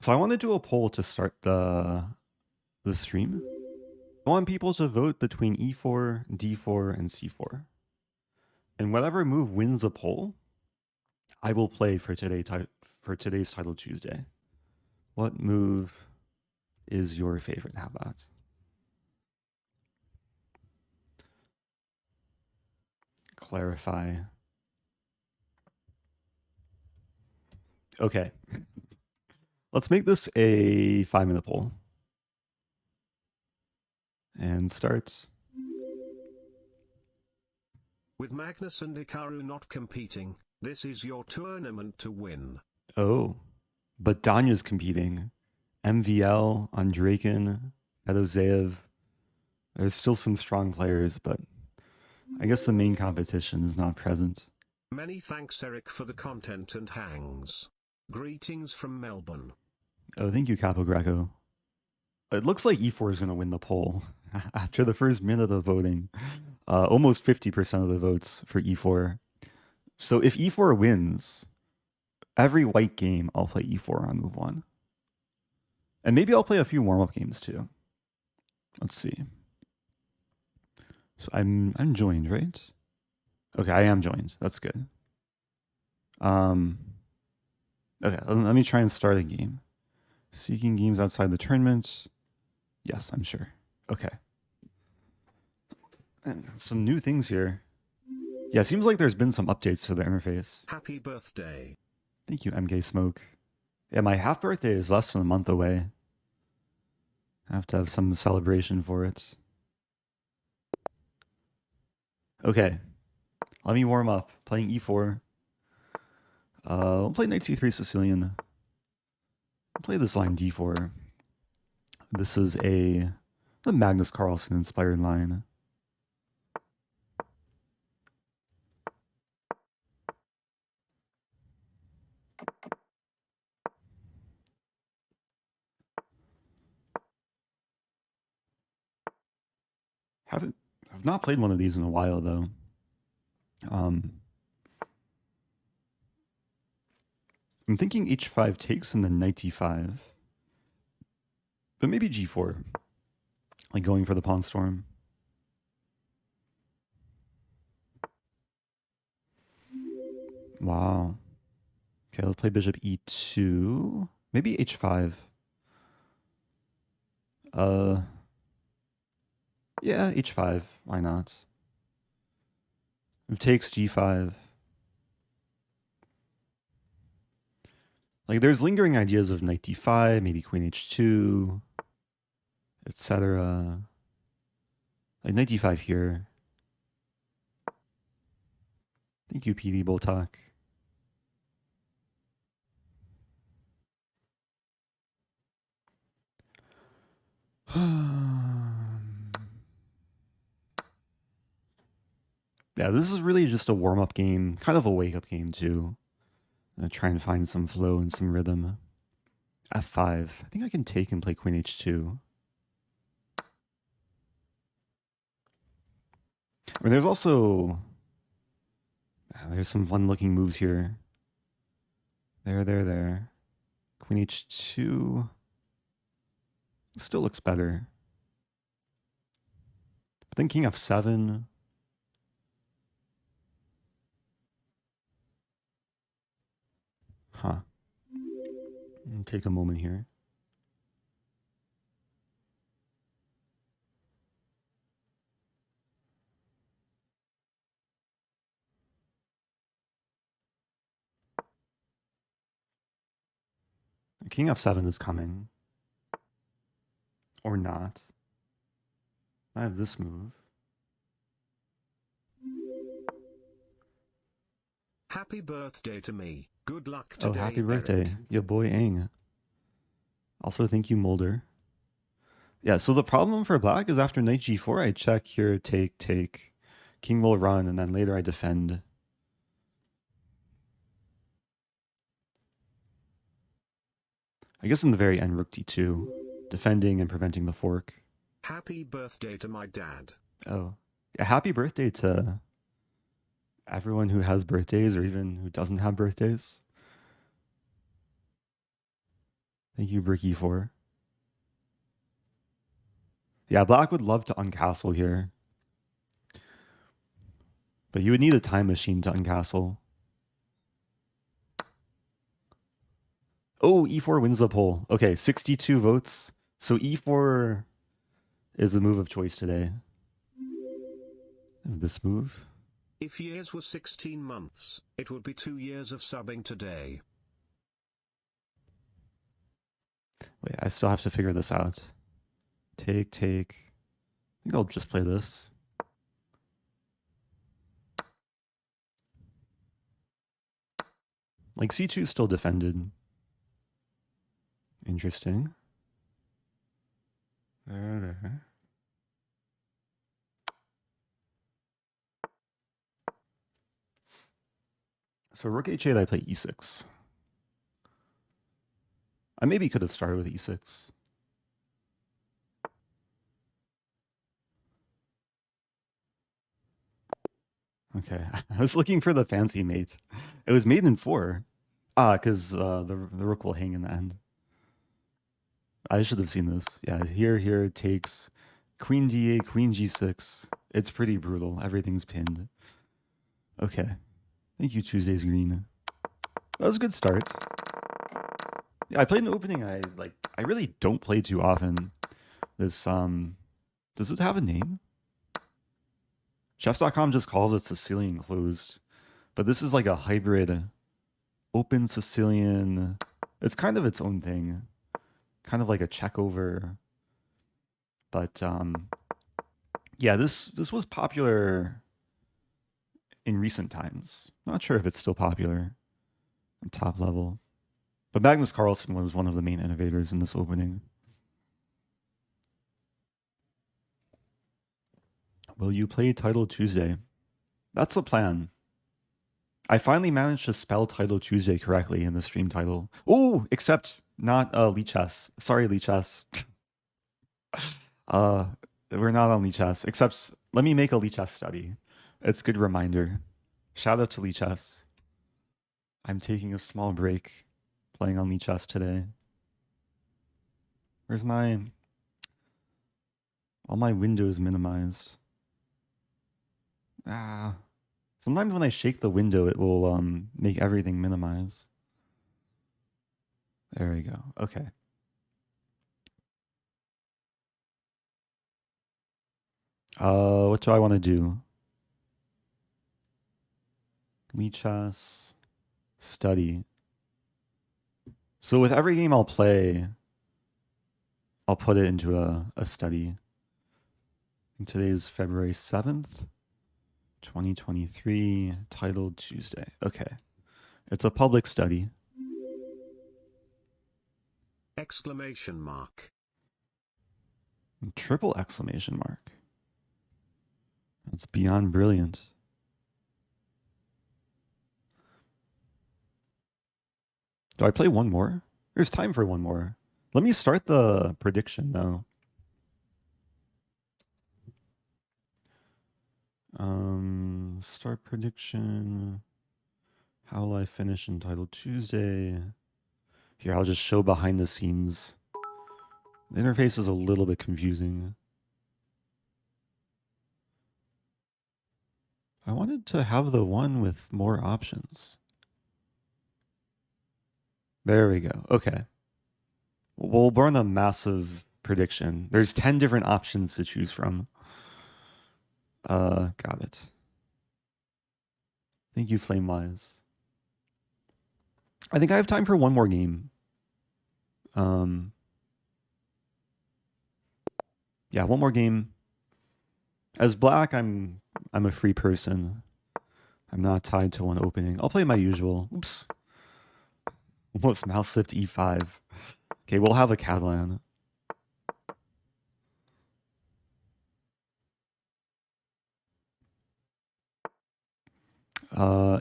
So I want to do a poll to start the stream. I want people to vote between e4, d4, and c4. And whatever move wins a poll, I will play for today's Title Tuesday. What move is your favorite? How about? Clarify. Okay. Let's make this a 5-minute poll. And start. With Magnus and Hikaru not competing, this is your tournament to win. Oh, but Danya's competing. MVL, Andraken, Fedozeev. There's still some strong players, but I guess the main competition is not present. Many thanks, Eric, for the content and hangs. Greetings from Melbourne. Oh, thank you, Capo Greco. It looks like E4 is going to win the poll after the first minute of voting. Almost 50% of the votes for E4. So if E4 wins, every white game I'll play E4 on move 1. And maybe I'll play a few warm-up games too. Let's see. So I'm joined, right? Okay, I am joined. That's good. Okay, let me try and start a game. Seeking games outside the tournament. Yes, I'm sure. Okay. And some new things here. Yeah, it seems like there's been some updates to the interface. Happy birthday. Thank you, MK Smoke. Yeah, my half birthday is less than a month away. I have to have some celebration for it. Okay. Let me warm up. Playing E4. I'll play Knight C3 Sicilian. I'll play this line D4. This is the Magnus Carlsen inspired line. I've not played one of these in a while though. I'm thinking H5 takes and then Knight D5. But maybe G4. Like going for the pawn storm. Wow. Okay, let's play bishop E2. Maybe H5. Yeah, H5. Why not? If takes G5. Like there's lingering ideas of Knight D5, maybe Queen H2, etc. Like Knight D5 here. Thank you, PD Boltak. Yeah, this is really just a warm-up game, kind of a wake-up game too. Try and find some flow and some rhythm. F5. I think I can take and play Queen H2. I mean, there's also... there's some fun-looking moves here. There. Queen H2... still looks better. But then King F7... Huh. Take a moment here. King F7 is coming. Or not. I have this move. Happy birthday to me. Good luck today. Oh, happy birthday. Eric. Your boy Aang. Also, thank you, Mulder. Yeah, so the problem for black is after knight g4, I check here, take. King will run, and then later I defend. I guess in the very end, rook d2. Defending and preventing the fork. Happy birthday to my dad. Oh. Yeah, happy birthday to everyone who has birthdays or even who doesn't have birthdays. Thank you, Brick E4. Yeah, black would love to uncastle here. But you would need a time machine to uncastle. Oh, E4 wins the poll. Okay, 62 votes. So E4 is the move of choice today. This move. If years were 16 months, it would be 2 years of subbing today. Wait, I still have to figure this out. Take. I think I'll just play this. Like C2 still defended. Interesting. So rook h8, I play e6. I maybe could have started with e6. Okay, I was looking for the fancy mate. It was mate in 4. Because the rook will hang in the end. I should have seen this. Yeah, here it takes queen d8, queen g6. It's pretty brutal. Everything's pinned. Okay. Thank you, Tuesday's Green. That was a good start. Yeah, I played an opening I really don't play too often. This does it have a name? Chess.com just calls it Sicilian closed. But this is like a hybrid open Sicilian. It's kind of its own thing. Kind of like a check over. But yeah, this was popular in recent times. Not sure if it's still popular on top level. But Magnus Carlsen was one of the main innovators in this opening. Will you play Title Tuesday? That's the plan. I finally managed to spell Title Tuesday correctly in the stream title. Oh, except not Lichess. Sorry, Lichess. We're not on Lichess. Except let me make a Lichess study. It's a good reminder. Shout out to Lichess. I'm taking a small break playing on Lichess today. Where's all my windows minimized? Sometimes when I shake the window, it will make everything minimize. There we go. Okay. What do I want to do? Lichess study. So with every game I'll play, I'll put it into a study. And today is February 7th, 2023, titled Tuesday. Okay. It's a public study. Exclamation mark. Triple exclamation mark. That's beyond brilliant. Do I play one more? There's time for one more. Let me start the prediction though. Start prediction. How will I finish in Title Tuesday? Here, I'll just show behind the scenes. The interface is a little bit confusing. I wanted to have the one with more options. There we go. Okay. We'll burn a massive prediction. There's 10 different options to choose from. Got it. Thank you, Flamewise. I think I have time for one more game. Yeah, one more game. As black, I'm a free person. I'm not tied to one opening. I'll play my usual. Oops. Almost mouse slipped e5. Okay, we'll have a Catalan.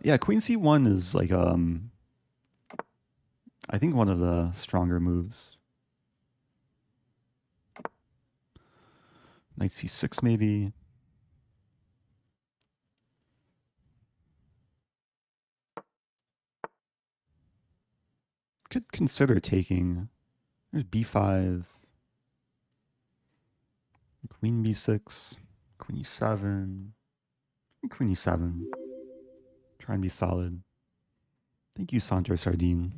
Yeah, Queen C1 is like I think one of the stronger moves. Knight C6 maybe. Could consider taking. There's b5, queen b6, queen e7, queen e7. Try and be solid. Thank you, Sandra Sardine.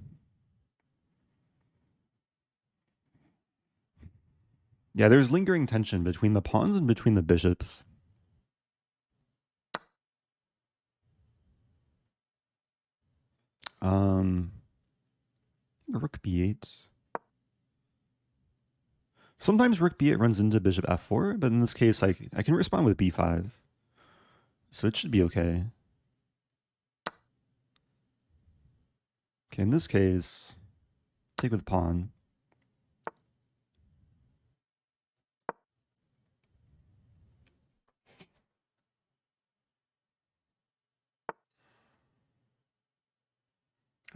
Yeah, there's lingering tension between the pawns and between the bishops. Um, rook b8. Sometimes rook b8 runs into bishop f4, but in this case, I can respond with b5. So it should be okay. Okay, in this case, take with pawn.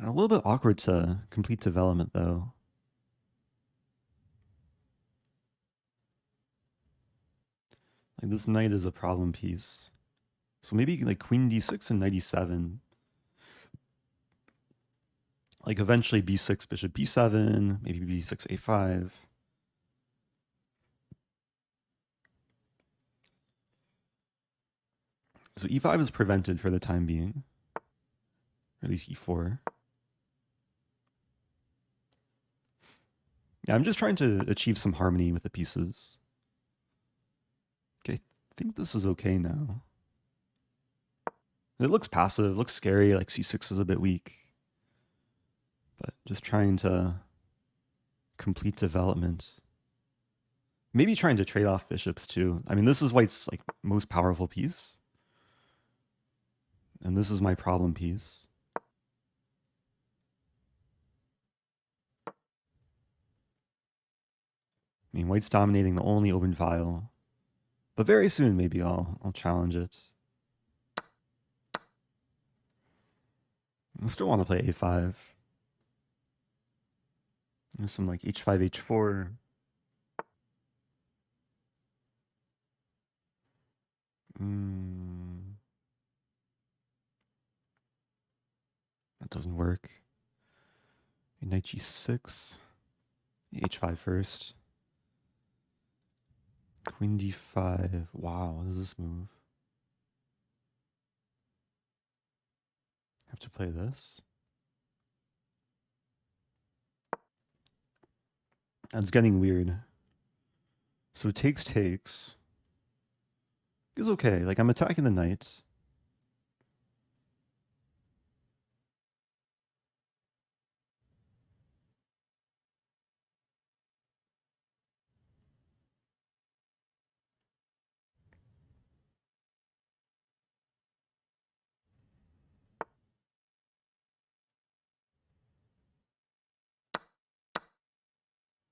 A little bit awkward to complete development, though. Like, this knight is a problem piece. So maybe like queen d6 and knight e7. Like eventually b6, bishop b7, maybe b6, a5. So e5 is prevented for the time being. Or at least e4. Yeah, I'm just trying to achieve some harmony with the pieces. Okay, I think this is okay now. It looks passive, looks scary, like c6 is a bit weak. But just trying to complete development. Maybe trying to trade off bishops too. I mean, this is white's like most powerful piece. And this is my problem piece. I mean, white's dominating the only open file. But very soon, maybe I'll challenge it. I still want to play a5. There's some like h5, h4. That doesn't work. Knight g6. h5 first. Queen d5. Wow, what is this move? Have to play this. That's getting weird. So takes. Is okay. Like I'm attacking the knight.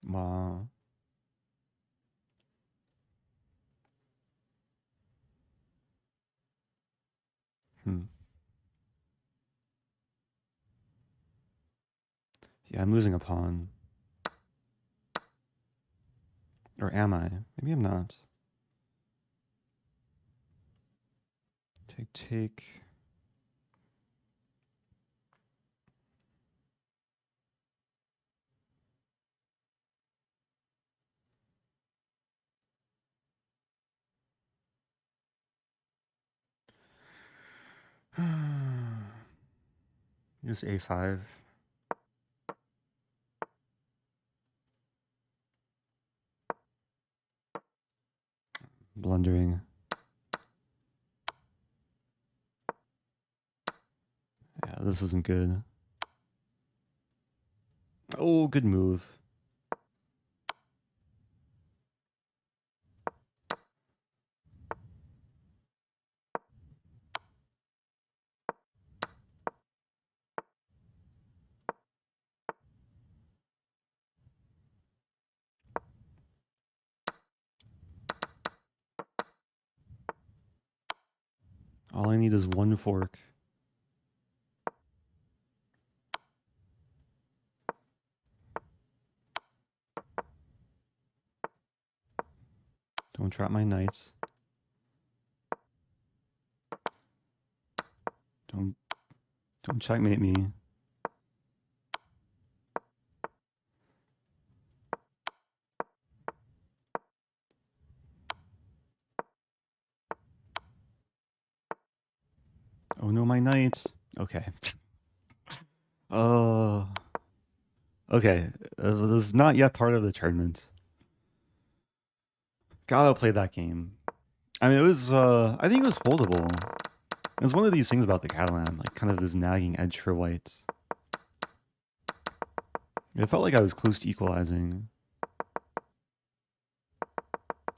Ma. Hmm. Yeah, I'm losing a pawn. Or am I? Maybe I'm not. Take. Use a5. Blundering. Yeah, this isn't good. Oh, good move. All I need is one fork. Don't trap my knight. Don't checkmate me. Oh no, my knight. Okay. Uh, okay. This is not yet part of the tournament. Gotta play that game. I mean, it was. I think it was foldable. It was one of these things about the Catalan, like kind of this nagging edge for white. It felt like I was close to equalizing.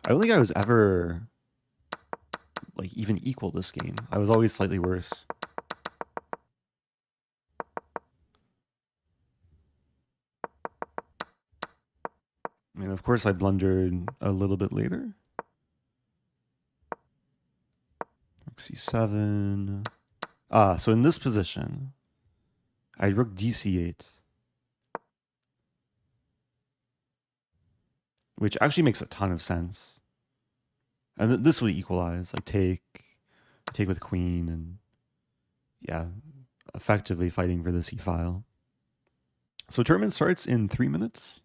I don't think I was ever like even equal this game. I was always slightly worse. I mean, of course, I blundered a little bit later. C7. Ah, so in this position, I rook dc8, which actually makes a ton of sense. And this would equalize. I take with queen, and yeah, effectively fighting for the c file. So tournament starts in 3 minutes.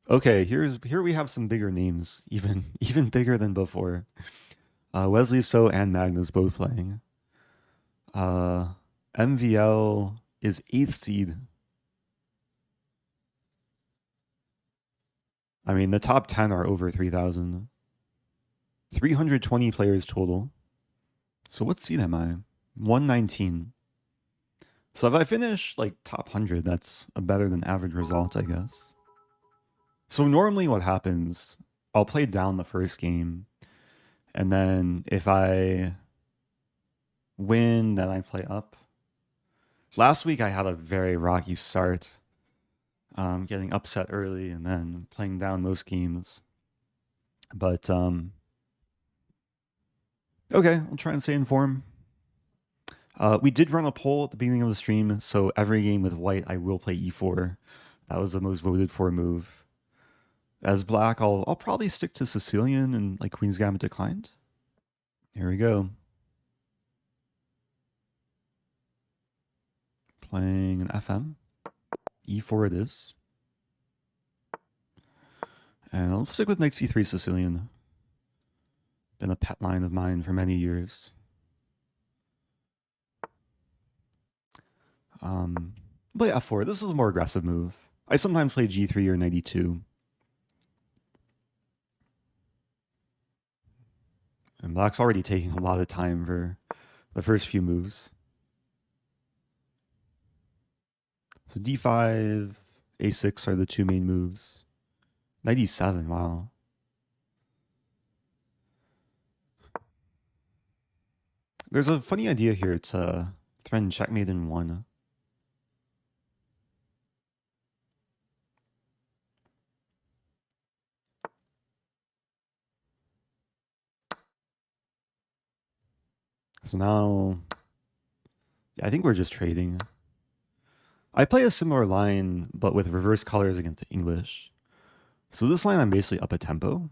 Okay, here we have some bigger names, even bigger than before. Wesley So and Magnus both playing. MVL is 8th seed. I mean, the top 10 are over 3,000. 320 players total. So what seed am I? 119. So if I finish like top 100, that's a better than average result, I guess. So normally what happens, I'll play down the first game, and then if I win, then I play up. Last week I had a very rocky start, getting upset early and then playing down most games. But okay, I'll try and stay in form. We did run a poll at the beginning of the stream, so every game with white I will play e4. That was the most voted for move. As black, I'll probably stick to Sicilian and like Queen's Gambit declined. Here we go. Playing an FM. E4 it is. And I'll stick with Knight C3 Sicilian. Been a pet line of mine for many years. Play F4. This is a more aggressive move. I sometimes play G3 or Knight E2. And black's already taking a lot of time for the first few moves. So D5, A6 are the two main moves. Knight E7, wow. There's a funny idea here to threaten checkmate in 1. So now, yeah, I think we're just trading. I play a similar line, but with reverse colors against English. So this line, I'm basically up a tempo.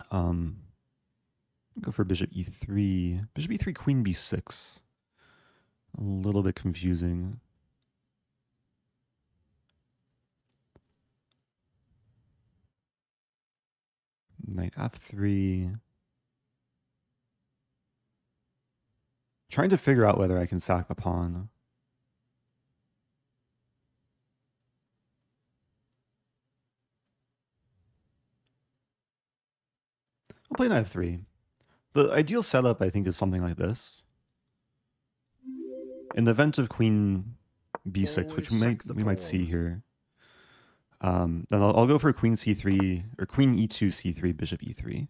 Go for bishop e3. Bishop e3, queen b6. A little bit confusing. Knight f3. Trying to figure out whether I can sack the pawn. I'll play knight f3. The ideal setup, I think, is something like this. In the event of queen b6, which we might see here, then I'll go for queen c3 or queen e2 c3 bishop e3,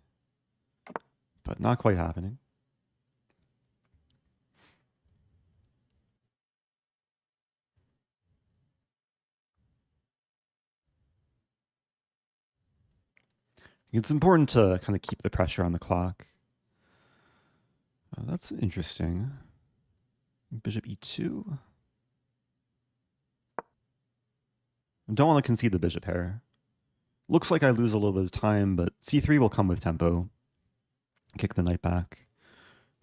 but not quite happening. It's important to kind of keep the pressure on the clock. That's interesting. Bishop e2. I don't want to concede the bishop pair. Looks like I lose a little bit of time, but c3 will come with tempo. Kick the knight back.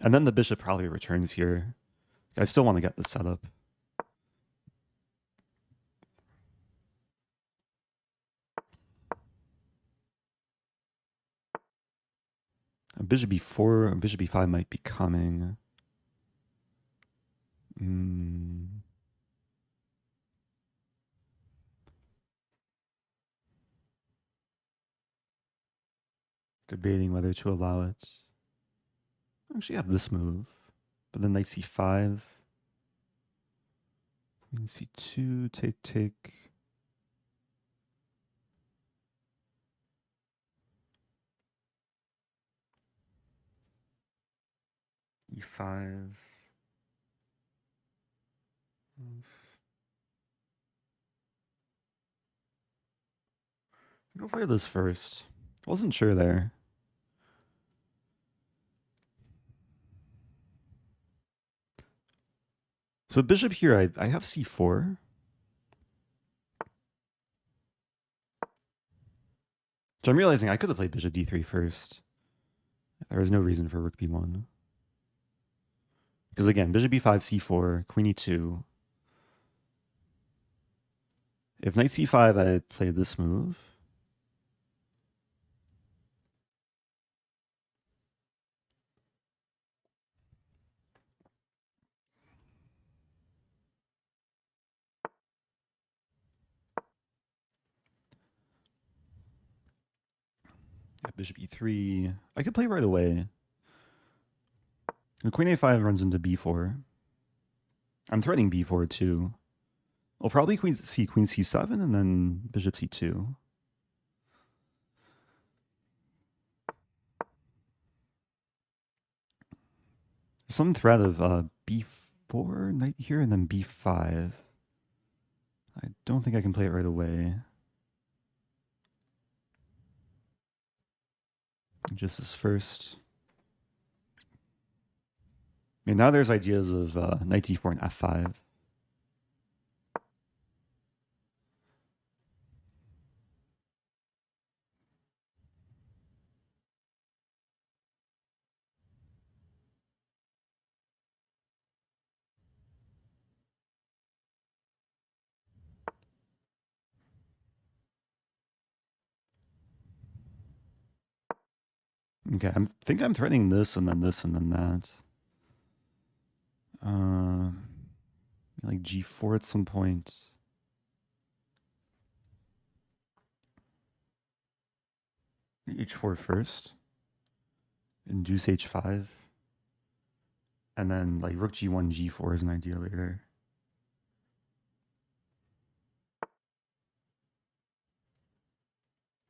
And then the bishop probably returns here. I still want to get this set up. Bishop b4, bishop b5 might be coming. Mm. Debating whether to allow it. I actually have this move, but then knight c5, queen c2, take. e5. I'll play this first. Wasn't sure there. So bishop here, I have c4. So I'm realizing I could have played bishop d3 first. There was no reason for rook b1. Because again, bishop b5, c4, queen e2. If knight c5, I play this move. Bishop e3. I could play right away. And queen a5 runs into b4. I'm threatening b4 too. I'll probably queen c7 and then bishop c2. Some threat of b4, knight here, and then b5. I don't think I can play it right away. Just as first. I mean, now there's ideas of knight d4 and f5. Okay, I think I'm threatening this and then this and then that. Like g4 at some point. h4 first. Induce h5. And then like rook g1, g4 is an idea later.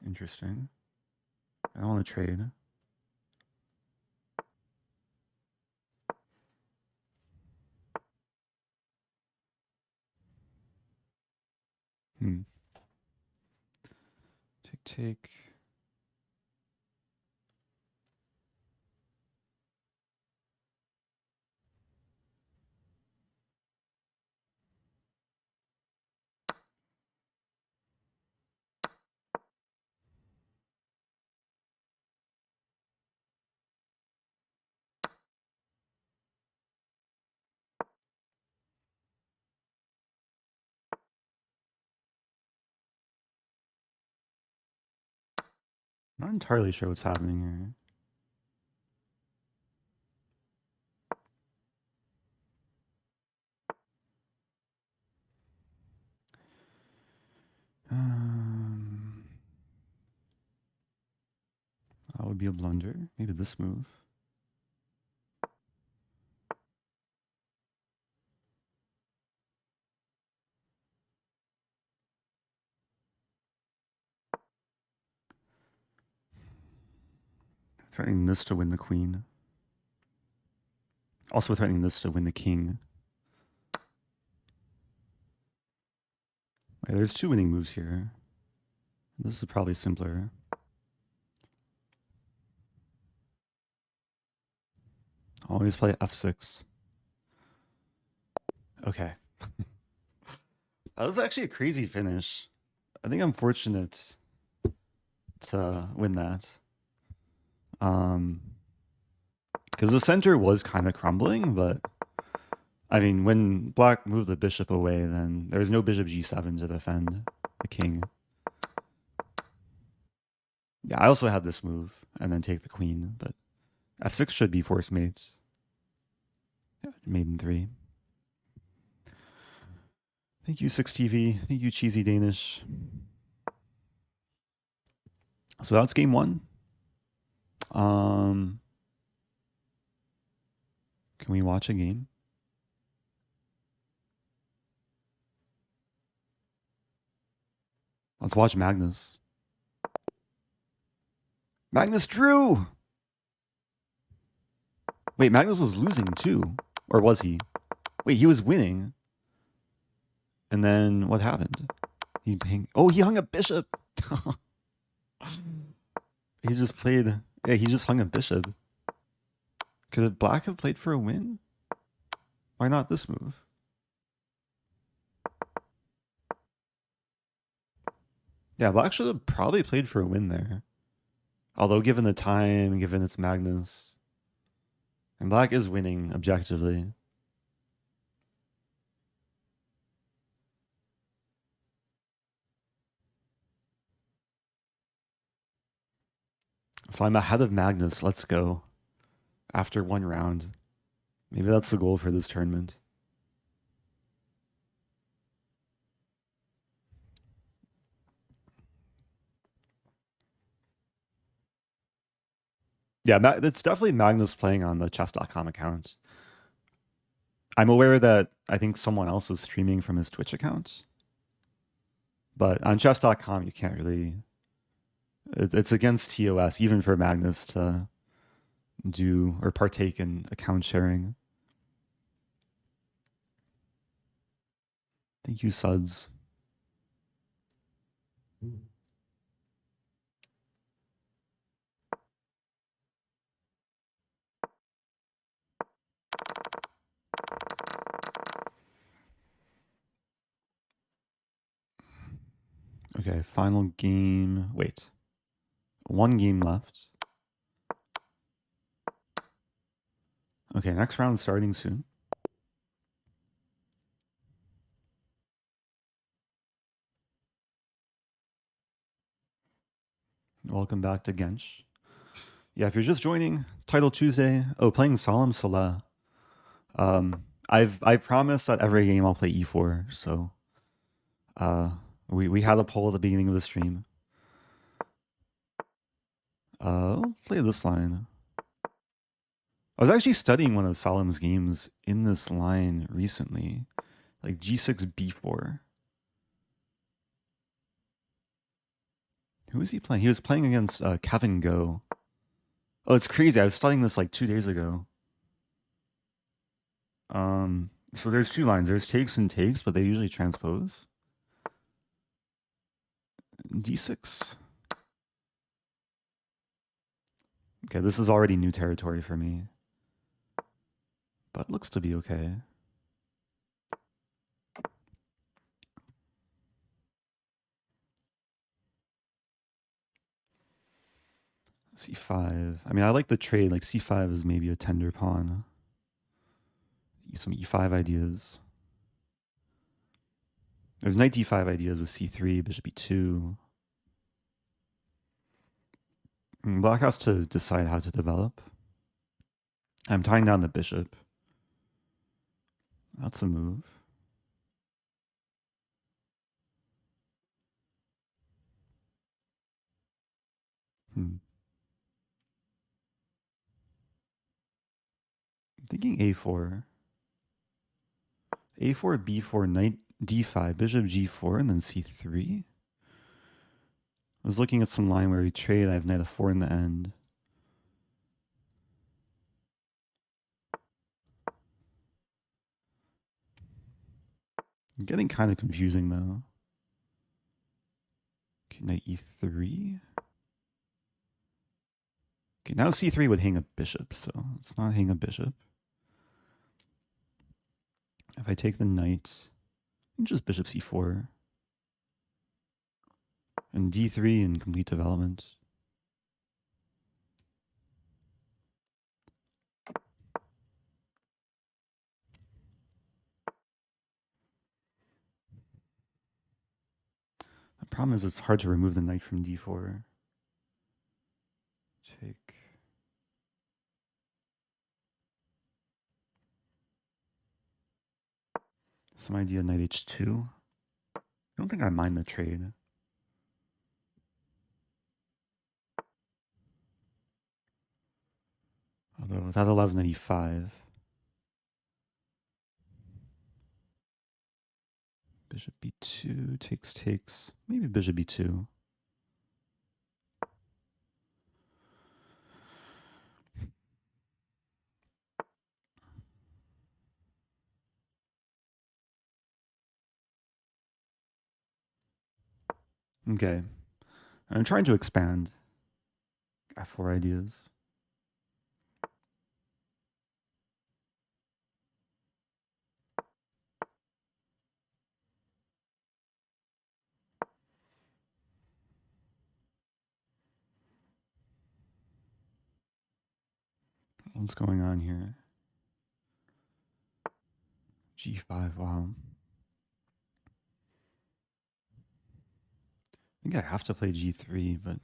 Interesting. I don't want to trade. Take. Not entirely sure what's happening here. That would be a blunder. Maybe this move. Threatening this to win the queen. Also threatening this to win the king. Wait, there's two winning moves here. This is probably simpler. Always play f6. Okay. That was actually a crazy finish. I think I'm fortunate to win that. Because the center was kind of crumbling, but I mean, when black moved the bishop away, then there was no bishop g7 to defend the king. Yeah, I also had this move and then take the queen, but f6 should be forced mates. Yeah, mate in 3. Thank you, 6TV. Thank you, Cheesy Danish. So that's game one. Can we watch a game? Let's watch Magnus. Magnus drew! Wait, Magnus was losing too. Or was he? Wait, he was winning. And then what happened? He hung a bishop. He just played. Yeah, he just hung a bishop. Could Black have played for a win? Why not this move? Yeah, Black should have probably played for a win there. Although, given the time, given it's Magnus, and Black is winning objectively. So I'm ahead of Magnus. Let's go. After one round. Maybe that's the goal for this tournament. Yeah, it's definitely Magnus playing on the chess.com account. I'm aware that I think someone else is streaming from his Twitch account. But on chess.com, you can't really. It's against TOS, even for Magnus to do or partake in account sharing. Thank you, Suds. Okay, final game. Wait. One game left. Okay, next round starting soon. Welcome back to Gensh. Yeah, if you're just joining, Title Tuesday. Oh, playing Solemn Salah. I promised that every game I'll play E4, so we had a poll at the beginning of the stream. I'll play this line. I was actually studying one of Solemn's games in this line recently, like G6 B4. Who was he playing? He was playing against Kevin Go. Oh, it's crazy. I was studying this like 2 days ago. So there's two lines. There's takes and takes, but they usually transpose. D6. Okay, this is already new territory for me. But looks to be okay. C5. I mean, I like the trade. Like C5 is maybe a tender pawn. Some E5 ideas. There's knight D5 ideas with C3, bishop E2. Black has to decide how to develop. I'm tying down the bishop. That's a move. I'm thinking A4. A4, B4, knight D5, bishop G4, and then C3. I was looking at some line where we trade. I have knight F4 in the end. Getting kind of confusing though. Okay, knight E3. Okay, now C3 would hang a bishop, so let's not hang a bishop. If I take the knight, just bishop C4. And D3 in complete development. The problem is it's hard to remove the knight from D4. Take. Some idea knight H2. don't think I mind the trade. Although that allows knight e5. Bishop b2 takes. Maybe bishop b2. Okay. I'm trying to expand f4 ideas. What's going on here? g5, wow. I think I have to play g3, but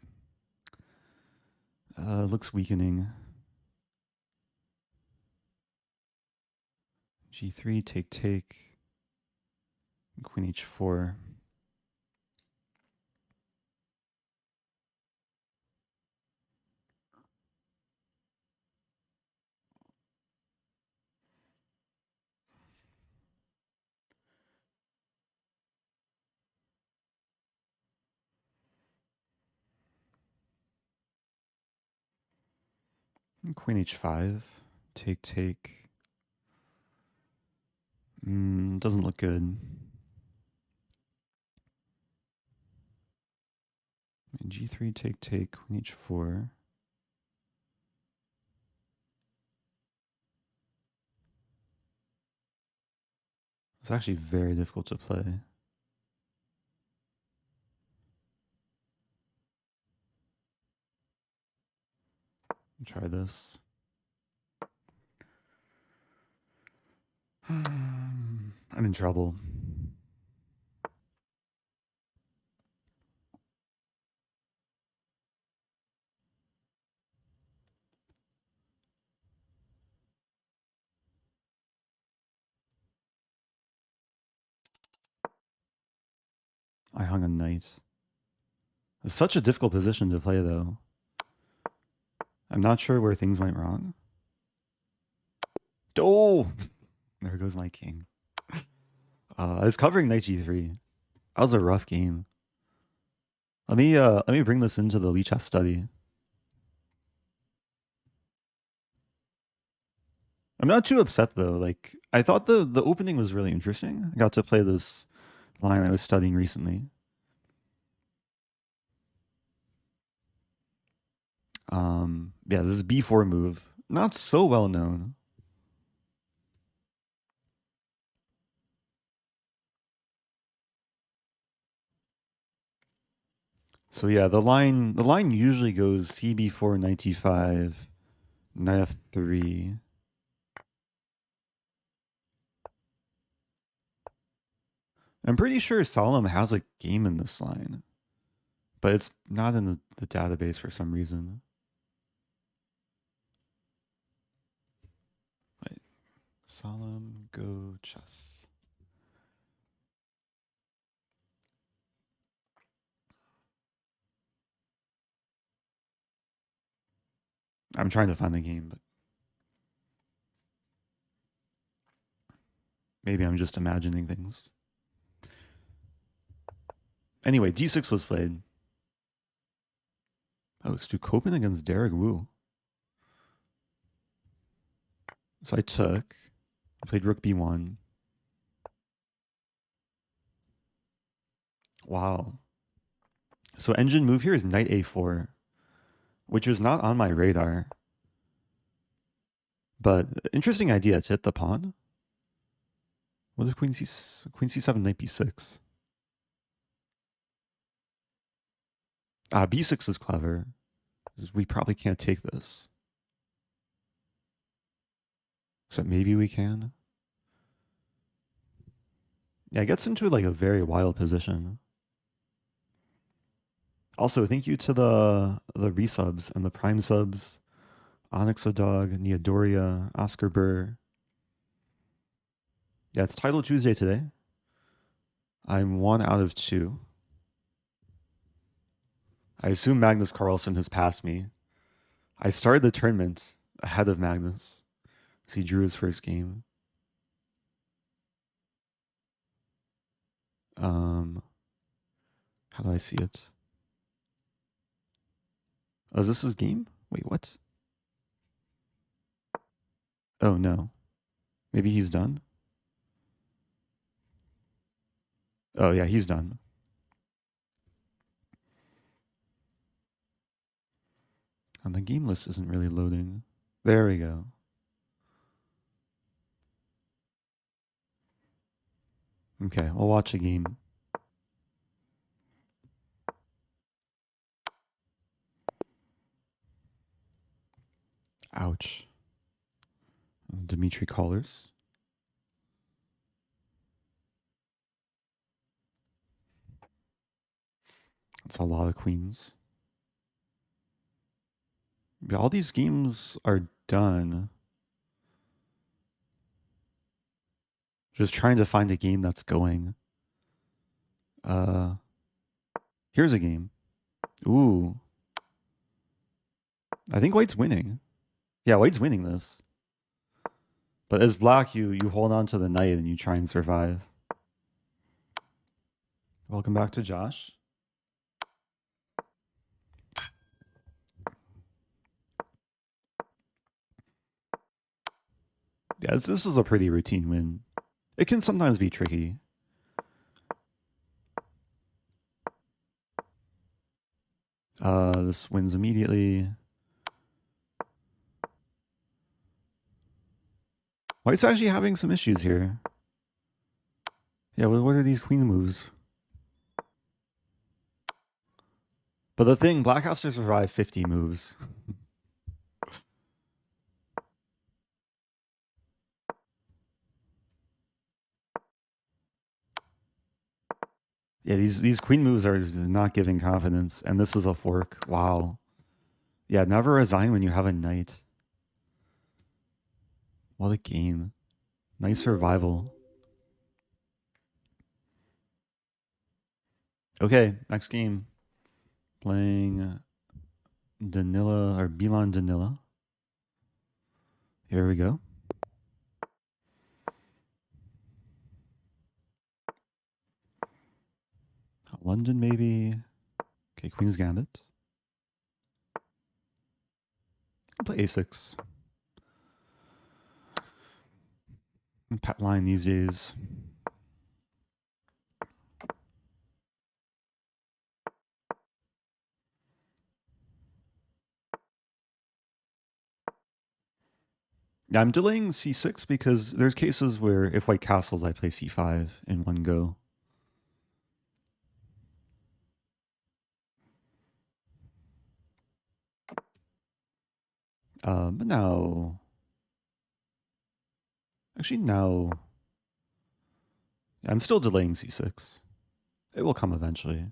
looks weakening. g3, take. Queen h4. Queen h5. Take. Doesn't look good. g3, take, queen h4. It's actually very difficult to play. Try this. I'm in trouble. I hung a knight. It's such a difficult position to play, though. I'm not sure where things went wrong. Oh! There goes my king. I was covering knight g3. That was a rough game. Let me bring this into the Lee chess study. I'm not too upset though. Like I thought the opening was really interesting. I got to play this line I was studying recently. Yeah, this b4 move, not so well known. So yeah, the line usually goes cb4, knight d5, knight f3. I'm pretty sure Solemn has a game in this line, but it's not in the database for some reason. Wait, Solemn Go Chess. I'm trying to find the game, but maybe I'm just imagining things. Anyway, d6 was played. Oh, Stu Copen against Derek Wu. So I took. I played rook b1. Wow. So engine move here is knight a4, which was not on my radar. But interesting idea to hit the pawn. What is queen c7, knight b6? B6 is clever. We probably can't take this. So maybe we can. Yeah, it gets into like a very wild position. Also, thank you to the resubs and the prime subs. Onyx a Dog, Neodoria, Oscar Burr. Yeah, it's Title Tuesday today. I'm 1 out of 2. I assume Magnus Carlsen has passed me. I started the tournament ahead of Magnus as he drew his first game. How do I see it? Oh, is this his game? Wait, what? Oh, no. Maybe he's done? Oh, yeah, he's done. And the game list isn't really loading. There we go. Okay, we'll watch a game. Ouch. Dimitri Callers. That's a lot of queens. Yeah, all these games are done. Just trying to find a game that's going. Here's a game. Ooh. I think White's winning. Yeah, White's winning this. But as black, you hold on to the knight and you try and survive. Welcome back to Josh. Yeah, this is a pretty routine win. It can sometimes be tricky. This wins immediately. White's actually having some issues here. Yeah, what are these queen moves? But the thing, black has to survive 50 moves. Yeah, these queen moves are not giving confidence, and this is a fork. Wow. Yeah, never resign when you have a knight. What a game. Nice survival. Okay, next game. Playing Danila or Milan Danila. Here we go. London maybe. Okay, Queen's Gambit. I'll play A6. Pat line these days. Yeah, I'm delaying C6 because there's cases where if white castles, I play C5 in one go. But now, actually now, I'm still delaying C6. It will come eventually.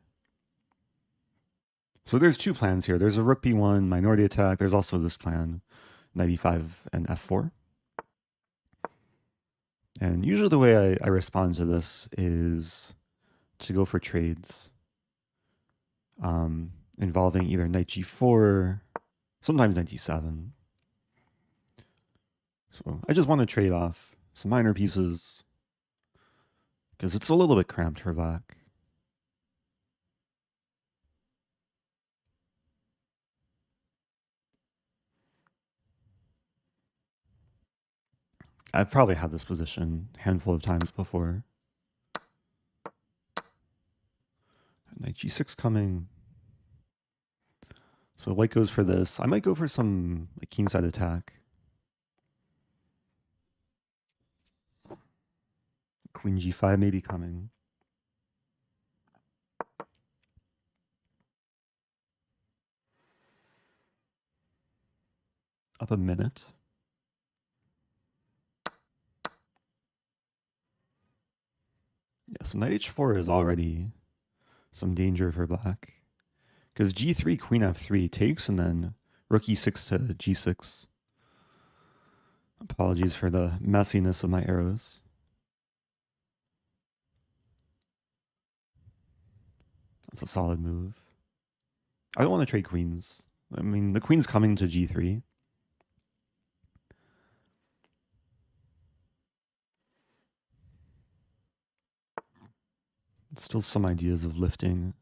So there's two plans here. There's a rook B1 minority attack. There's also this plan, knight E5 and F4. And usually the way I respond to this is to go for trades involving either knight G4, sometimes knight D7. So I just want to trade off some minor pieces because it's a little bit cramped for black. I've probably had this position a handful of times before. Knight G6 coming. So white goes for this. I might go for some like kingside attack. Queen G5 may be coming. Up a minute. Yeah, so knight H4 is already some danger for black. Because G3, Queen F3 takes, and then rook E6 to G6. Apologies for the messiness of my arrows. That's a solid move. I don't want to trade queens. I mean, the queen's coming to g3. Still some ideas of lifting,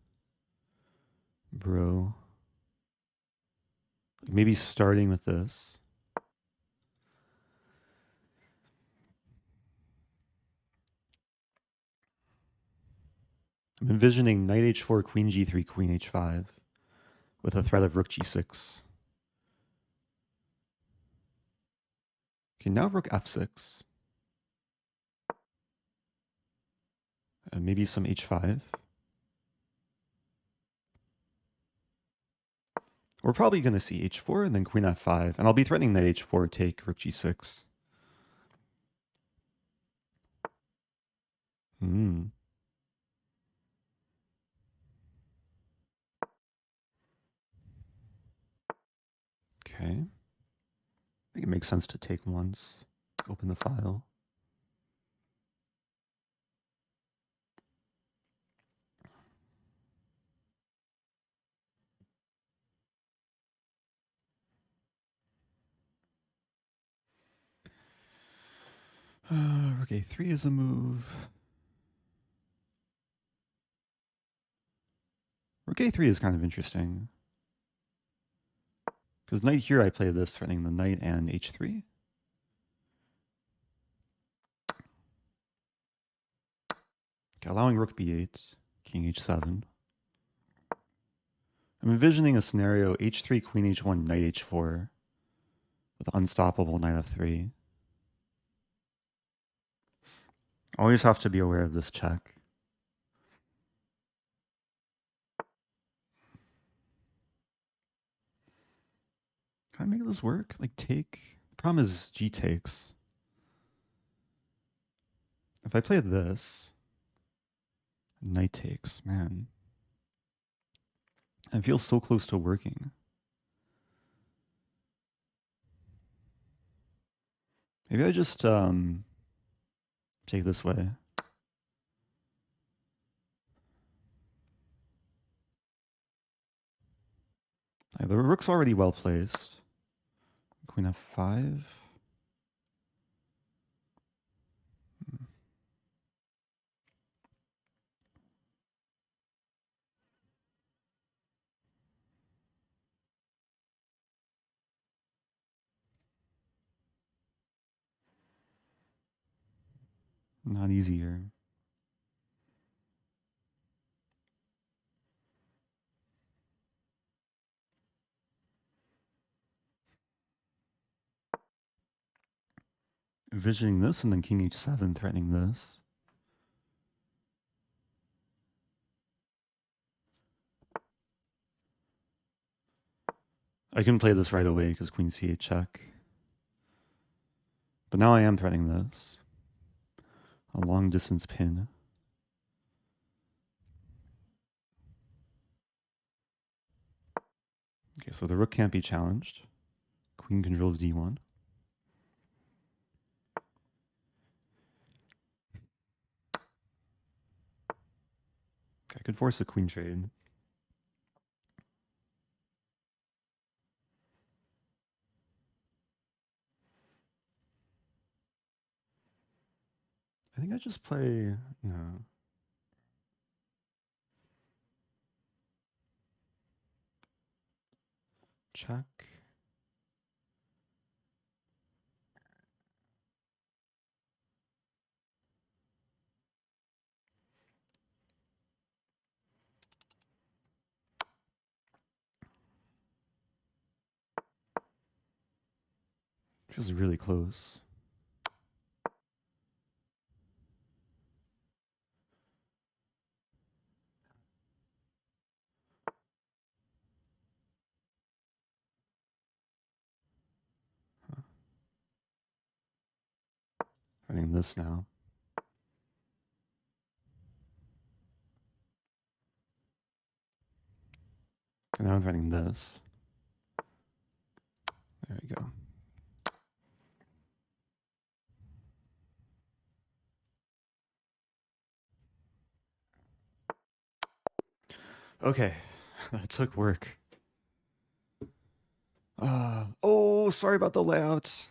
bro. Maybe starting with this. I'm envisioning knight h4, queen g3, queen h5 with a threat of rook g6. Okay, now rook f6. And maybe some h5. We're probably going to see h4 and then queen f5. And I'll be threatening knight h4, take rook g6. Hmm. Okay. I think it makes sense to take once. Open the file. Rook a3 is a move. Rook a3 is kind of interesting. Because knight here, I play this, threatening the knight and h3. Okay, allowing rook b8, king h7. I'm envisioning a scenario h3, queen h1, knight h4 with unstoppable knight f3. Always have to be aware of this check. Can I make this work? Like take? The problem is g takes. If I play this, knight takes, man. It feels so close to working. Maybe I just take this way. The rook's already well placed. Queen f5. Not easy here. Envisioning this and then king h7 threatening this. I can play this right away because queen c8 check. But now I am threatening this. A long distance pin. Okay, so the rook can't be challenged. Queen controls d1. I could force a queen trade. I think I just play, no. Check. Feels really close. Running this now. And now I'm running this. There we go. Okay, that took work. Oh, sorry about the layout.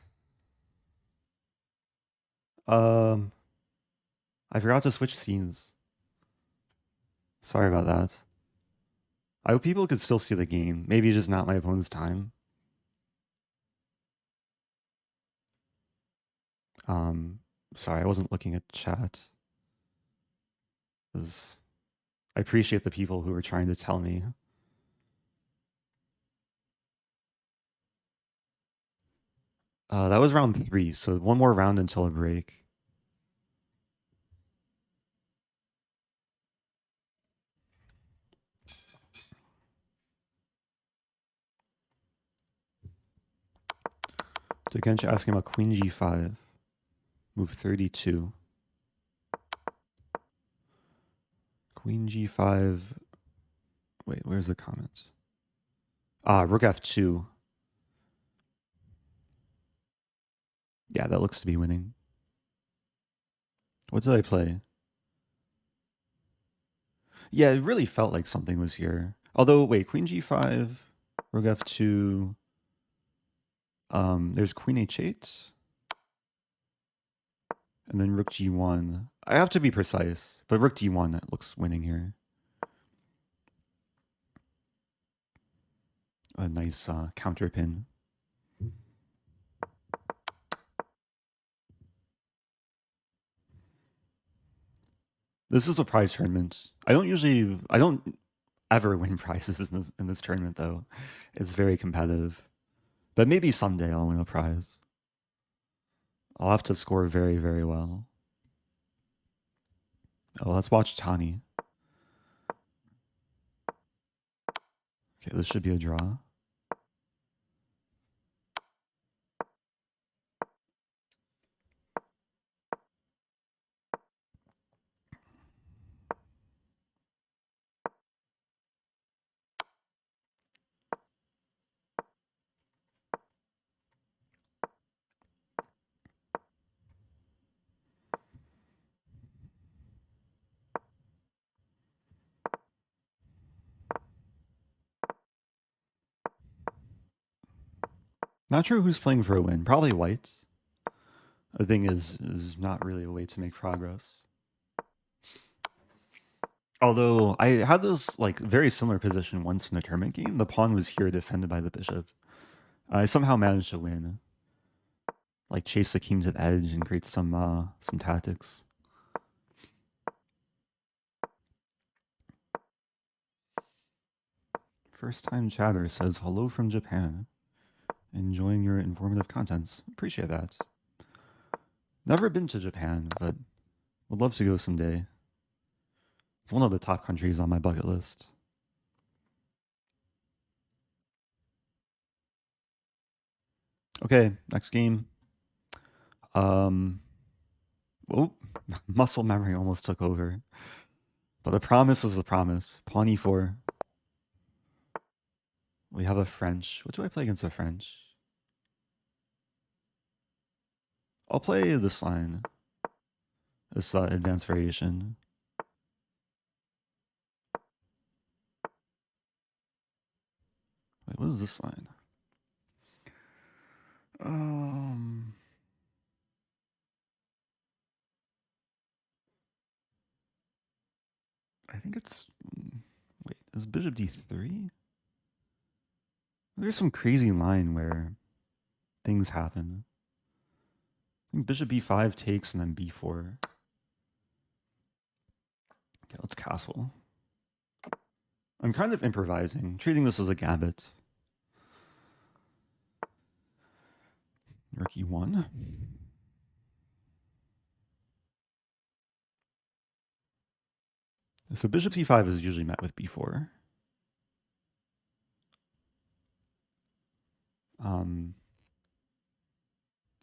Um, I forgot to switch scenes. Sorry about that. I hope people could still see the game. Maybe just not my opponent's time. Um, Sorry, I wasn't looking at chat. 'Cause I appreciate the people who were trying to tell me. That was round 3, so one more round until a break. Dekench asking about queen g5. Move 32. Queen g5. Wait, where's the comment? Rook f2. Yeah, that looks to be winning. What did I play? Yeah, it really felt like something was here. Although, wait, queen g5, rook f2. There's queen h8, and then rook g1. I have to be precise, but rook d1 that looks winning here. A nice counter pin. This is a prize tournament. I don't ever win prizes in this tournament though. It's very competitive. But maybe someday I'll win a prize. I'll have to score very, very well. Oh, let's watch Tani. Okay, this should be a draw. Not sure who's playing for a win. Probably white. The thing is not really a way to make progress. Although I had this like very similar position once in a tournament game. The pawn was here defended by the bishop. I somehow managed to win. Like chase the king to the edge and create some tactics. First time chatter says hello from Japan. Enjoying your informative contents. Appreciate that. Never been to Japan, but would love to go someday. It's one of the top countries on my bucket list. Okay, next game. Oh, muscle memory almost took over. But a promise is a promise. Pawn e4. We have a French. What do I play against a French? I'll play this line. This advanced variation. Wait, what is this line? Um, I think it's. Wait, is bishop d3? There's some crazy line where things happen. I think bishop b5 takes and then b4. Okay, let's castle. I'm kind of improvising, treating this as a gambit. Rook e1. So bishop c5 is usually met with b4.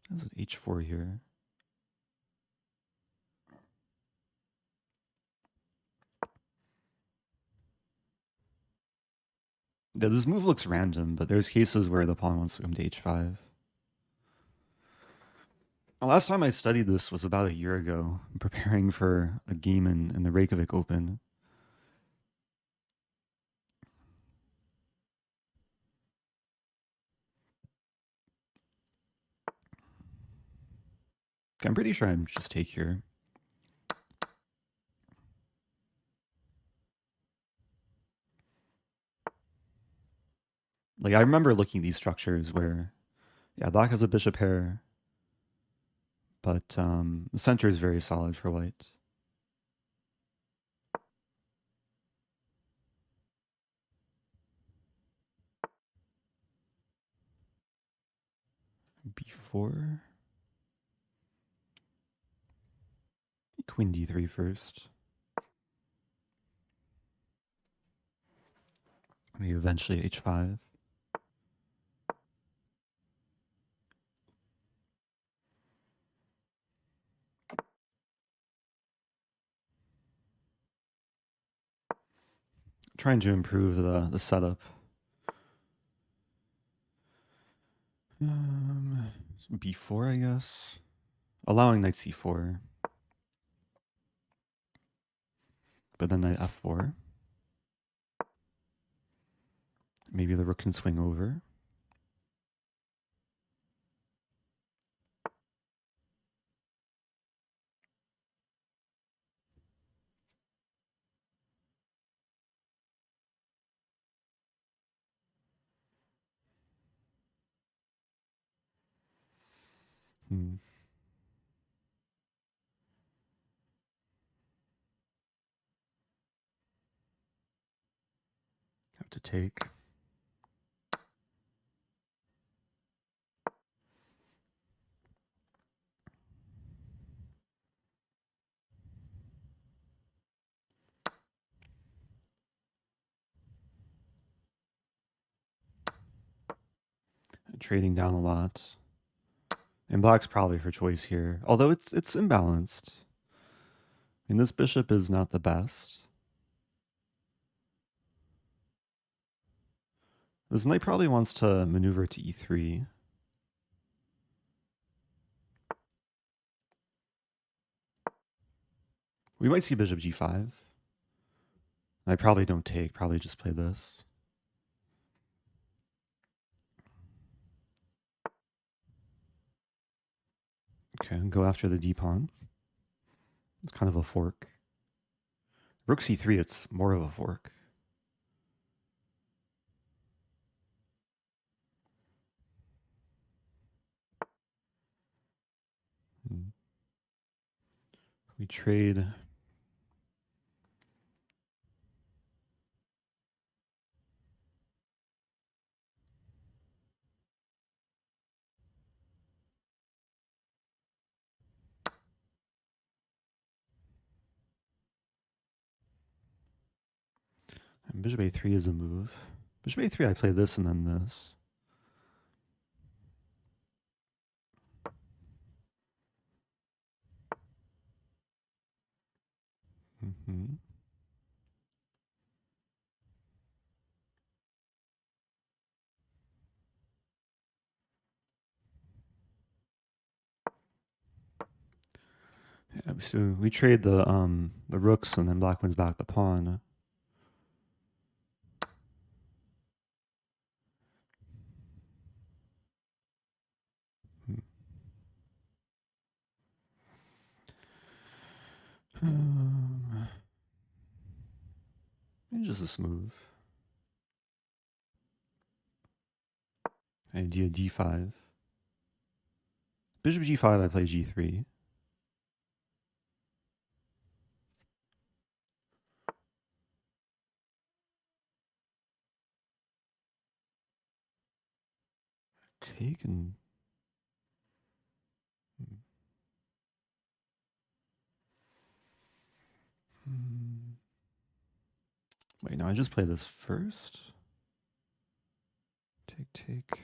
This is h4 here. Yeah, this move looks random, but there's cases where the pawn wants to come to h5. The last time I studied this was about a year ago, preparing for a game in the Reykjavik Open. Okay, I'm pretty sure I'm just take here. Like, I remember looking at these structures where, yeah, black has a bishop pair, but the center is very solid for white. B4. Queen D3 first. Maybe eventually H5. Trying to improve the setup. So B4, I guess. Allowing knight C4. But then knight F4. Maybe the rook can swing over. Hmm. Have to take. Trading down a lot. And black's probably for choice here. Although it's imbalanced. I mean, this bishop is not the best. This knight probably wants to maneuver to E3. We might see bishop G5. I probably don't take, probably just play this. Okay, go after the D pawn. It's kind of a fork. Rook C3, it's more of a fork. We trade. And bishop A3 is a move. Bishop A3, I play this and then this. Mm-hmm. Yeah, so we trade the rooks and then black wins back the pawn. Maybe just this move. Idea D5. Bishop G5, I play G3. Take and. Wait, no, I just play this first. Take.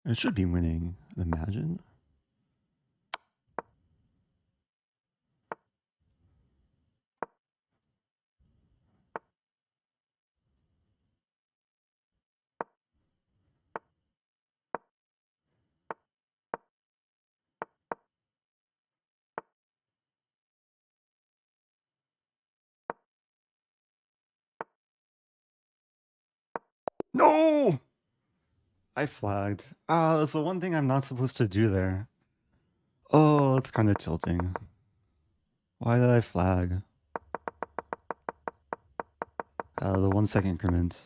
It should be winning. Imagine. No! I flagged. Ah, that's the one thing I'm not supposed to do there. Oh, it's kind of tilting. Why did I flag? The 1 second increment.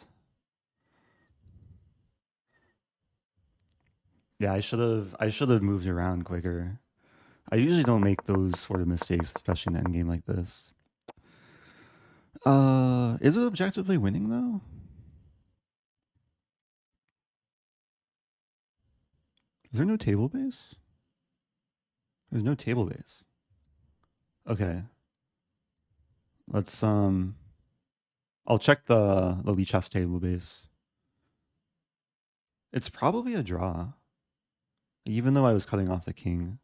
Yeah, I should have moved around quicker. I usually don't make those sort of mistakes, especially in an endgame like this. Is it objectively winning though? Is there no table base? There's no table base. Okay. Let's I'll check the Lee chess table base. It's probably a draw. Even though I was cutting off the king.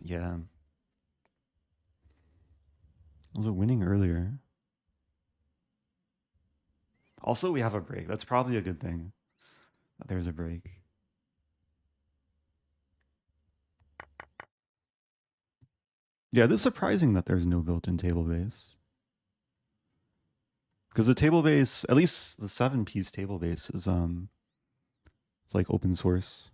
Yeah. Was it winning earlier? Also, we have a break. That's probably a good thing that there's a break. Yeah, this is surprising that there's no built-in table base. Because the table base, at least the 7-piece table base is it's like open source.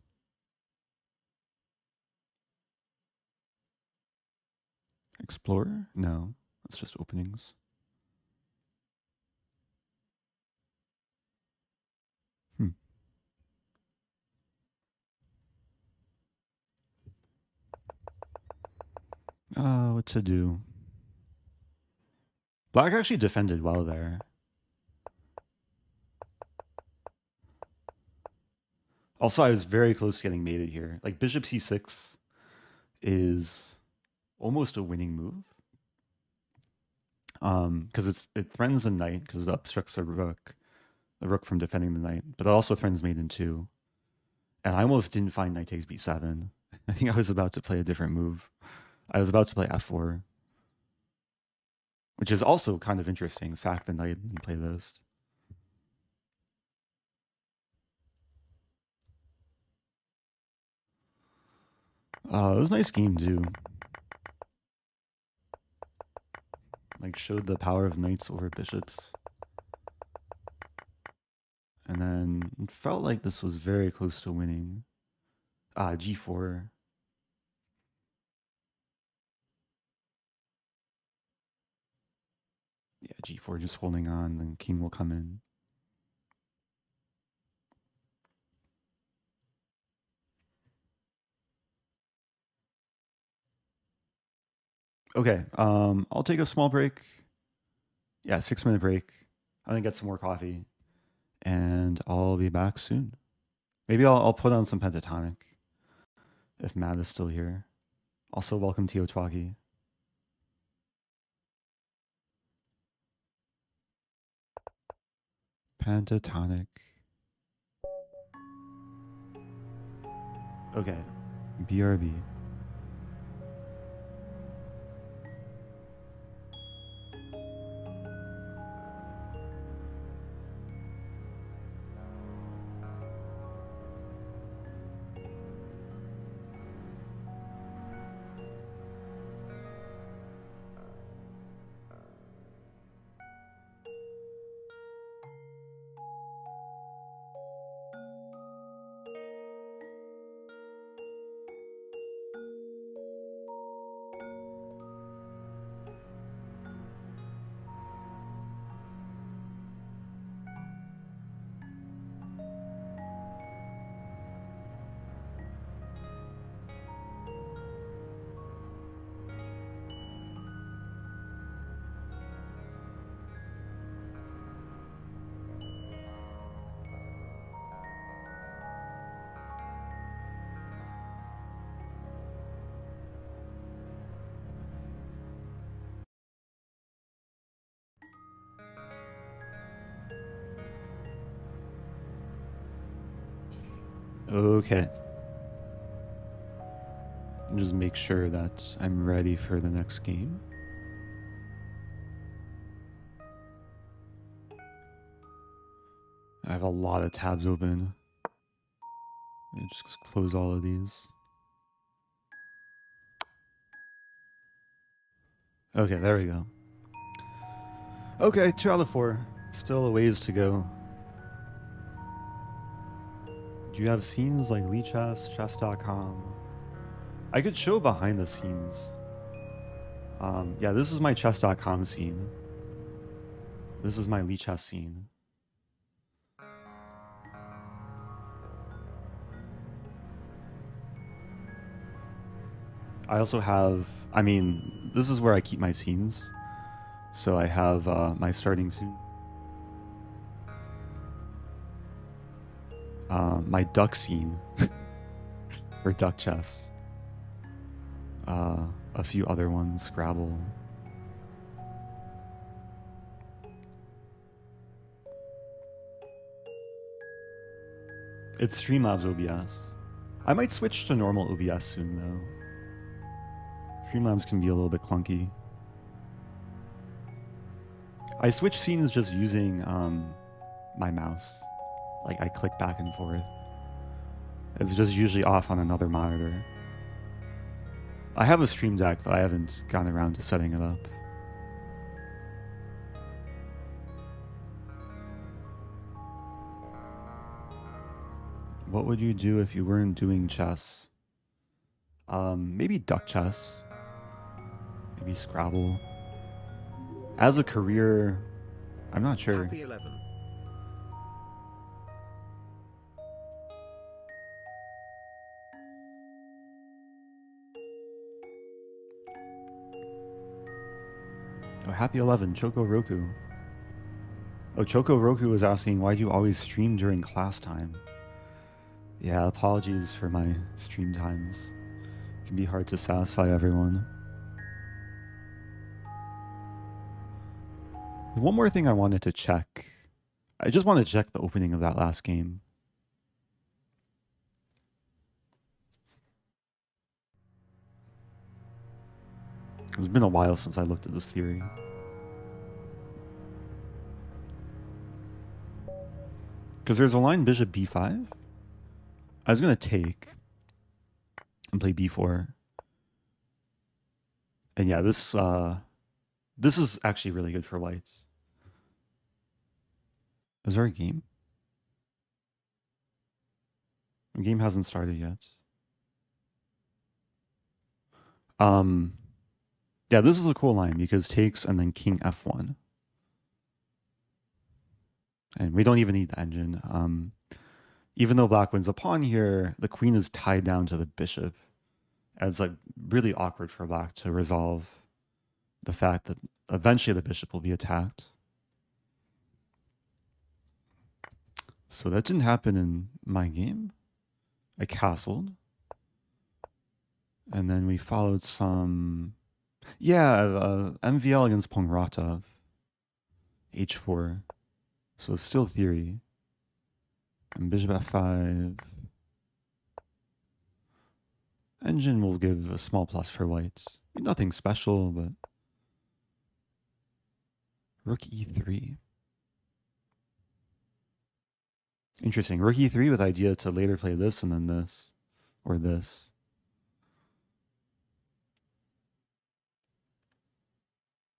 Explorer? No. It's just openings. Hmm. What to do? Black actually defended well there. Also, I was very close to getting mated here. Like bishop c6 is almost a winning move. Because it threatens the knight because it obstructs the rook from defending the knight, but it also threatens mate in 2. And I almost didn't find knight takes b7. I think I was about to play a different move. I was about to play f4, which is also kind of interesting. Sack the knight and play this. It was a nice game too. Like showed the power of knights over bishops. And then it felt like this was very close to winning. G4. Yeah, G4 just holding on, then king will come in. Okay, I'll take a small break. Yeah, 6-minute break. I'm gonna get some more coffee, and I'll be back soon. Maybe I'll put on some pentatonic if Matt is still here. Also, welcome to Otwagi. Pentatonic. Okay, BRB. Okay. Just make sure that I'm ready for the next game. I have a lot of tabs open. Just close all of these. Okay, there we go. Okay, 2 out of 4. Still a ways to go. Do you have scenes like Lee Chess, chess.com? I could show behind the scenes. Yeah, this is my chess.com scene. This is my Lee Chess scene. I also have, I mean, this is where I keep my scenes. So I have my starting scene. My duck scene for duck chess. A few other ones, Scrabble. It's Streamlabs OBS. I might switch to normal OBS soon though. Streamlabs can be a little bit clunky. I switch scenes just using my mouse. Like I click back and forth. It's just usually off on another monitor. I have a Stream Deck, but I haven't gotten around to setting it up. What would you do if you weren't doing chess? Maybe duck chess. Maybe Scrabble. As a career, I'm not sure. Happy 11. Oh, happy 11, Choco Roku. Oh, Choco Roku was asking, why do you always stream during class time? Yeah, apologies for my stream times. It can be hard to satisfy everyone. One more thing I wanted to check. I just want to check the opening of that last game. It's been a while since I looked at this theory. Because there's a line bishop b5. I was going to take and play b4. And yeah, this is actually really good for whites. Is there a game? The game hasn't started yet. Yeah, this is a cool line because takes and then king f1. And we don't even need the engine. Even though black wins a pawn here, the queen is tied down to the bishop. And it's like really awkward for black to resolve the fact that eventually the bishop will be attacked. So that didn't happen in my game. I castled. And then we followed some... Yeah, MVL against Pongratov. H4. So it's still theory. And bishop f5. Engine will give a small plus for white. Nothing special, but... Rook e3. Interesting. Rook e3 with idea to later play this and then this. Or this.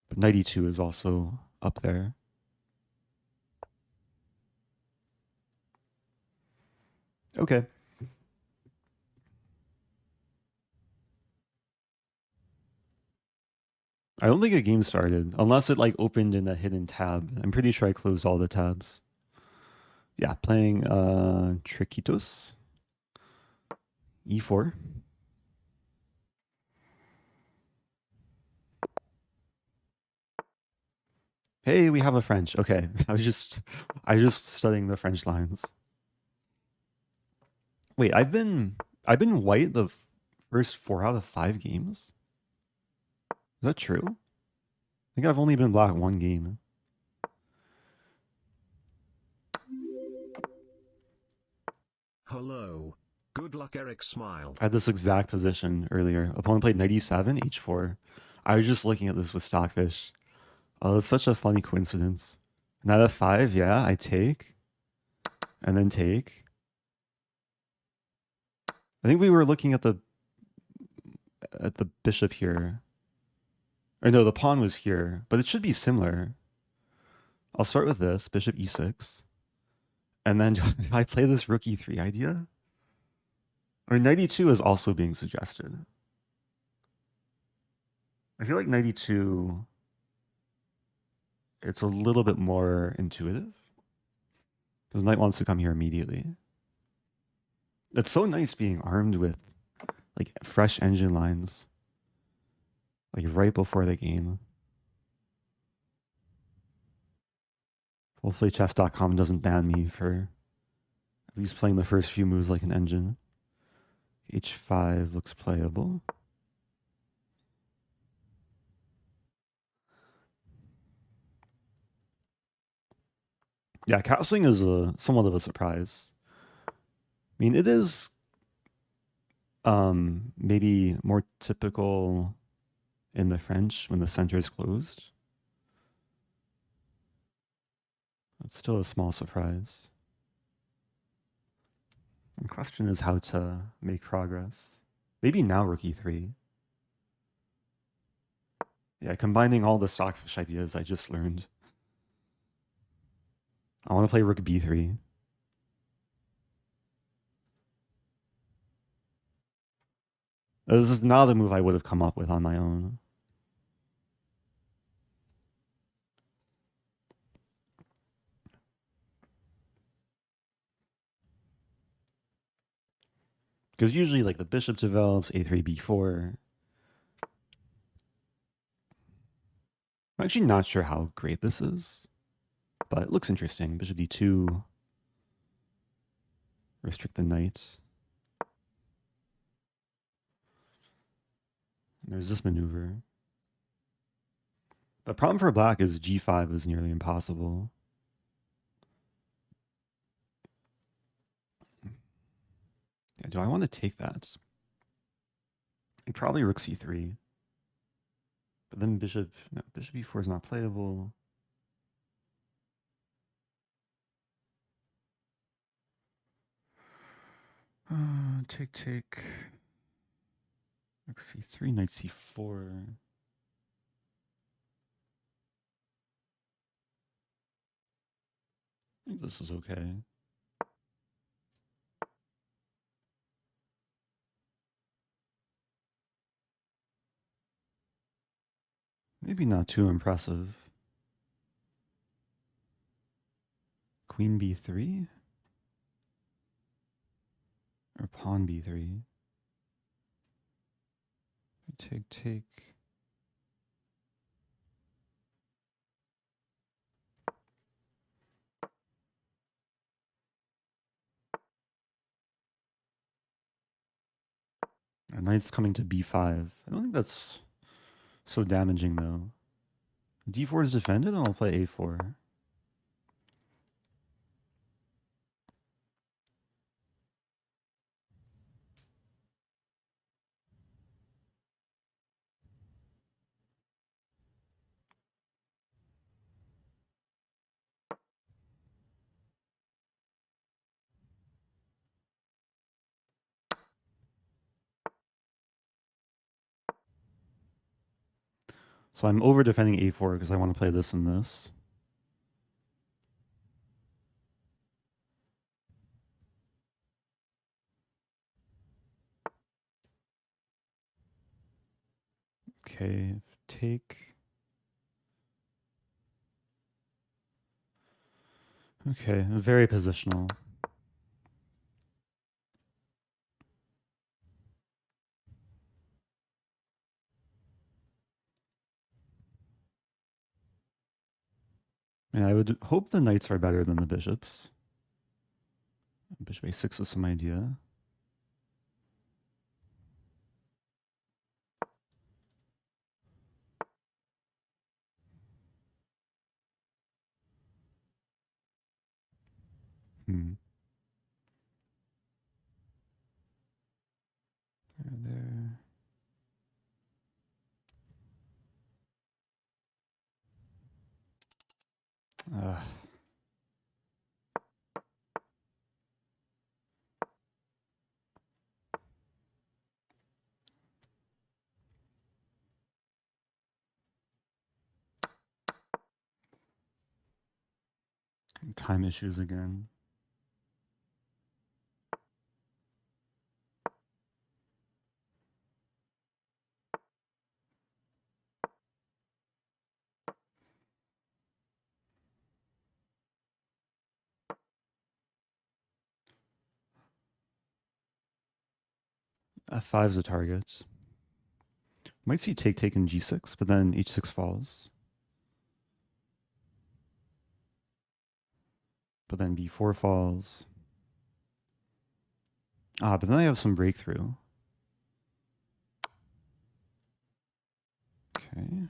But knight e2 is also up there. Okay. I don't think a game started, unless it like opened in a hidden tab. I'm pretty sure I closed all the tabs. Yeah, playing Triquitos. E4. Hey, we have a French. Okay. I was just studying the French lines. Wait, I've been white the first 4 out of 5 games? Is that true? I think I've only been black 1 game. hello. Good luck, Eric smile. I had this exact position earlier. Opponent played knight e7, h4. I was just looking at this with Stockfish. Oh, it's such a funny coincidence. Knight f5, yeah, I take. And then take. I think we were looking at the bishop here. Or no, the pawn was here, but it should be similar. I'll start with this, bishop e6. And then I play this rook e3 idea. Or knight e2 is also being suggested. I feel like knight e2, it's a little bit more intuitive. Because knight wants to come here immediately. It's so nice being armed with like fresh engine lines. Like right before the game. Hopefully chess.com doesn't ban me for at least playing the first few moves like an engine. h5 looks playable. Yeah, castling is somewhat of a surprise. I mean, it is maybe more typical in the French when the center is closed. It's still a small surprise. The question is how to make progress. Maybe now rook e3. Yeah, combining all the Stockfish ideas I just learned. I want to play rook b3. This is not a move I would have come up with on my own. Because usually like the bishop develops, a3, b4. I'm actually not sure how great this is, but it looks interesting. Bishop d2. Restrict the knight. And there's this maneuver. The problem for black is g5 is nearly impossible. Yeah, do I want to take that? Probably rook c3. But then bishop e4 is not playable. Take. Rook c3, knight c4. I think this is okay. Maybe not too impressive. Queen b3? Or pawn b3? Take. Knight's coming to b5. I don't think that's so damaging though. d4 is defended, and I'll play a4. So I'm over defending a4 because I want to play this and this. Okay, take. Okay, very positional. And I would hope the knights are better than the bishops. Bishop a6 is some idea. Hmm. Time issues again. F5 is a target. Might see take taken G6, but then H6 falls. But then B4 falls. Ah, but then I have some breakthrough. Okay.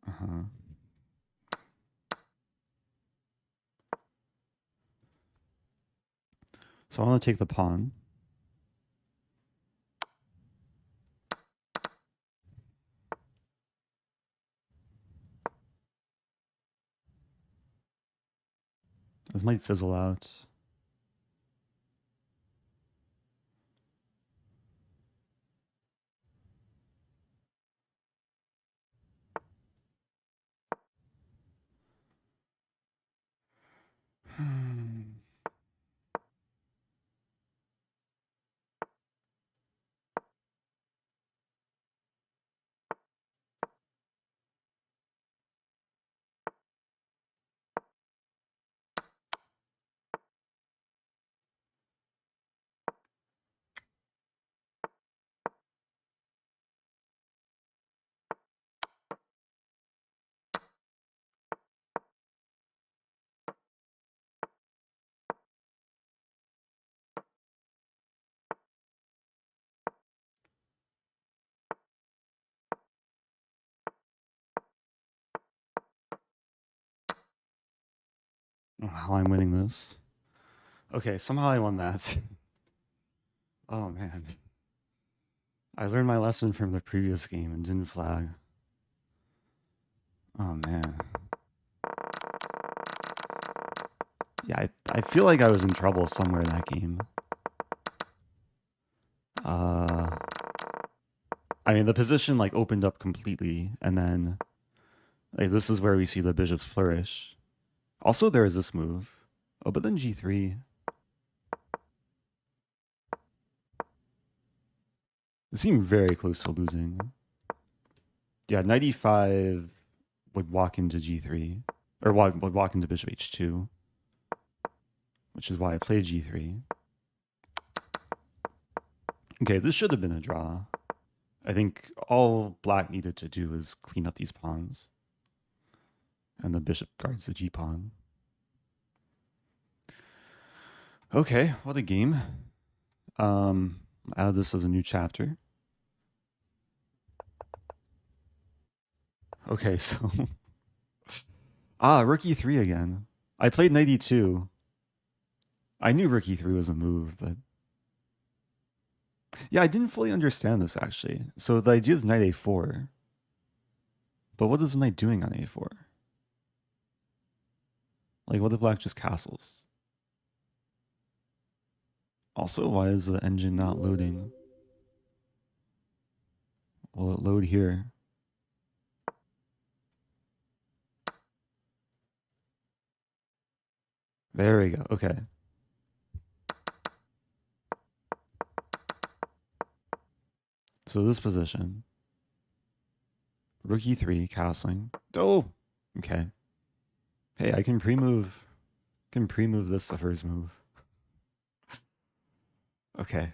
Uh-huh. So I want to take the pawn. This might fizzle out. How I'm winning this. Okay, somehow I won that. Oh man. I learned my lesson from the previous game and didn't flag. Oh man. Yeah, I feel like I was in trouble somewhere in that game. Uh, I mean, the position like opened up completely, and then like this is where we see the bishops flourish. Also, there is this move. Oh, but then G3. It seemed very close to losing. Yeah, knight e5 would walk into G3, or would walk into bishop H2, which is why I played G3. Okay, this should have been a draw. I think all black needed to do is clean up these pawns. And the bishop guards the G pawn. Okay, what a game. Add this as a new chapter. Okay, so rook e3 again. I played knight e2. I knew rook e3 was a move, but yeah, I didn't fully understand this actually. So the idea is knight a4. But what is the knight doing on a4? Like, what if black just castles? Also, why is the engine not loading? Will it load here? There we go. Okay. So this position. Rook e3, castling. Oh! Okay. Hey, I can pre-move this the first move. Okay.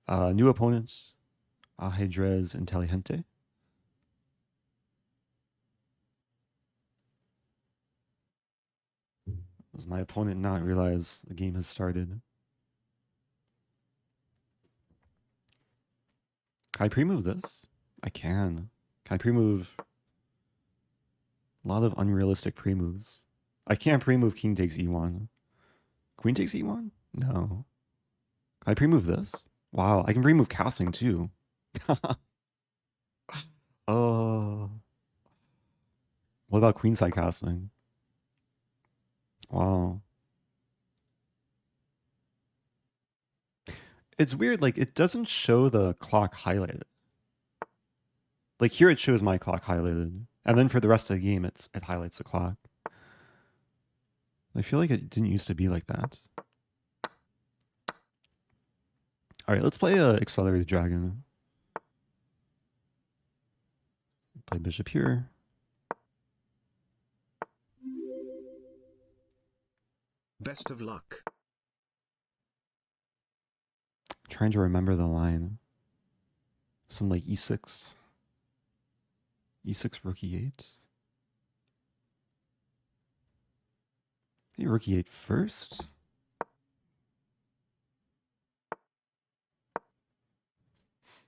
New opponents. Ajedrez Inteligente. Does my opponent not realize the game has started? Can I pre-move this? I can. Can I pre-move? A lot of unrealistic pre-moves. I can't pre-move king takes e1. Queen takes e1? No. Can I pre-move this? Wow, I can pre-move castling too. Oh. What about queenside castling? Wow. It's weird, like it doesn't show the clock highlighted. Like here it shows my clock highlighted, and then for the rest of the game it highlights the clock. I feel like it didn't used to be like that. All right, let's play Accelerated Dragon. Play bishop here. Best of luck. Trying to remember the line. Some like e6. E6 rook e8. Maybe rook e8 first?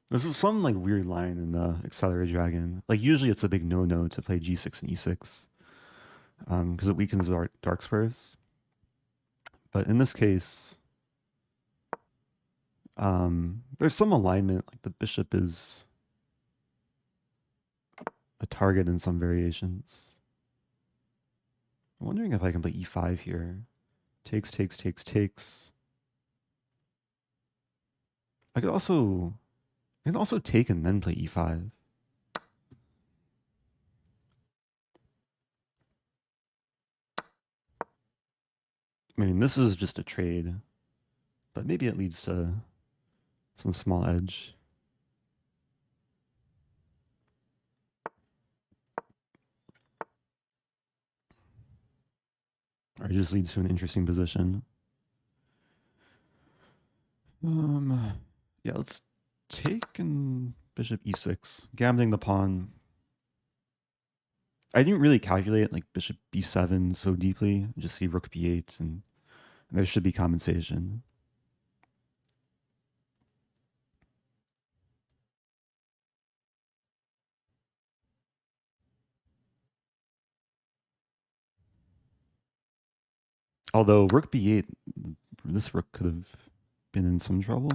There's some like weird line in the Accelerated Dragon. Like usually it's a big no-no to play g6 and e6. Because it weakens dark squares. But in this case, there's some alignment. Like the bishop is a target in some variations. I'm wondering if I can play e5 here. Takes, takes, takes, takes. I could also take and then play e5. I mean, this is just a trade, but maybe it leads to some small edge. Or it just leads to an interesting position. Yeah, let's take and bishop e6, gambling the pawn. I didn't really calculate like bishop b7 so deeply. Just see rook b8 and there should be compensation. Although rook b8, this rook could have been in some trouble.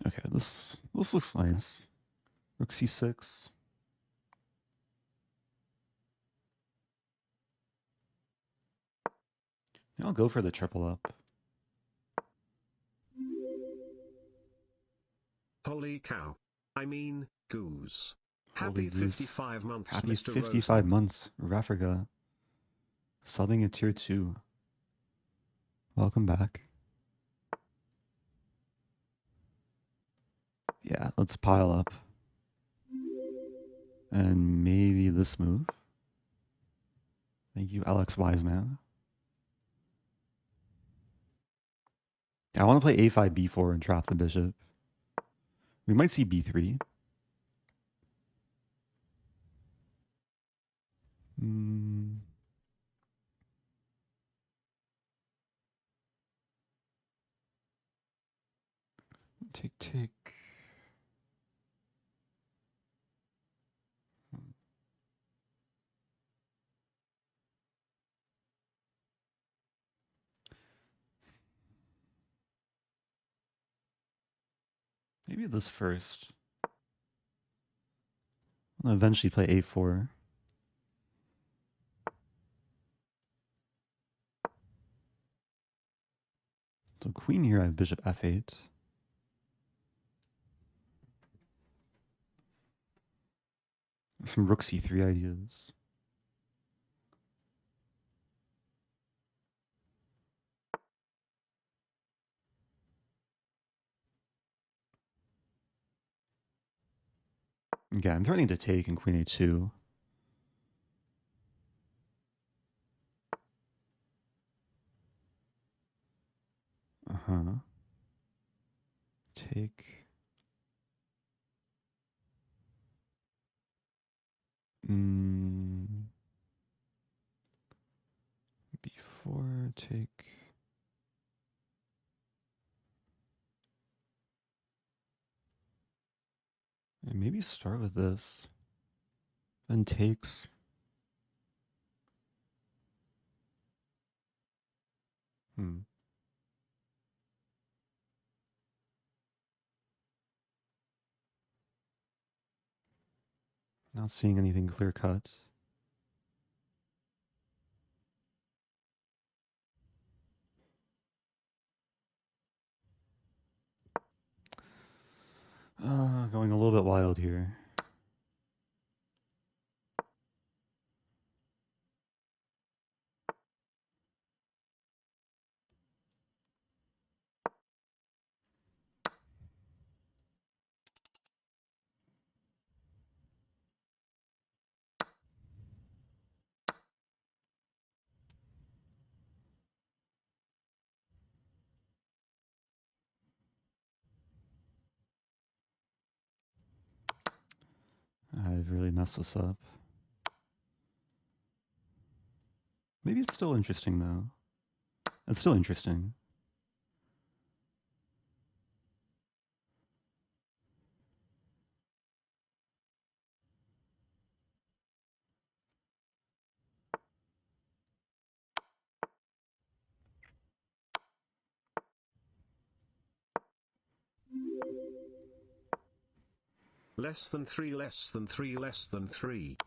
Okay, this looks nice. Rook c6. Yeah, I'll go for the triple up. Holy cow. I mean, goose. Holy Happy goose. 55 months, Happy Mr. 55 Rosen. months, Rafrica. Subbing at tier 2. Welcome back. Yeah, let's pile up. And maybe this move. Thank you, Alex Wiseman. I want to play a5, b4 and trap the bishop. We might see b3. Take, take. Maybe this first. I'll eventually play a4. So queen here, I have bishop f8. Some rook c3 ideas. Okay, I'm threatening to take in queen a2. Uh-huh. Take. B4, take. And maybe start with this. Then takes. Not seeing anything clear cut. Going a little bit wild here. I've really messed this up. Maybe it's still interesting, though. It's still interesting. Less than 3, less than 3, less than 3.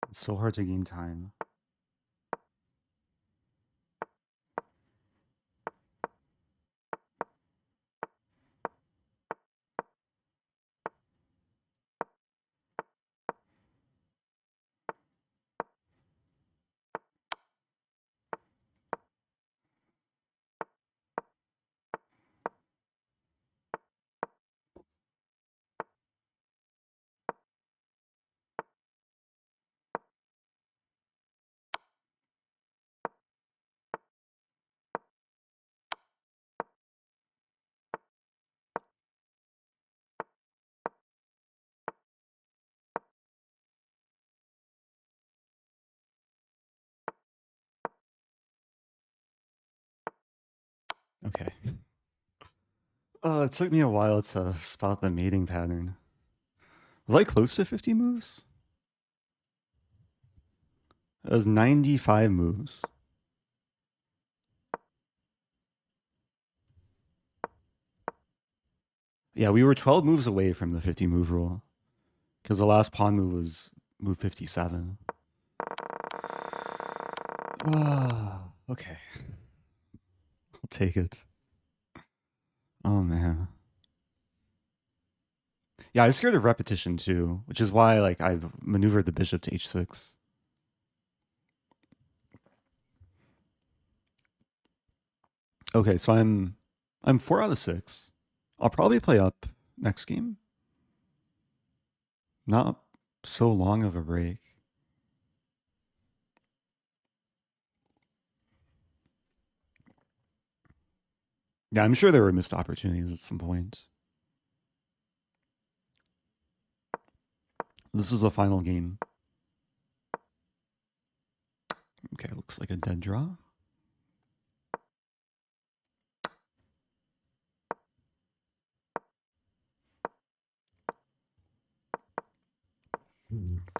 It's so hard to gain time. Okay. It took me a while to spot the mating pattern. Was I close to 50 moves? It was 95 moves. Yeah, we were 12 moves away from the 50 move rule because the last pawn move was move 57. Okay. I'll take it. Oh, man. Yeah, I was scared of repetition too, which is why like I've maneuvered the bishop to h6. Okay, so I'm 4 out of 6. I'll probably play up next game. Not so long of a break. Yeah, I'm sure there were missed opportunities at some point. This is the final game. Okay, looks like a dead draw.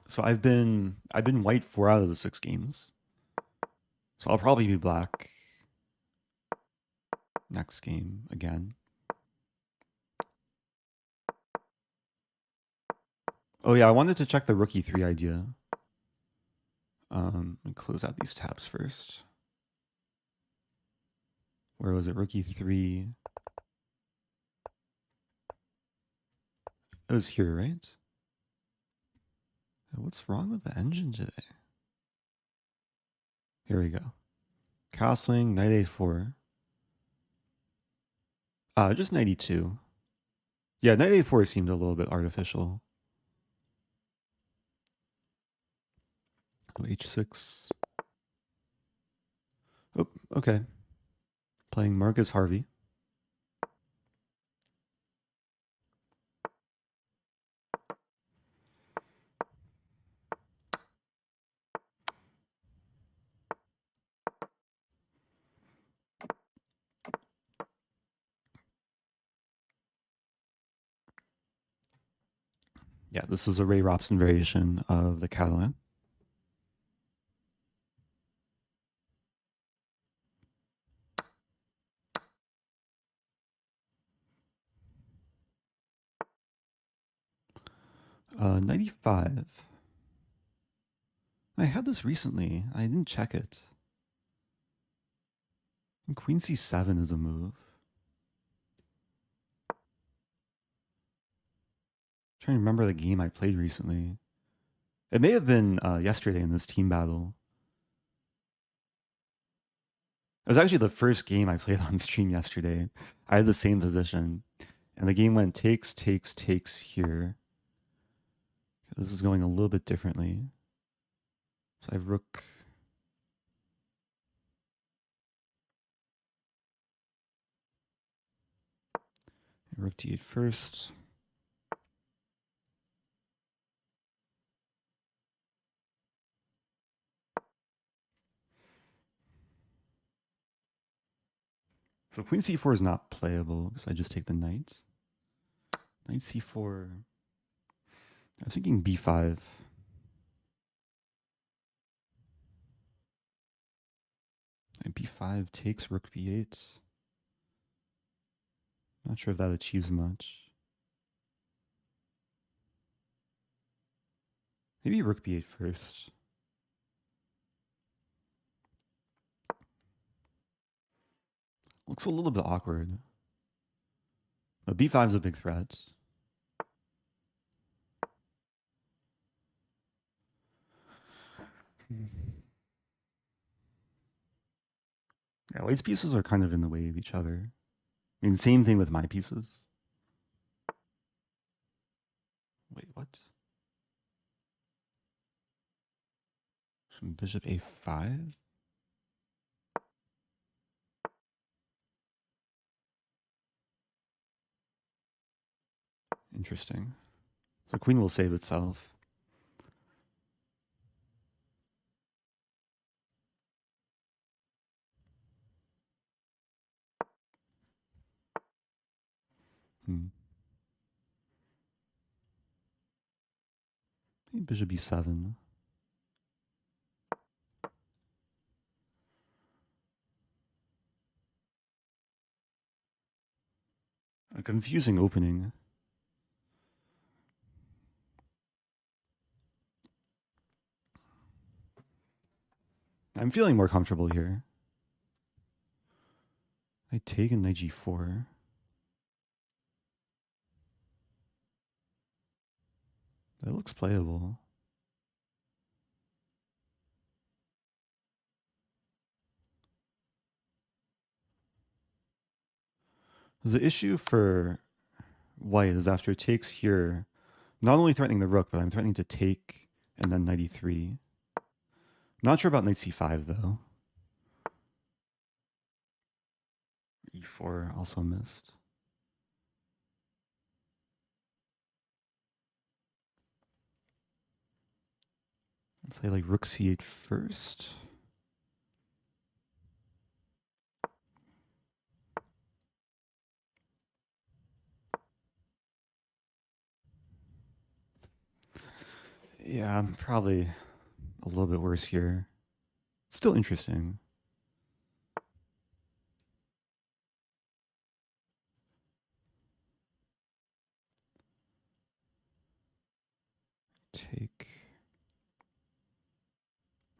So I've been white 4 out of the 6 games. So I'll probably be black next game again. Oh yeah, I wanted to check the rookie 3 idea. Let me close out these tabs first. Where was it? Rook e3. It was here, right? What's wrong with the engine today? Here we go. Castling, knight a4. Just knight e2. Yeah, knight a4 seemed a little bit artificial. Oh, h6. Oh, okay. Playing Marcus Harvey. Yeah, this is a Ray Robson variation of the Catalan. '95. I had this recently. I didn't check it. And Queen c7 is a move. Trying to remember the game I played recently. It may have been yesterday in this team battle. It was actually the first game I played on stream yesterday. I had the same position, and the game went takes, takes, takes here. This is going a little bit differently. So I have rook. Rook d8 first. So queen c4 is not playable because I just take the knight. Knight c4. I was thinking b5. And b5 takes rook b8. Not sure if that achieves much. Maybe rook b8 first. Looks a little bit awkward. But b5 is a big threat. Yeah, white's pieces are kind of in the way of each other. I mean, same thing with my pieces. Wait, what? Some bishop a5? Interesting. So queen will save itself. Bishop b7. A confusing opening. I'm feeling more comfortable here. I take knight g4. That looks playable. The issue for white is after it takes here, not only threatening the rook, but I'm threatening to take and then knight e3. Not sure about knight c5 though. e4 also missed. Play like rook c8 first. Yeah, probably a little bit worse here. Still interesting. Take.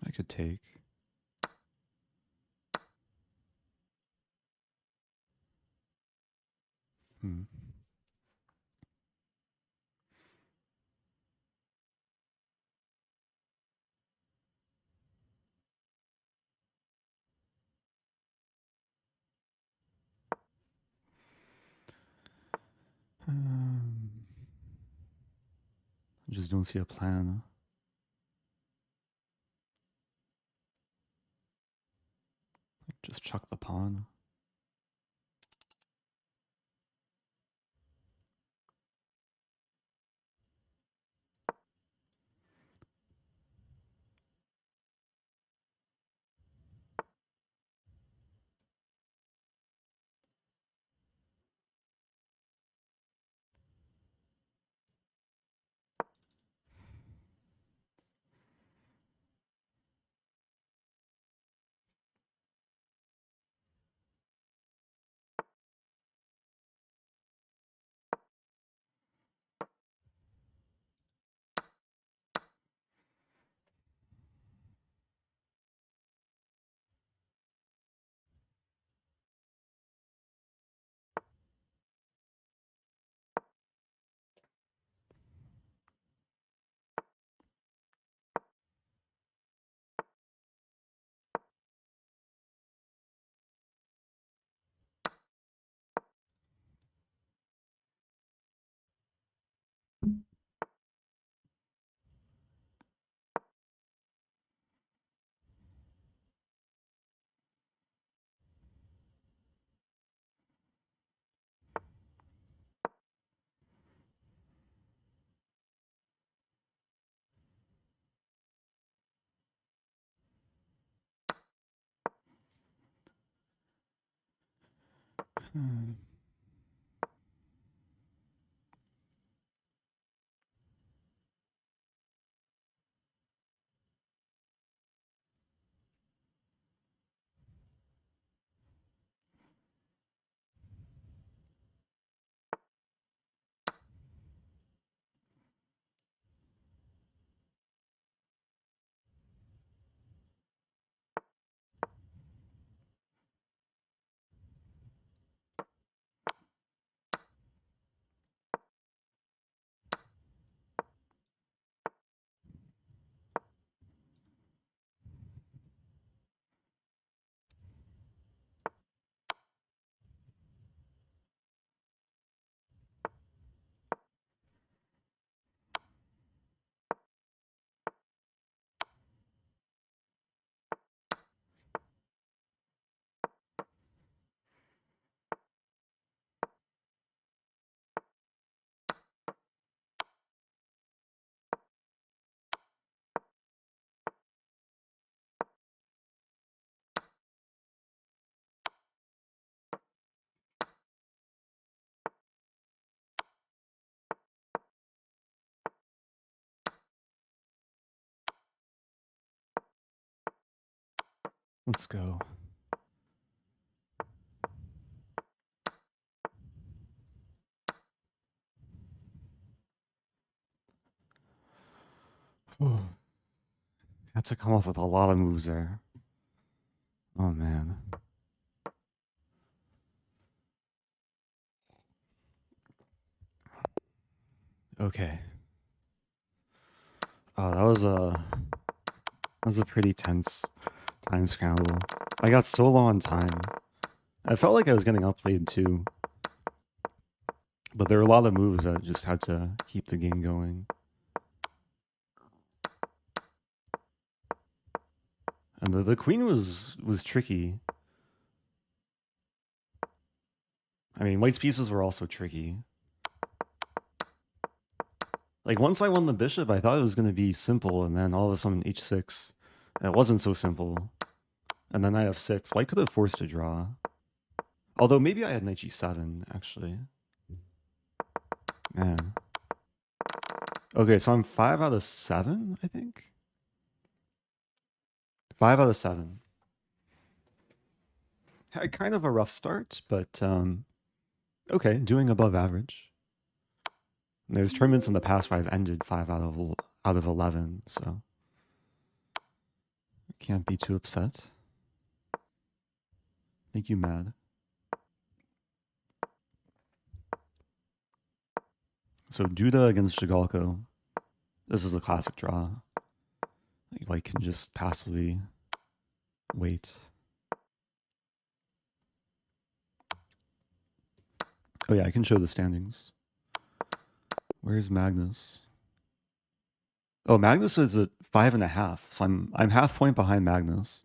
I could take. Hmm. I just don't see a plan. Just chuck the pawn. Hmm. Let's go. Had to come up with a lot of moves there. Oh man. Okay. Oh, that was a pretty tense time scramble. I got so low on time. I felt like I was getting outplayed too, but there were a lot of moves that just had to keep the game going. And the queen was tricky. I mean, white's pieces were also tricky. Like once I won the bishop, I thought it was going to be simple, and then all of a sudden h6, and it wasn't so simple. And then knight f6. White could have forced a draw. Although maybe I had knight g7 actually. Man. Okay, so I'm 5 out of 7, I think. 5 out of 7. Had kind of a rough start, but okay, doing above average. And there's tournaments in the past where I've ended 5 out of 11, so can't be too upset. Think you mad? So Duda against Shigalko. This is a classic draw. Like White can just passively wait. Oh yeah, I can show the standings. Where's Magnus? Oh, Magnus is at 5.5, so I'm half point behind Magnus.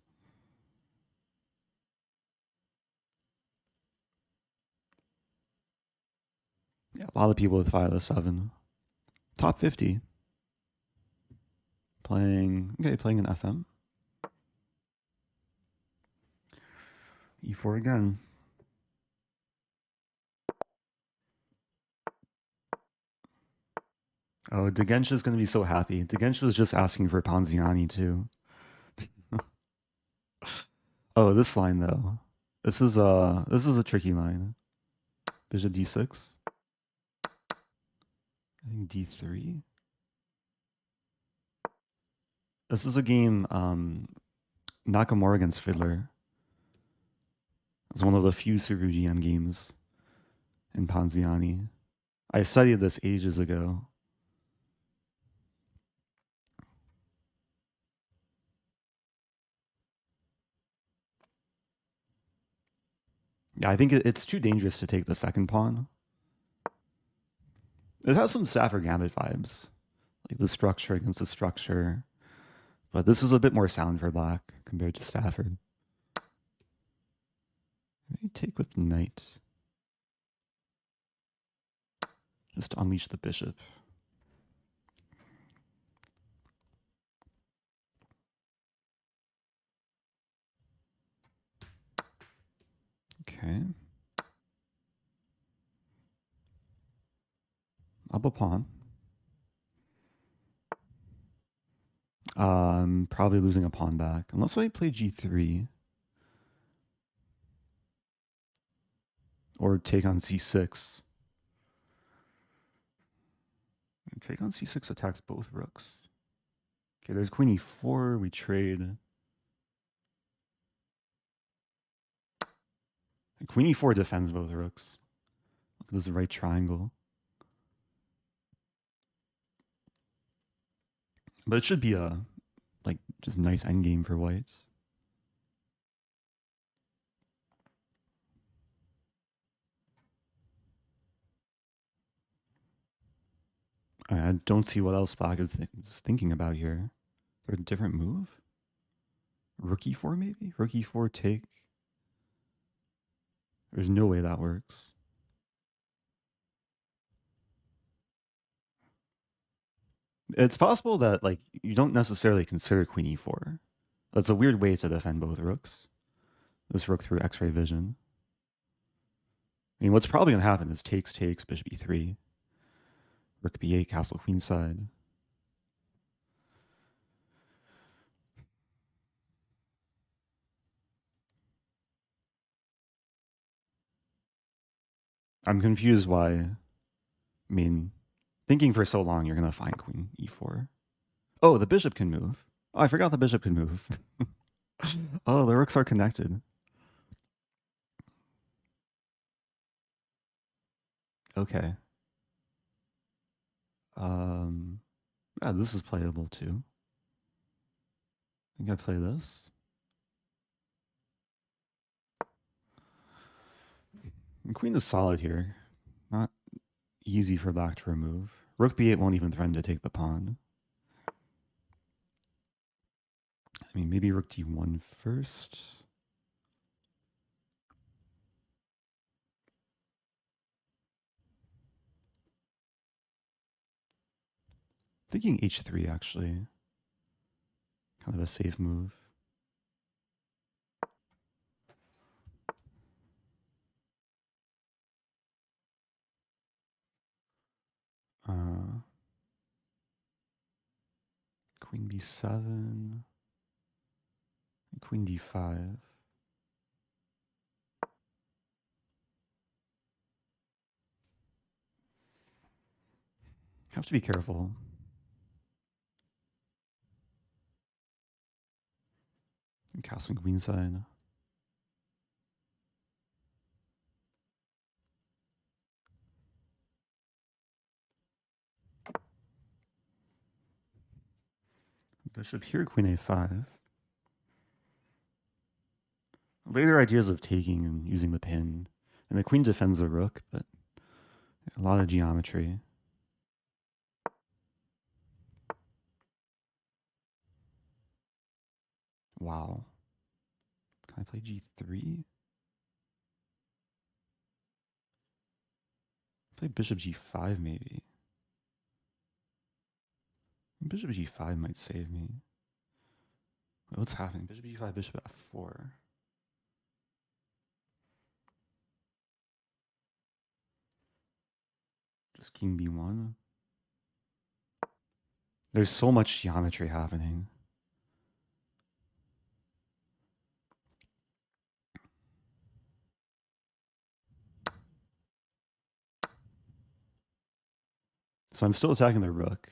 Yeah, a lot of people with 5 to 7. Top 50. Playing an FM. E4 again. Oh, Degensha's gonna be so happy. Degensha was just asking for Ponziani too. Oh, this line though. This is a tricky line. Bishop D6. I think D3. This is a game Nakamura against Fiddler. It's one of the few Super GM games in Ponziani. I studied this ages ago. Yeah, I think it's too dangerous to take the second pawn. It has some Stafford Gambit vibes, like the structure against the structure. But this is a bit more sound for black compared to Stafford. Maybe take with knight. Just to unleash the bishop. Okay. Up a pawn. Probably losing a pawn back. Unless I play g3. Or take on c6. Take on c6 attacks both rooks. Okay, there's queen e4. We trade. Queen e4 defends both rooks. Look at this right triangle. But it should be a just nice endgame for white. I don't see what else black is thinking about here. Is there a different move? Rook e4 maybe? Rook e4 take. There's no way that works. It's possible that you don't necessarily consider queen e4. That's a weird way to defend both rooks. This rook through X-ray vision. I mean, what's probably going to happen is takes, bishop e3, rook b8, castle queenside. I'm confused why. I mean, thinking for so long, you're going to find queen e4. Oh, the bishop can move. Oh, I forgot the bishop can move. Oh, the rooks are connected. Okay. Yeah, this is playable too. I think I play this. And queen is solid here. Not easy for black to remove. Rook b8 won't even threaten to take the pawn. I mean, maybe rook d1 first. Thinking h3 actually. Kind of a safe move. Queen b7. Queen d5. Have to be careful. And castling queenside. Bishop here, queen a5. Later ideas of taking and using the pin. And the queen defends the rook, but a lot of geometry. Wow. Can I play g3? Play bishop g5 maybe. Bishop g5 might save me. Wait, what's happening? Bishop g5, bishop f4. Just king b1. There's so much geometry happening. So I'm still attacking the rook.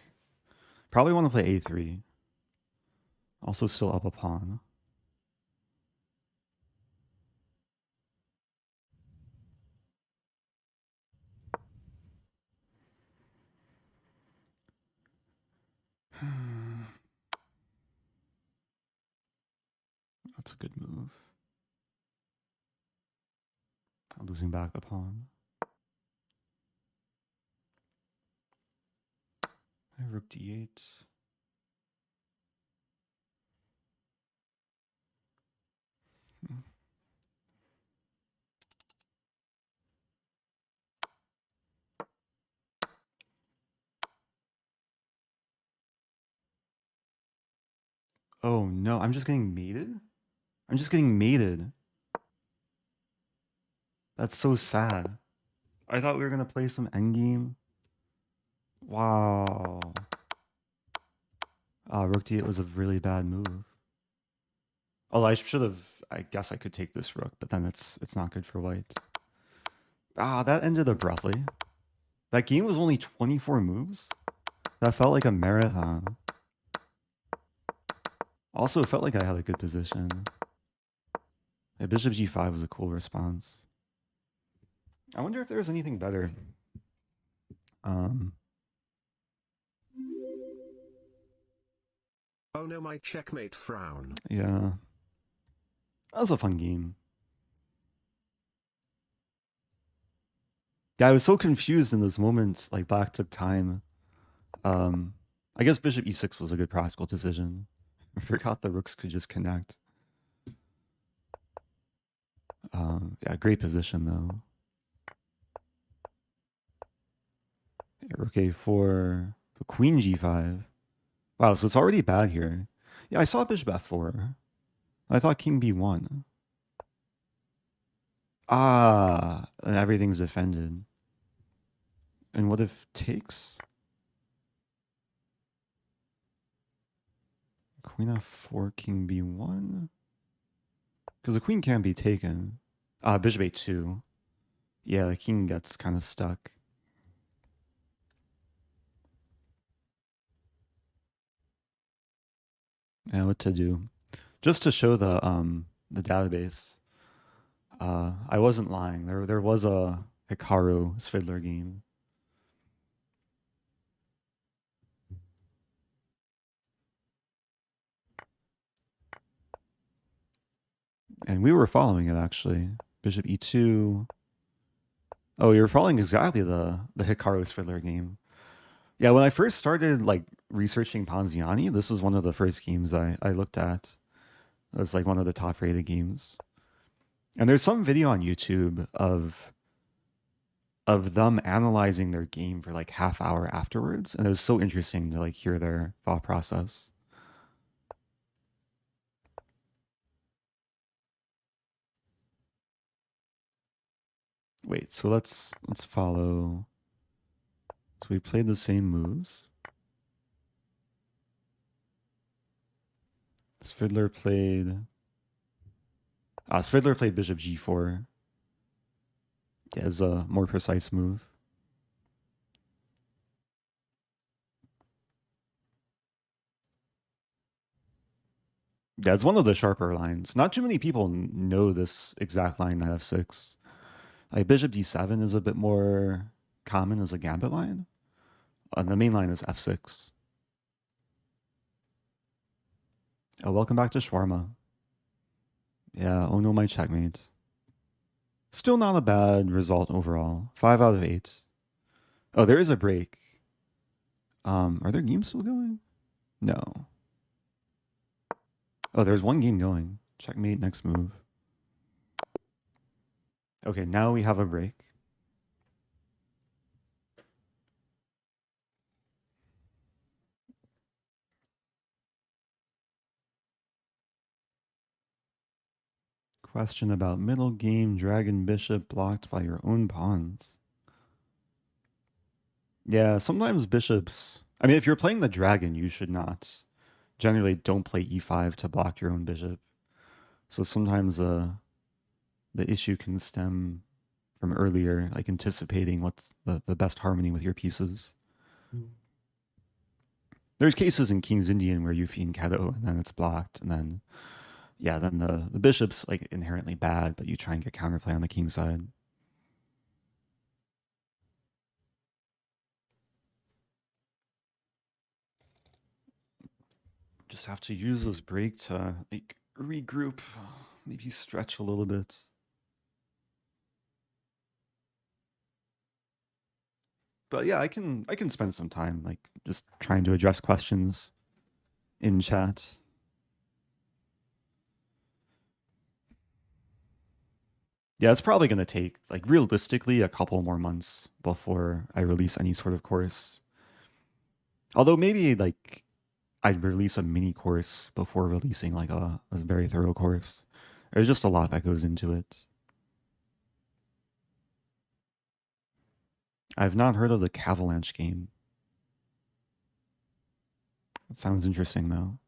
Probably want to play a3. Also still up a pawn. That's a good move. I'm losing back the pawn. Rook d8. Oh no, I'm just getting mated? I'm just getting mated. That's so sad. I thought we were gonna play some endgame. Wow. Rook d8 was a really bad move. Although I should have, I guess I could take this rook, but then it's not good for white. That ended abruptly. That game was only 24 moves? That felt like a marathon. Also, it felt like I had a good position. Yeah, bishop g5 was a cool response. I wonder if there was anything better. Oh no, my checkmate frown. Yeah. That was a fun game. Yeah, I was so confused in this moment. Like, black took time. I guess bishop e6 was a good practical decision. I forgot the rooks could just connect. Yeah, great position though. Yeah, rook a4, queen g5. Wow, so it's already bad here. Yeah, I saw bishop f4. I thought king b1. And everything's defended. And what if takes? Queen f4, king b1? Because the queen can't be taken. Bishop a2. Yeah, the king gets kind of stuck. Yeah, what to do? Just to show the database, I wasn't lying. There was a Hikaru Svidler game. And we were following it actually. Bishop e2. Oh, you're following exactly the Hikaru Svidler game. Yeah, when I first started like researching Ponziani, this was one of the first games I looked at. It was like one of the top rated games. And there's some video on YouTube of them analyzing their game for like half hour afterwards, and it was so interesting to like hear their thought process. Wait, so let's follow. So we played the same moves. Svidler played bishop g4. Yeah, as a more precise move. Yeah, it's one of the sharper lines. Not too many people know this exact line at f6. Like bishop d7 is a bit more common as a gambit line. The main line is f6. Oh, welcome back to Shawarma. Yeah, oh no, my checkmate. Still not a bad result overall. 5 out of 8. Oh, there is a break. Are there games still going? No. Oh, there's one game going. Checkmate, next move. Okay, now we have a break. Question about middle game dragon bishop blocked by your own pawns. Yeah, sometimes bishops. I mean, if you're playing the dragon, you should not. Generally, don't play e5 to block your own bishop. So sometimes the issue can stem from earlier, like anticipating what's the best harmony with your pieces. There's cases in King's Indian where you fiend Keto and then it's blocked, and then yeah, then the bishop's like inherently bad, but you try and get counterplay on the king side. Just have to use this break to like regroup, maybe stretch a little bit. But yeah, I can spend some time like just trying to address questions in chat. Yeah, it's probably going to take like realistically a couple more months before I release any sort of course. Although maybe like I'd release a mini course before releasing like a very thorough course. There's just a lot that goes into it. I've not heard of the Cavalanche game. It sounds interesting though.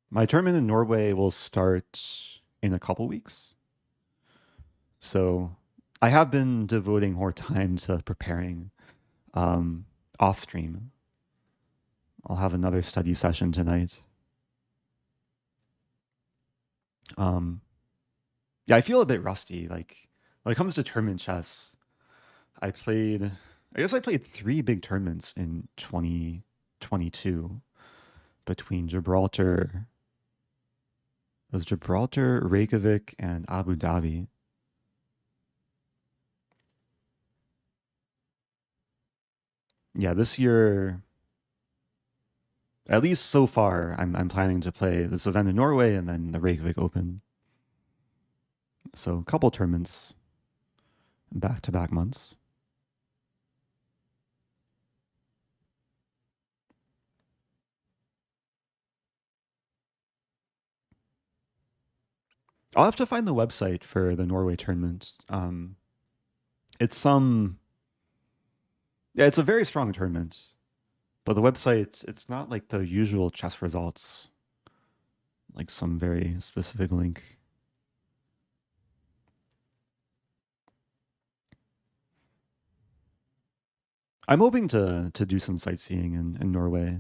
My tournament in Norway will start in a couple weeks. So I have been devoting more time to preparing um, off stream. I'll have another study session tonight. Um, yeah, I feel a bit rusty. Like when it comes to tournament chess, I played, I guess I played 3 big tournaments in 2022 between Gibraltar. It was Gibraltar, Reykjavik, and Abu Dhabi. Yeah, this year, at least so far, I'm planning to play this event in Norway and then the Reykjavik Open. So a couple tournaments back to back months. I'll have to find the website for the Norway tournament. It's some, yeah, it's a very strong tournament, but the website, it's not like the usual chess results, like some very specific link. I'm hoping to do some sightseeing in Norway.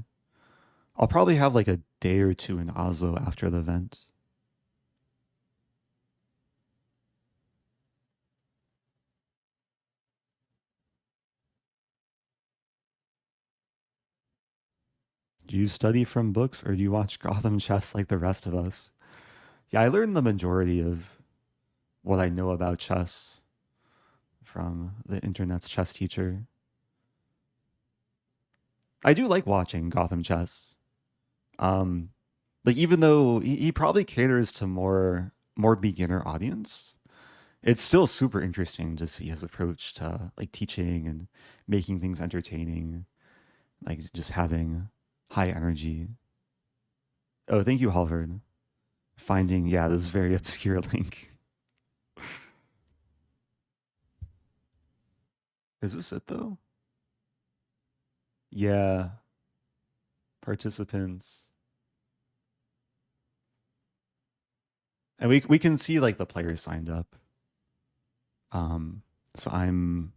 I'll probably have like a day or two in Oslo after the event. Do you study from books or do you watch Gotham chess like the rest of us? Yeah, I learned the majority of what I know about chess from the internet's chess teacher. I do like watching Gotham chess. Um, like even though he probably caters to more beginner audience, it's still super interesting to see his approach to like teaching and making things entertaining, like just having high energy. Oh, thank you, Halvard. Finding, yeah, this very obscure link. Is this it though? Yeah, participants. And we can see like the players signed up. Um, so I'm,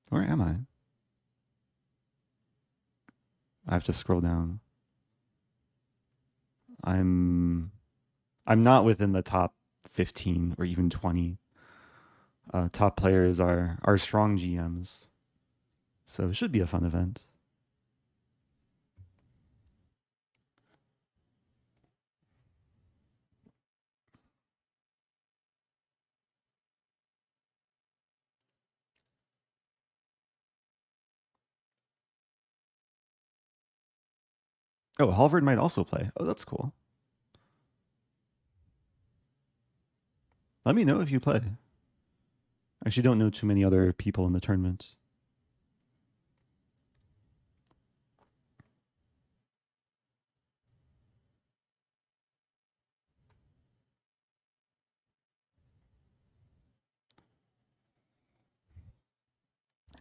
where am I? I have to scroll down. I'm I'm not within the top 15 or even 20. Top players are strong GMs, so it should be a fun event. Oh, Halvard might also play. Oh, that's cool. Let me know if you play. I actually don't know too many other people in the tournament.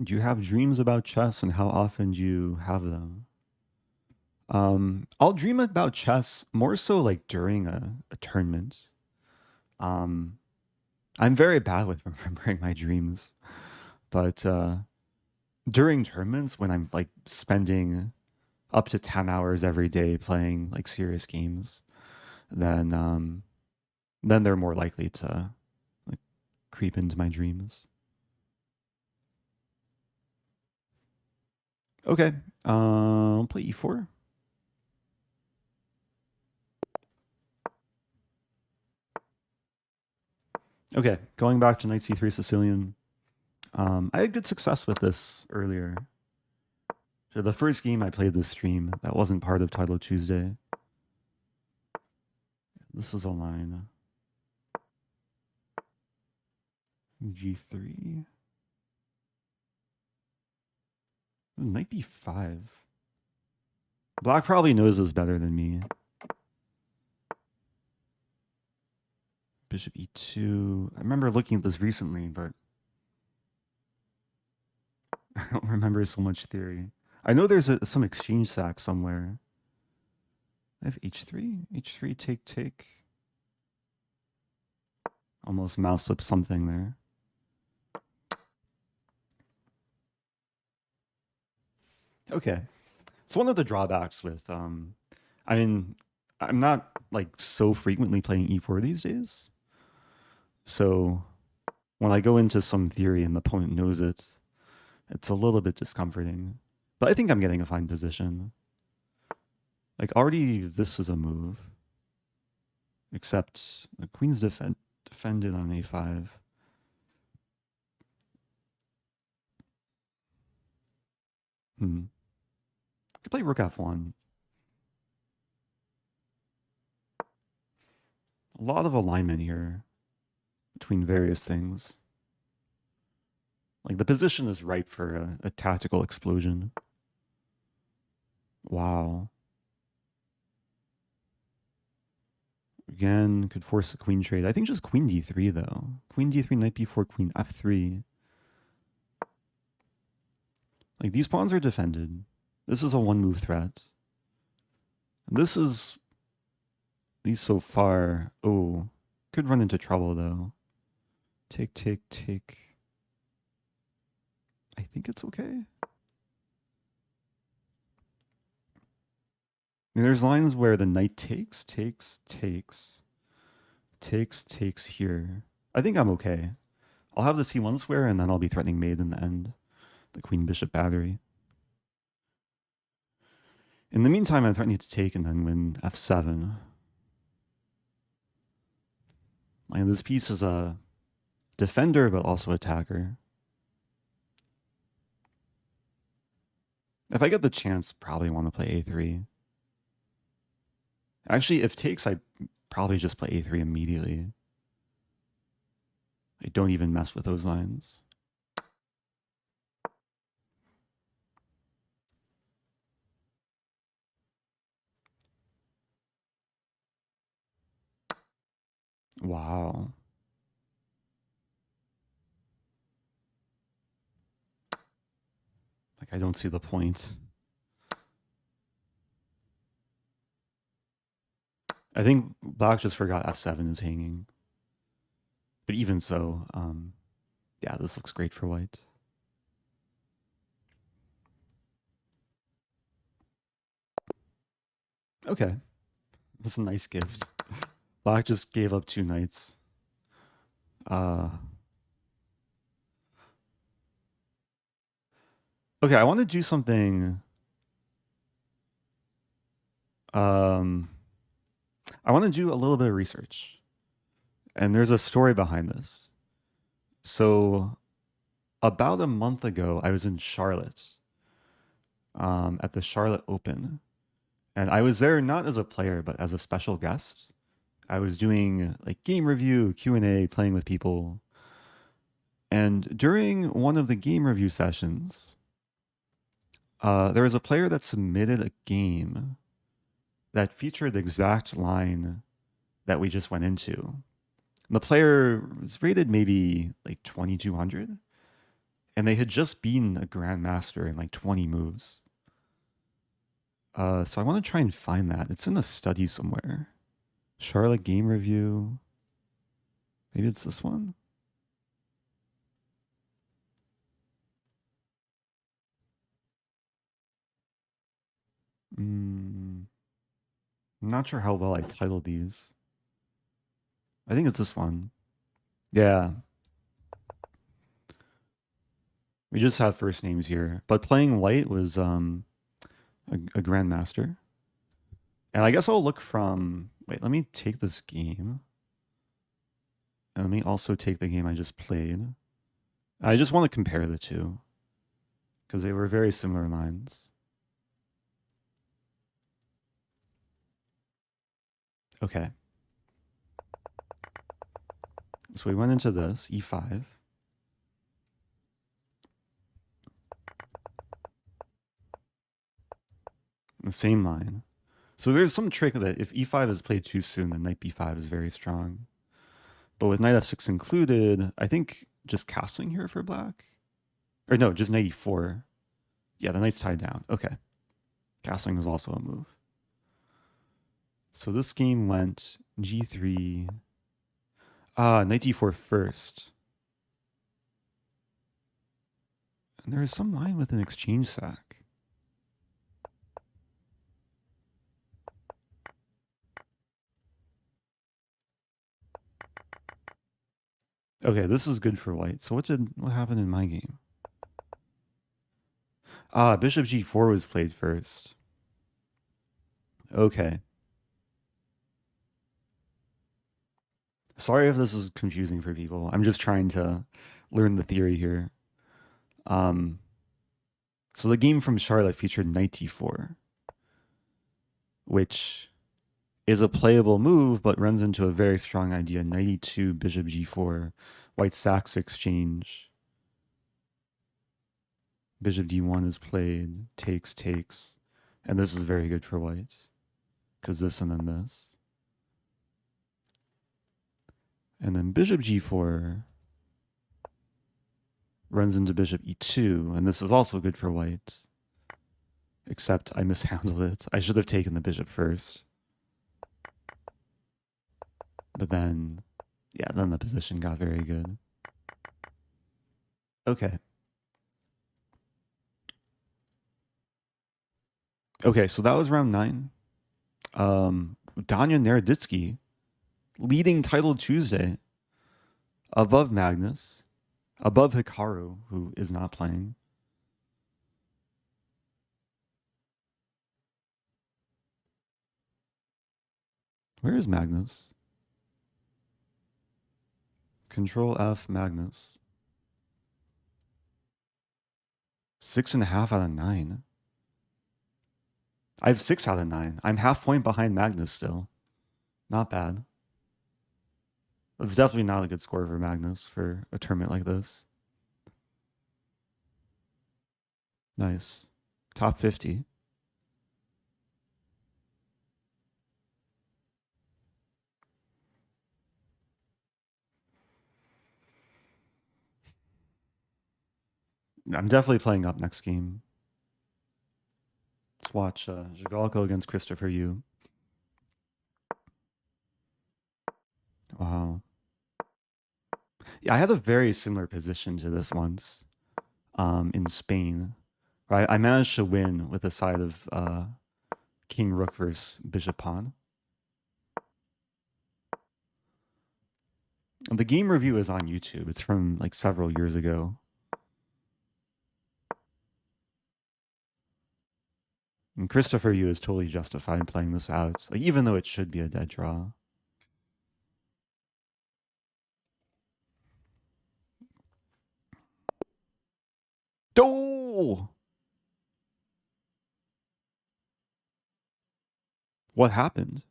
Do you have dreams about chess, and how often do you have them? I'll dream about chess more so like during a tournament. Um, I'm very bad with remembering my dreams, but during tournaments when I'm like spending up to 10 hours every day playing like serious games, then then they're more likely to like creep into my dreams. Okay, I'll play e4. Okay, going back to knight c3 Sicilian. I had good success with this earlier. So the first game I played this stream that wasn't part of Title Tuesday. This is a line. G3. Knight b5. Black probably knows this better than me. Bishop e2. I remember looking at this recently, but I don't remember so much theory. I know there's some exchange sack somewhere. I have h3. h3, take, take. Almost mouse up something there. Okay. It's one of the drawbacks with I mean, I'm not like so frequently playing e4 these days. So when I go into some theory and the opponent knows it, it's a little bit discomforting. But I think I'm getting a fine position. Like already this is a move. Except the queen's defended on a5. Could play rook f1. A lot of alignment here between various things. Like the position is ripe for a tactical explosion. Wow. Again, could force a queen trade. I think just queen d3 though. Queen d3, knight b4, queen f3. Like these pawns are defended. This is a one move threat. This is, at least so far, oh, could run into trouble though. Take, take, take. I think it's okay. And there's lines where the knight takes, takes, takes, takes, takes here. I think I'm okay. I'll have the c1 square and then I'll be threatening mate in the end. The queen bishop battery. In the meantime, I'm threatening to take and then win f7. And this piece is a defender, but also attacker. If I get the chance, probably want to play a3. Actually, if takes, I probably just play a3 immediately. I don't even mess with those lines. Wow. Like, I don't see the point. I think black just forgot f7 is hanging. But even so, yeah, this looks great for white. Okay. That's a nice gift. Black just gave up 2 knights. Uh, okay, I want to do something. Um, I want to do a little bit of research, and there's a story behind this. So, about a month ago, I was in Charlotte, at the Charlotte Open, and I was there not as a player, but as a special guest. I was doing like game review, Q&A, playing with people. And during one of the game review sessions, there was a player that submitted a game that featured the exact line that we just went into. And the player was rated maybe like 2200, and they had just beaten a grandmaster in like 20 moves. So I want to try and find that. It's in a study somewhere. Charlotte game review. Maybe it's this one. I'm not sure how well I titled these. I think it's this one. Yeah, we just have first names here. But playing white was a grandmaster. And I guess I'll look from. Wait, let me take this game. And let me also take the game I just played. I just want to compare the two because they were very similar lines. Okay. So we went into this, e5. The same line. So there's some trick that if e5 is played too soon, then knight b5 is very strong. But with knight f6 included, I think just castling here for black. Or no, just knight e4. Yeah, the knight's tied down. Okay. Castling is also a move. So this game went g3. Knight d4 first. And there is some line with an exchange sack. Okay, this is good for white. So what happened in my game? Bishop g4 was played first. Okay. Sorry if this is confusing for people. I'm just trying to learn the theory here. Um, so the game from Charlotte featured knight d4, which is a playable move, but runs into a very strong idea. Knight e2, bishop g4, white sacks exchange. Bishop d1 is played, takes, takes. And this is very good for white, because this and then this. And then bishop g4 runs into bishop e2, and this is also good for white. Except I mishandled it. I should have taken the bishop first. But then, yeah, then the position got very good. Okay. Okay, so that was round 9. Danya Naroditsky leading title Tuesday above Magnus, above Hikaru, who is not playing. Where is Magnus? Control F Magnus. 6.5 out of 9. I have 6 out of 9. I'm half point behind Magnus still. Not bad. That's definitely not a good score for Magnus for a tournament like this. Nice. Top 50. I'm definitely playing up next game. Let's watch Zhigalko against Christopher Yu. Wow. Yeah, I had a very similar position to this once in Spain. Right, I managed to win with a side of King Rook versus Bishop Pawn. The game review is on YouTube. It's from like several years ago. And Christopher Yu is totally justified playing this out, like even though it should be a dead draw. Oh! What happened?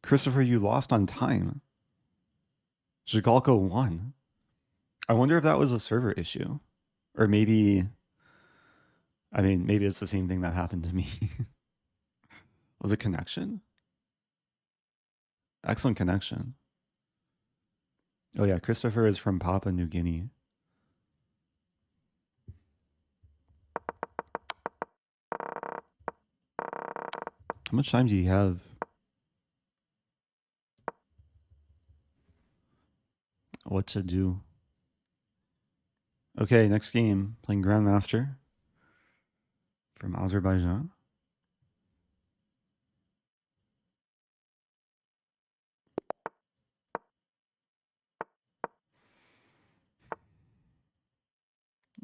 Christopher Yu lost on time. Jigalko won. I wonder if that was a server issue. Or maybe, I mean, maybe it's the same thing that happened to me. Was it connection? Excellent connection. Oh yeah, Christopher is from Papua New Guinea. How much time do you have? What to do? Okay, next game. Playing Grandmaster from Azerbaijan.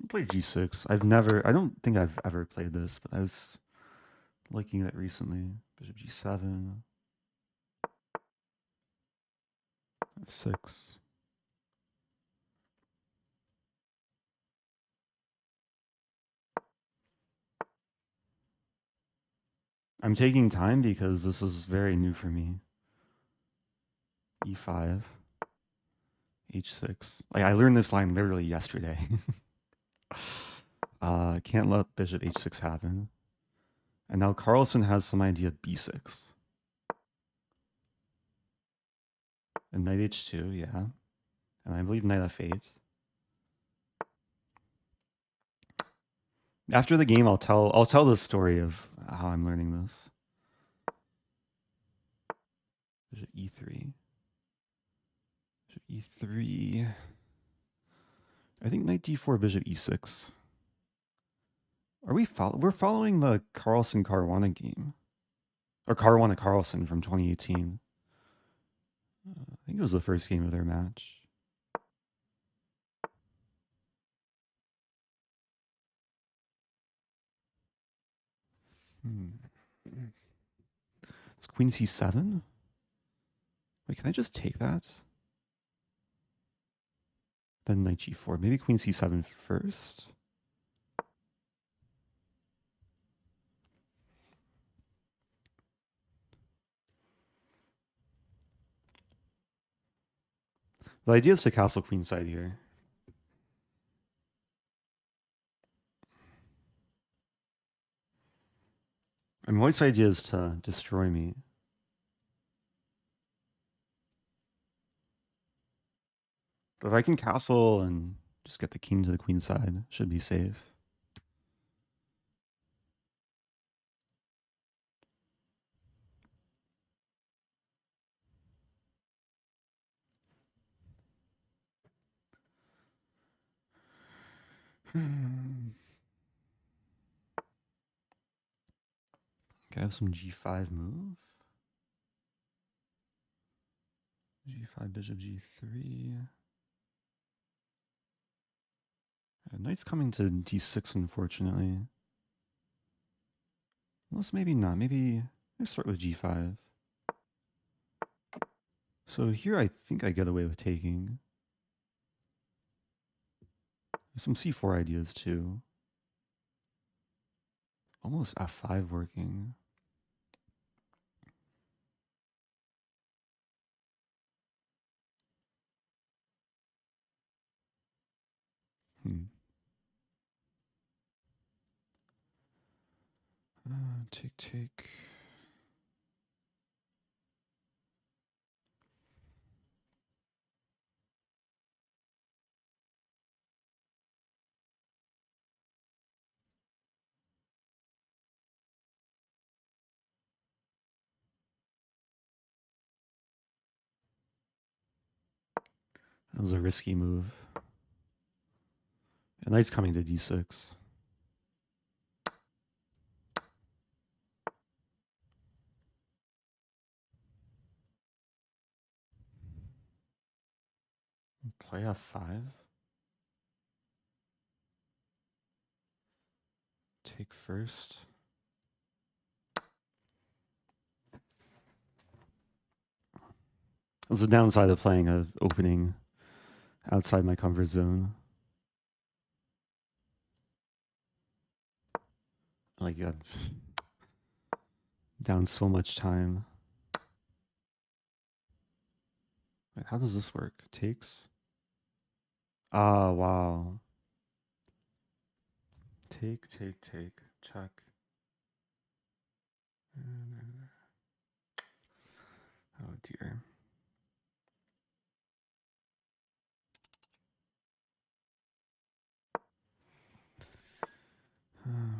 Play G6. I don't think I've ever played this, but I was liking it recently. Bishop G7, F6. I'm taking time because this is very new for me. E5, H6. Like I learned this line literally yesterday. Can't let Bishop H6 happen. And now Carlsen has some idea B6. And Knight H2, yeah. And I believe Knight F8. After the game, I'll tell the story of how I'm learning this. Bishop E3. Bishop E3. I think Knight D4, Bishop E6. Are we we're following the Carlsen Caruana game. Or Caruana Carlsen from 2018. I think it was the first game of their match. It's Queen C7? Wait, can I just take that? Then Knight G4. Maybe Queen C7 first? The idea is to castle queenside here. I mean, White's idea is to destroy me. But if I can castle and just get the king to the queen side, should be safe. Okay, I have some G5 move. G5, Bishop G3. Knight's coming to D6, unfortunately. Unless maybe not. Maybe I start with G5. So here I think I get away with taking. There's some C4 ideas too. Almost F5 working. Take. That was a risky move. And knight's coming to D6. Play f5. Take first. That's the downside of playing an opening outside my comfort zone. Like, down so much time. Wait, how does this work? Takes? Ah, wow. Take. Check. Oh dear. Um,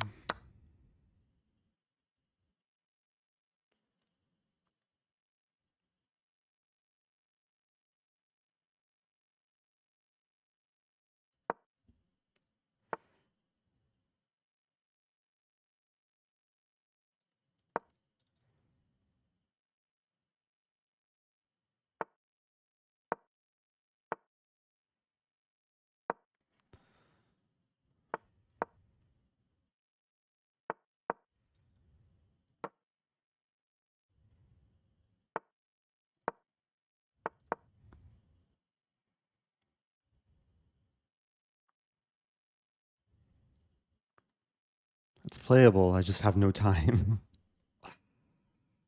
it's playable. I just have no time.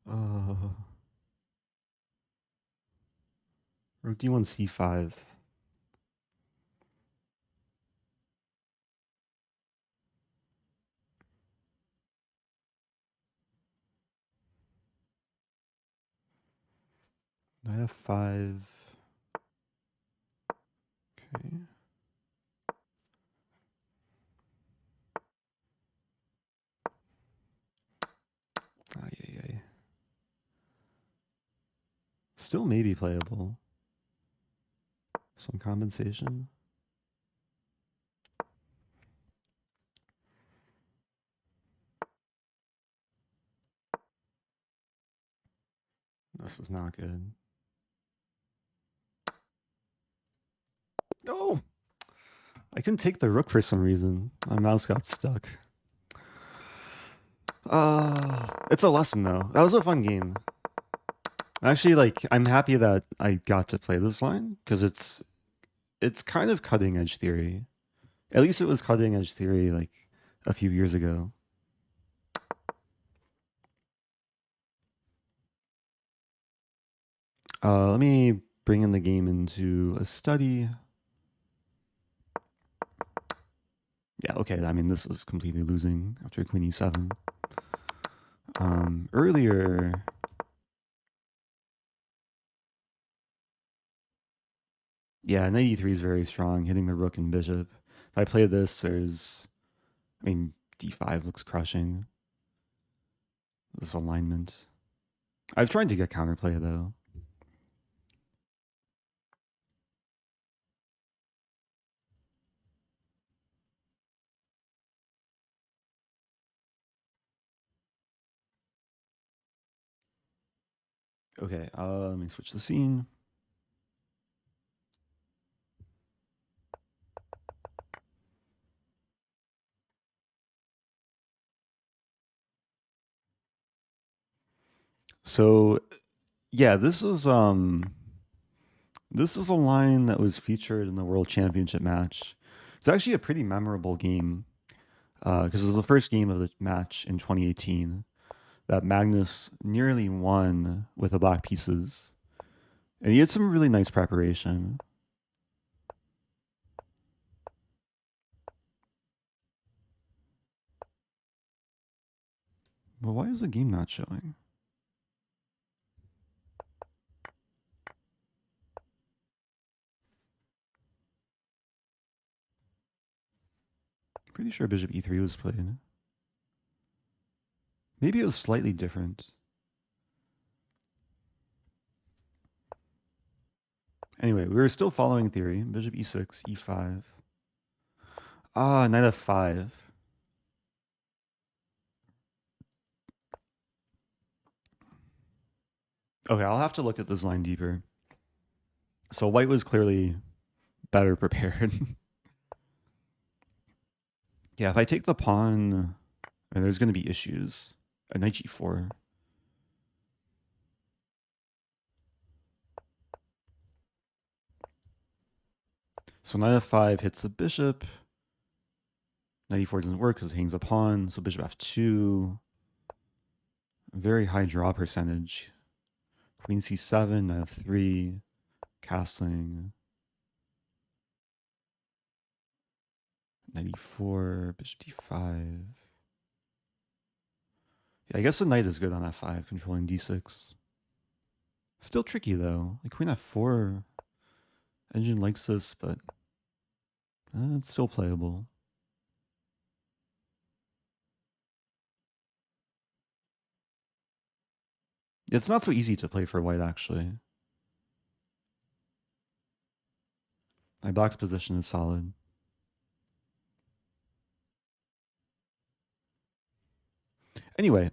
uh, Rook d1 c5. Knight f5. Okay. Ay. Still maybe playable. Some compensation. This is not good. No! I couldn't take the rook for some reason. My mouse got stuck. It's a lesson though. That was a fun game. Actually, like, I'm happy that I got to play this line because it's kind of cutting edge theory. At least it was cutting edge theory like a few years ago. Let me bring in the game into a study. Yeah, okay. I mean, this is completely losing after queen e7. Earlier, yeah, knight e3 is very strong, hitting the rook and bishop. If I play this, I mean, d5 looks crushing. This alignment. I've tried to get counterplay though. Okay, let me switch the scene. So yeah, this is a line that was featured in the World Championship match. It's actually a pretty memorable game because it was the first game of the match in 2018 that Magnus nearly won with the black pieces, and he had some really nice preparation. But why is the game not showing? Pretty sure Bishop E3 was played. Maybe it was slightly different. Anyway, we were still following theory. Bishop E6, E5. Ah, knight F5. Okay, I'll have to look at this line deeper. So white was clearly better prepared. Yeah, if I take the pawn, there's going to be issues. A knight g4. So knight f5 hits the bishop. Knight e4 doesn't work because it hangs a pawn. So bishop f2. Very high draw percentage. Queen c7, knight f3, castling. Knight e4, bishop d5. Yeah, I guess the knight is good on f5, controlling d6. Still tricky though. Like queen f4, engine likes this, but it's still playable. It's not so easy to play for white, actually. My black's position is solid. Anyway,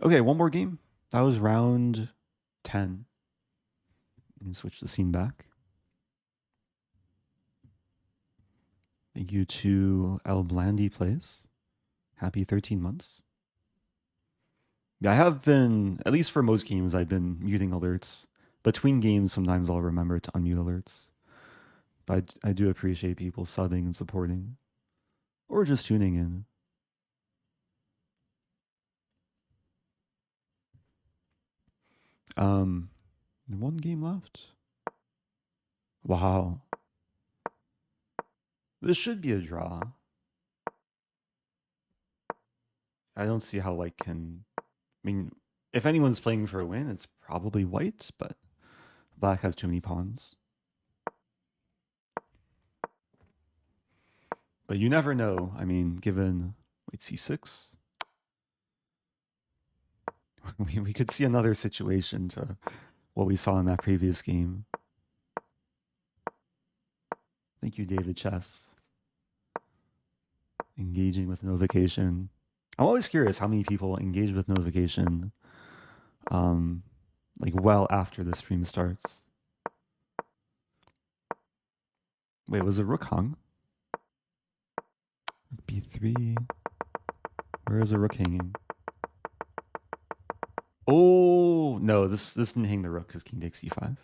okay, one more game. That was round 10. Let me switch the scene back. Thank you to El Blandy Plays. Happy 13 months. Yeah, I have been, at least for most games, I've been muting alerts. Between games, sometimes I'll remember to unmute alerts. But I do appreciate people subbing and supporting, or just tuning in. One game left. Wow. This should be a draw. I don't see how white can. I mean, if anyone's playing for a win, it's probably white, but black has too many pawns. But you never know. I mean, given white c6, we could see another situation to what we saw in that previous game. Thank you, David Chess. Engaging with notification. I'm always curious how many people engage with notification like well after the stream starts. Wait, was it rook hung? b3. Where is the rook hanging? Oh no, this didn't hang the rook because king takes e5.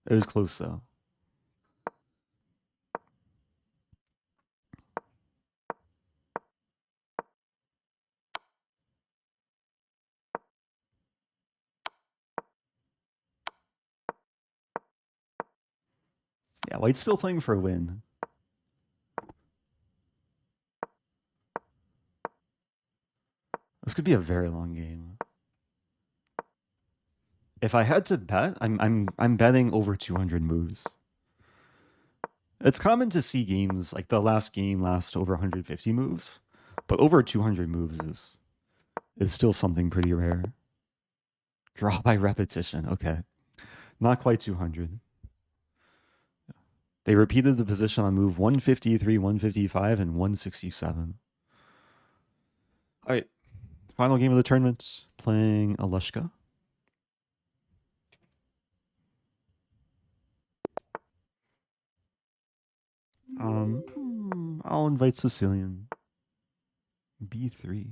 It was close though. Yeah, white's still playing for a win. This could be a very long game. If I had to bet, I'm betting over 200 moves. It's common to see games like the last game last over 150 moves, but over 200 moves is still something pretty rare. Draw by repetition. Okay. Not quite 200. They repeated the position on move 153, 155, and 167. All right. Final game of the tournament, playing Alushka. I'll invite Sicilian. B3.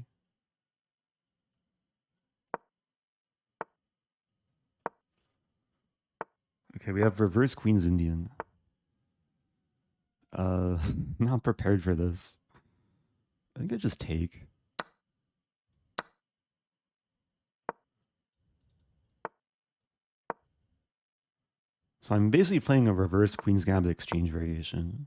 Okay, we have reverse Queen's Indian. Not prepared for this. I think I just take. So I'm basically playing a reverse Queen's Gambit exchange variation.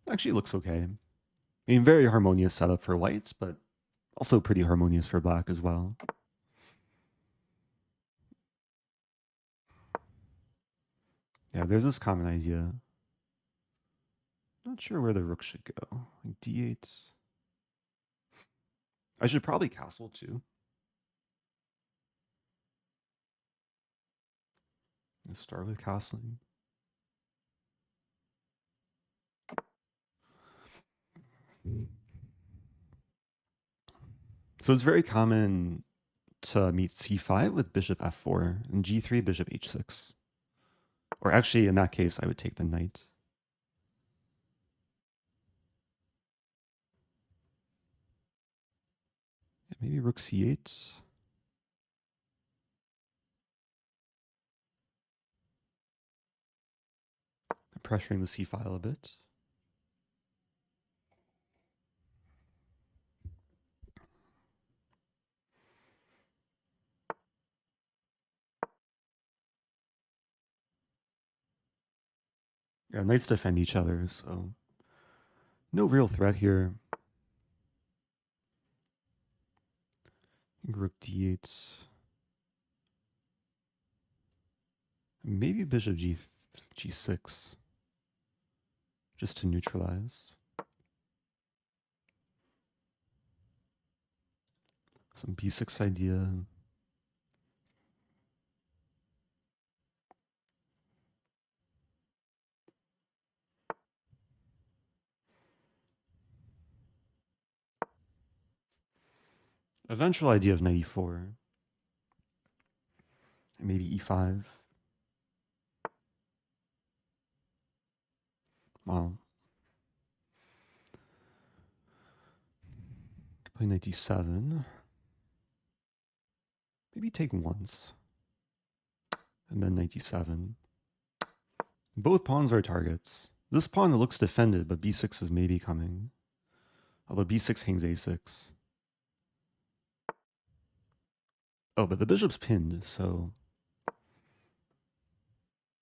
Actually looks okay. I mean, very harmonious setup for white, but also pretty harmonious for black as well. Yeah, there's this common idea. Not sure where the rook should go. Like d8. I should probably castle too. Let's start with castling. So it's very common to meet c5 with bishop f4 and g3 bishop h6. Or actually, in that case, I would take the knight. Maybe rook c8. Pressuring the c file a bit. Yeah, knights defend each other, so no real threat here. Rook d8. Maybe bishop g6, just to neutralize. Some b6 idea. Eventual idea of knight e4. Maybe e5. Well, play knight d7. Maybe take once. And then knight d7. Both pawns are targets. This pawn looks defended, but b6 is maybe coming. Although b6 hangs a6. Oh, but the bishop's pinned, so...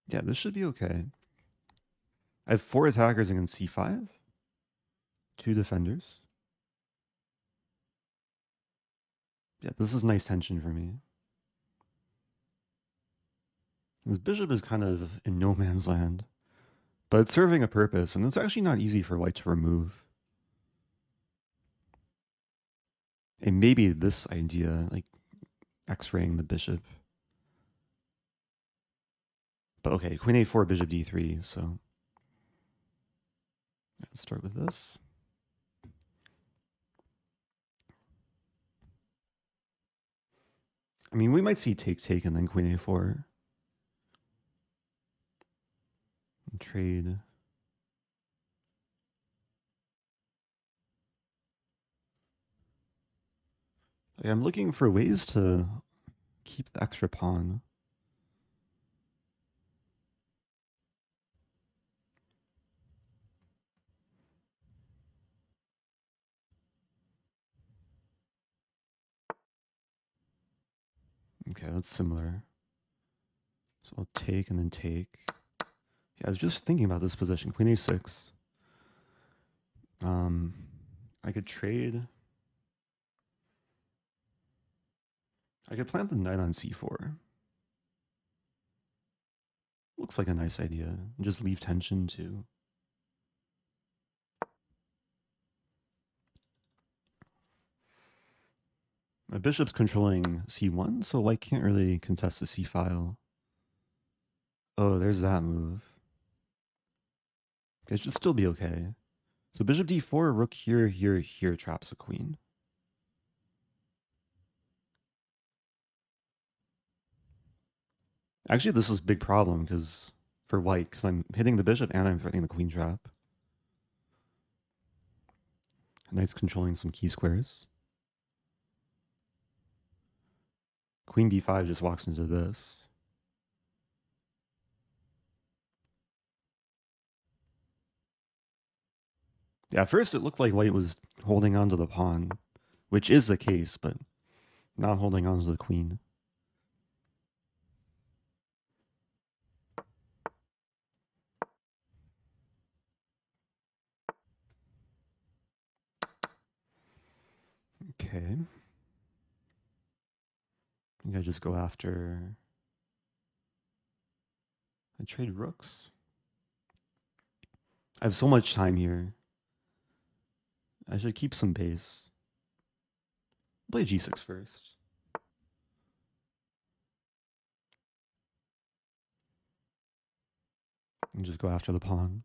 yeah, this should be okay. I have 4 attackers against c5. 2 defenders. Yeah, this is nice tension for me. This bishop is kind of in no man's land. But it's serving a purpose, and it's actually not easy for white to remove. And maybe this idea, like x-raying the bishop. But okay, queen a4, bishop d3, so... let's start with this. I mean, we might see take and then queen a4. And trade. Okay, I'm looking for ways to keep the extra pawn. Okay, that's similar. So I'll take and then take. Yeah, I was just thinking about this position. Queen a6. I could trade. I could plant the knight on c4. Looks like a nice idea. And just leave tension too. My bishop's controlling c1, so white can't really contest the c file. Oh, there's that move. Okay, it should still be okay. So bishop d4, rook here, here traps a queen. Actually, this is a big problem because for white, because I'm hitting the bishop and I'm threatening the queen trap. Knight's controlling some key squares. Queen b5 just walks into this. Yeah, at first it looked like white was holding on to the pawn, which is the case, but not holding on to the queen. Okay. I think I just go after... I trade rooks. I have so much time here. I should keep some base. Play g6 first. And just go after the pawn.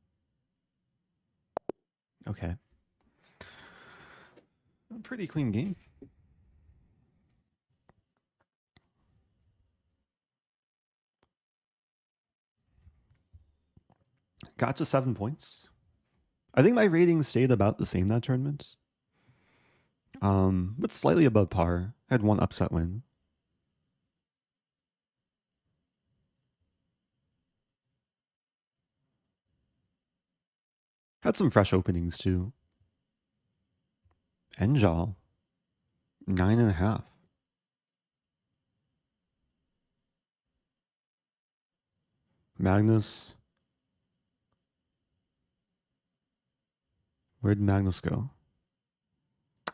Okay. A pretty clean game. Got to 7 points. I think my rating stayed about the same that tournament. But slightly above par. Had one upset win. Had some fresh openings too. Enjal, 9.5. Magnus. Where'd Magnus go?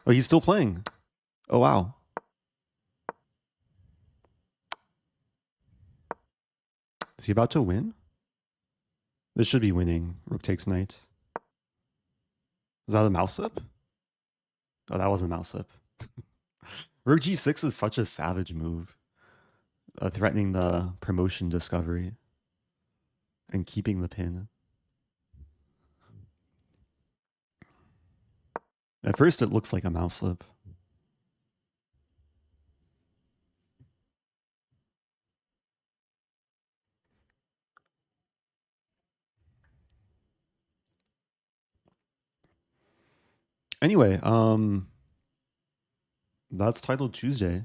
Oh, he's still playing. Oh, wow. Is he about to win? This should be winning. Rook takes knight. Is that a mouse slip? Oh, that wasn't a mouse slip. Rook g6 is such a savage move. Threatening the promotion discovery and keeping the pin. At first, it looks like a mouse slip. Anyway, that's titled Tuesday.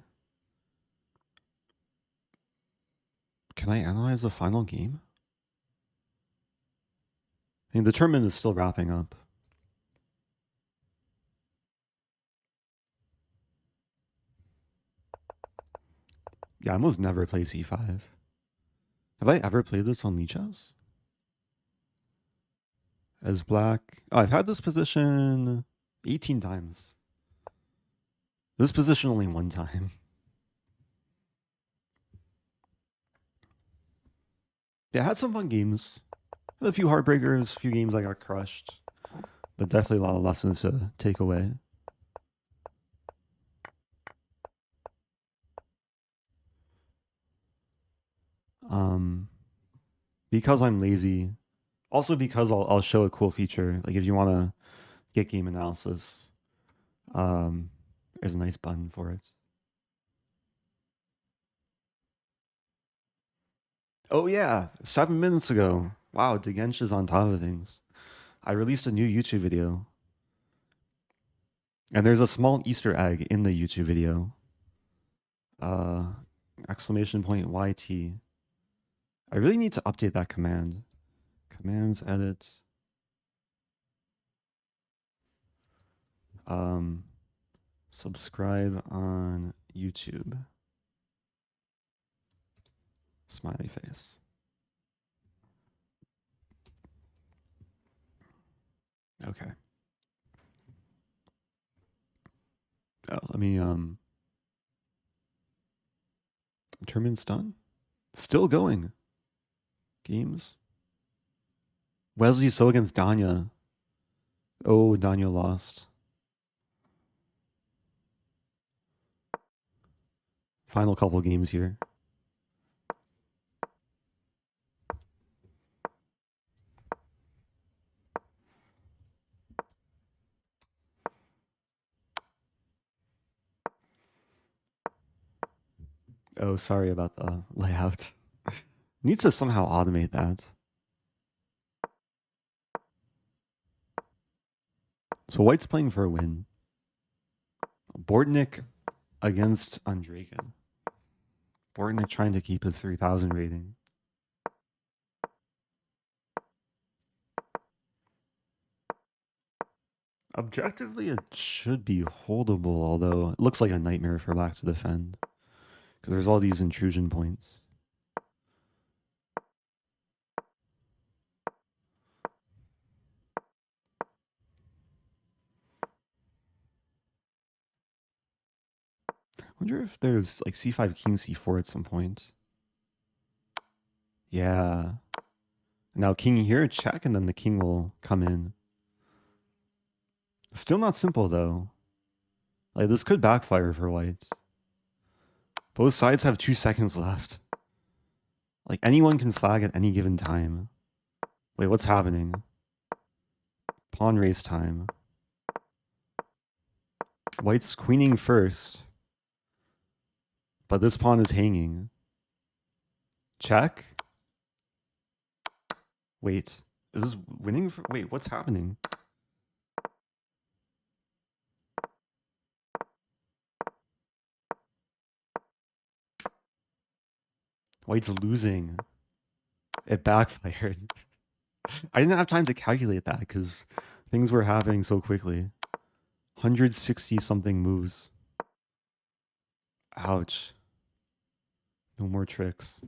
Can I analyze the final game? I mean, the tournament is still wrapping up. Yeah, I almost never play c5. Have I ever played this on Lichess? As black? Oh, I've had this position 18 times. This position only one time. Yeah, I had some fun games. Had a few heartbreakers, a few games I got crushed. But definitely a lot of lessons to take away. Because I'm lazy, also because I'll show a cool feature. Like if you want to get game analysis, there's a nice button for it. Oh yeah, 7 minutes ago. Wow, Degensh is on top of things. I released a new YouTube video. And there's a small Easter egg in the YouTube video. Exclamation point YT. I really need to update that command. Commands edit. Subscribe on YouTube. Smiley face. Okay. Oh, let me tournament's done. Still going. Games. Wesley So against Danya. Oh, Danya lost. Final couple games here. Oh, sorry about the layout. Needs to somehow automate that. So White's playing for a win. Bortnik against Andraken. Bortnik trying to keep his 3,000 rating. Objectively, it should be holdable, although it looks like a nightmare for Black to defend. Because there's all these intrusion points. I wonder if there's like c5, king, c4 at some point. Yeah. Now king here, check, and then the king will come in. Still not simple, though. Like, this could backfire for white. Both sides have 2 seconds left. Like, anyone can flag at any given time. Wait, what's happening? Pawn race time. White's queening first, but this pawn is hanging. Check. Wait, is this winning? Wait, what's happening? White's losing. It backfired. I didn't have time to calculate that because things were happening so quickly. 160 something moves. Ouch. No more tricks.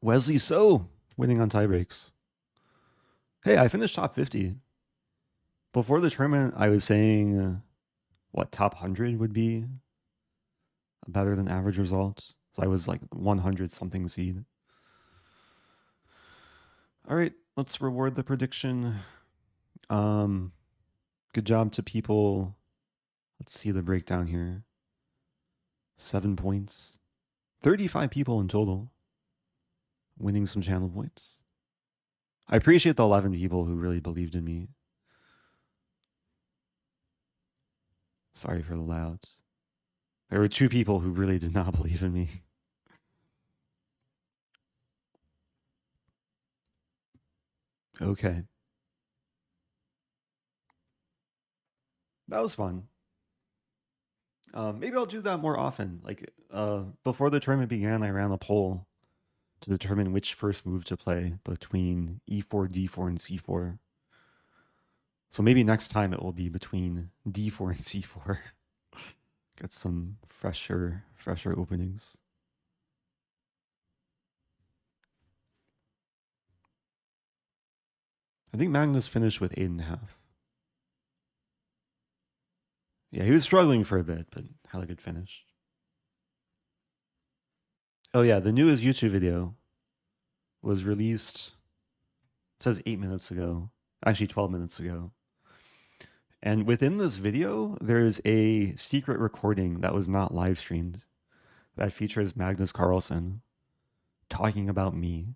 Wesley So winning on tiebreaks. Hey, I finished top 50. Before the tournament, I was saying what top 100 would be a better than average result. So I was like 100 something seed. All right, let's reward the prediction. Good job to people. Let's see the breakdown here. 7 points. 35 people in total winning some channel points. I appreciate the 11 people who really believed in me. Sorry for the louds. There were 2 people who really did not believe in me. Okay. That was fun. Maybe I'll do that more often. Like before the tournament began, I ran a poll to determine which first move to play between e4, d4, and c4. So maybe next time it will be between d4 and c4. Get some fresher openings. I think Magnus finished with 8.5. Yeah, he was struggling for a bit, but had a good finish. Oh yeah, the newest YouTube video was released, it says 8 minutes ago. Actually 12 minutes ago. And within this video, there's a secret recording that was not live streamed that features Magnus Carlsen talking about me.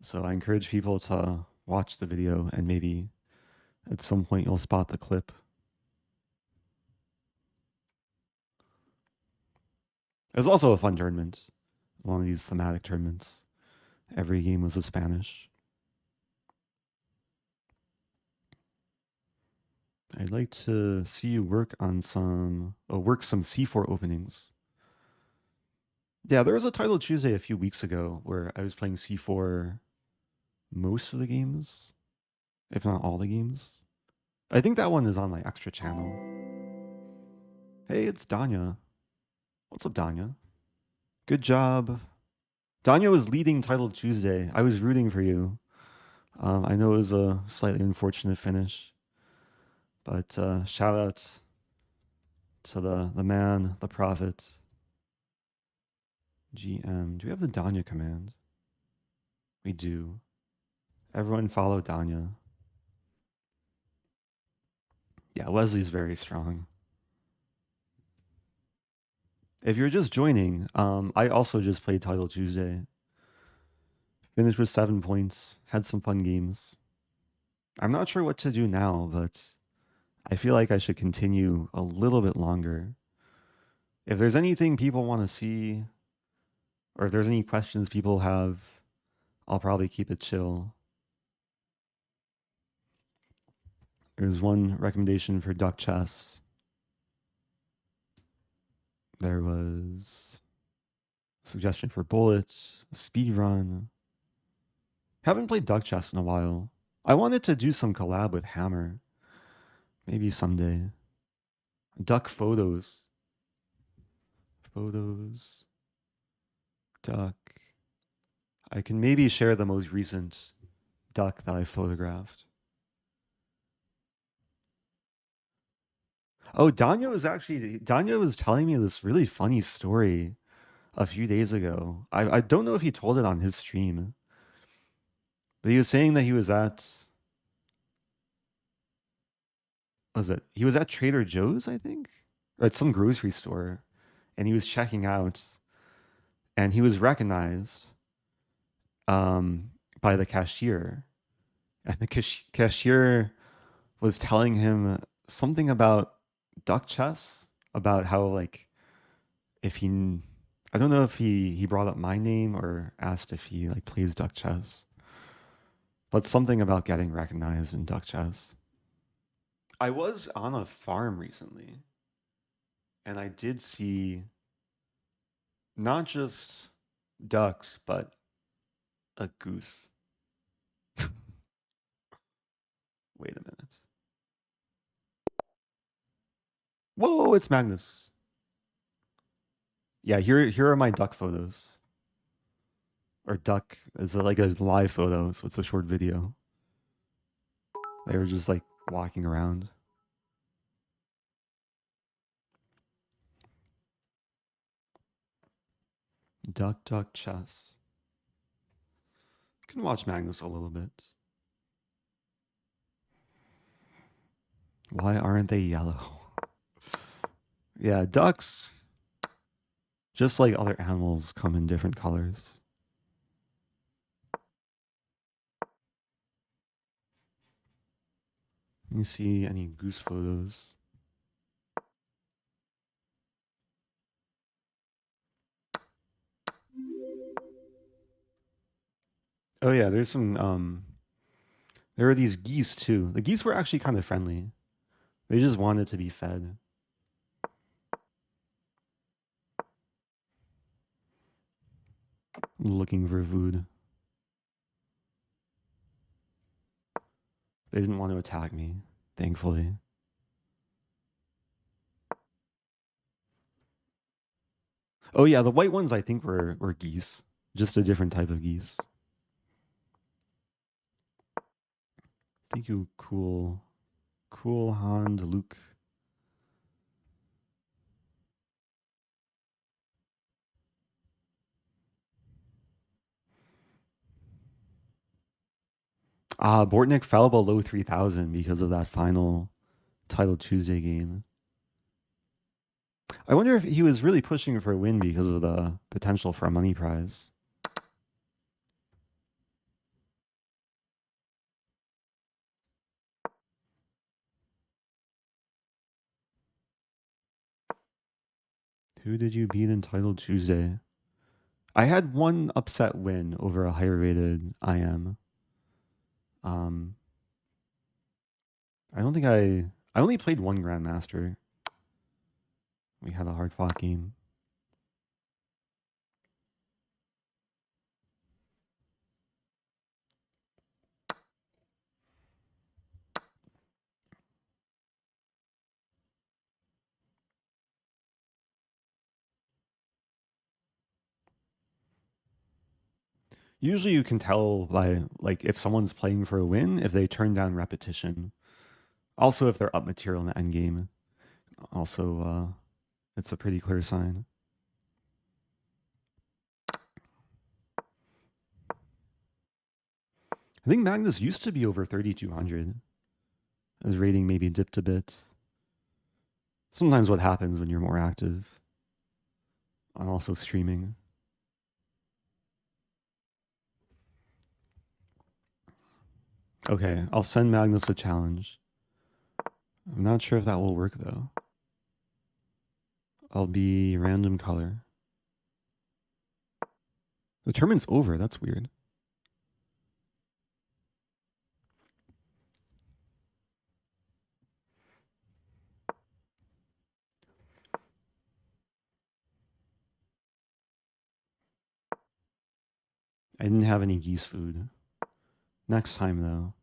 So I encourage people to watch the video and maybe at some point you'll spot the clip. It was also a fun tournament, one of these thematic tournaments. Every game was a Spanish. I'd like to see you work on some C4 openings. Yeah, there was a title Tuesday a few weeks ago where I was playing C4 most of the games, if not all the games. I think that one is on my extra channel. Hey, it's Danya. What's up, Danya? Good job. Danya was leading title Tuesday. I was rooting for you. I know it was a slightly unfortunate finish, but shout out to the man, the prophet, GM. Do we have the Danya command? We do. Everyone follow Danya. Yeah, Wesley's very strong. If you're just joining, I also just played Title Tuesday. Finished with 7 points. Had some fun games. I'm not sure what to do now, but I feel like I should continue a little bit longer. If there's anything people want to see, or if there's any questions people have, I'll probably keep it chill. There's one recommendation for duck chess. There was a suggestion for bullets, a speed run. Haven't played duck chess in a while. I wanted to do some collab with Hammer. Maybe someday. Duck photos. Photos. Duck. I can maybe share the most recent duck that I photographed. Oh, Danya was telling me this really funny story a few days ago. I don't know if he told it on his stream, but he was saying that he was at, he was at Trader Joe's, I think, or at some grocery store, and he was checking out, and he was recognized by the cashier, And the cashier was telling him something about duck chess, about how like if he, I don't know if he brought up my name or asked if he like plays duck chess, but something about getting recognized in duck chess. I was on a farm recently, and I did see not just ducks, but a goose. Wait a minute. Whoa, it's Magnus. Yeah, here are my duck photos. Or duck is like a live photo, so it's a short video. They were just like walking around. Duck, duck, chess. You can watch Magnus a little bit. Why aren't they yellow? Yeah, ducks, just like other animals, come in different colors. Let me see any goose photos. Oh yeah, there's some there are these geese too. The geese were actually kind of friendly. They just wanted to be fed. Looking for food. They didn't want to attack me, thankfully. Oh yeah, the white ones I think were geese. Just a different type of geese. Thank you, cool Hand Luke. Bortnick fell below 3,000 because of that final Title Tuesday game. I wonder if he was really pushing for a win because of the potential for a money prize. Who did you beat in Title Tuesday? I had one upset win over a higher rated IM. Um, I don't think I only played one Grandmaster. We had a hard fought game. Usually you can tell by like if someone's playing for a win if they turn down repetition. Also if they're up material in the end game. Also it's a pretty clear sign. I think Magnus used to be over 3,200. His rating maybe dipped a bit. Sometimes what happens when you're more active. I'm also streaming. Okay, I'll send Magnus a challenge. I'm not sure if that will work though. I'll be random color. The tournament's over. That's weird. I didn't have any geese food. Next time though.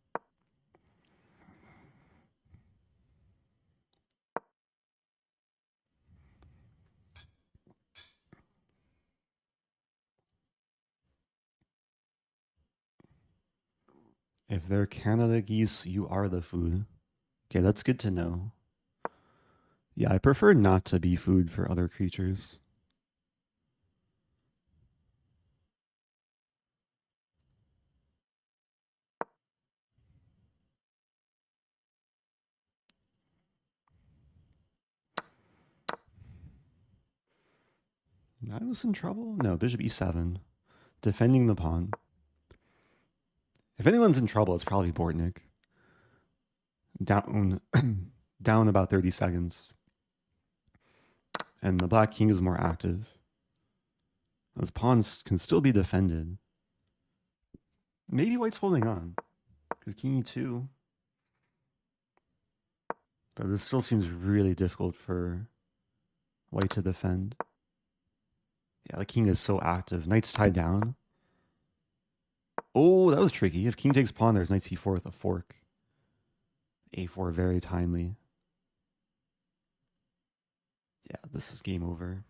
If they're Canada geese, you are the food. Okay, that's good to know. Yeah, I prefer not to be food for other creatures. I was in trouble? No, bishop e7. Defending the pawn. If anyone's in trouble, it's probably Bortnik. Down, down about 30 seconds. And the black king is more active. Those pawns can still be defended. Maybe white's holding on. Because king e2. But this still seems really difficult for white to defend. Yeah, the king is so active. Knight's tied down. Oh, that was tricky. If king takes pawn, there's knight c4 with a fork. a4 very timely. Yeah, this is game over.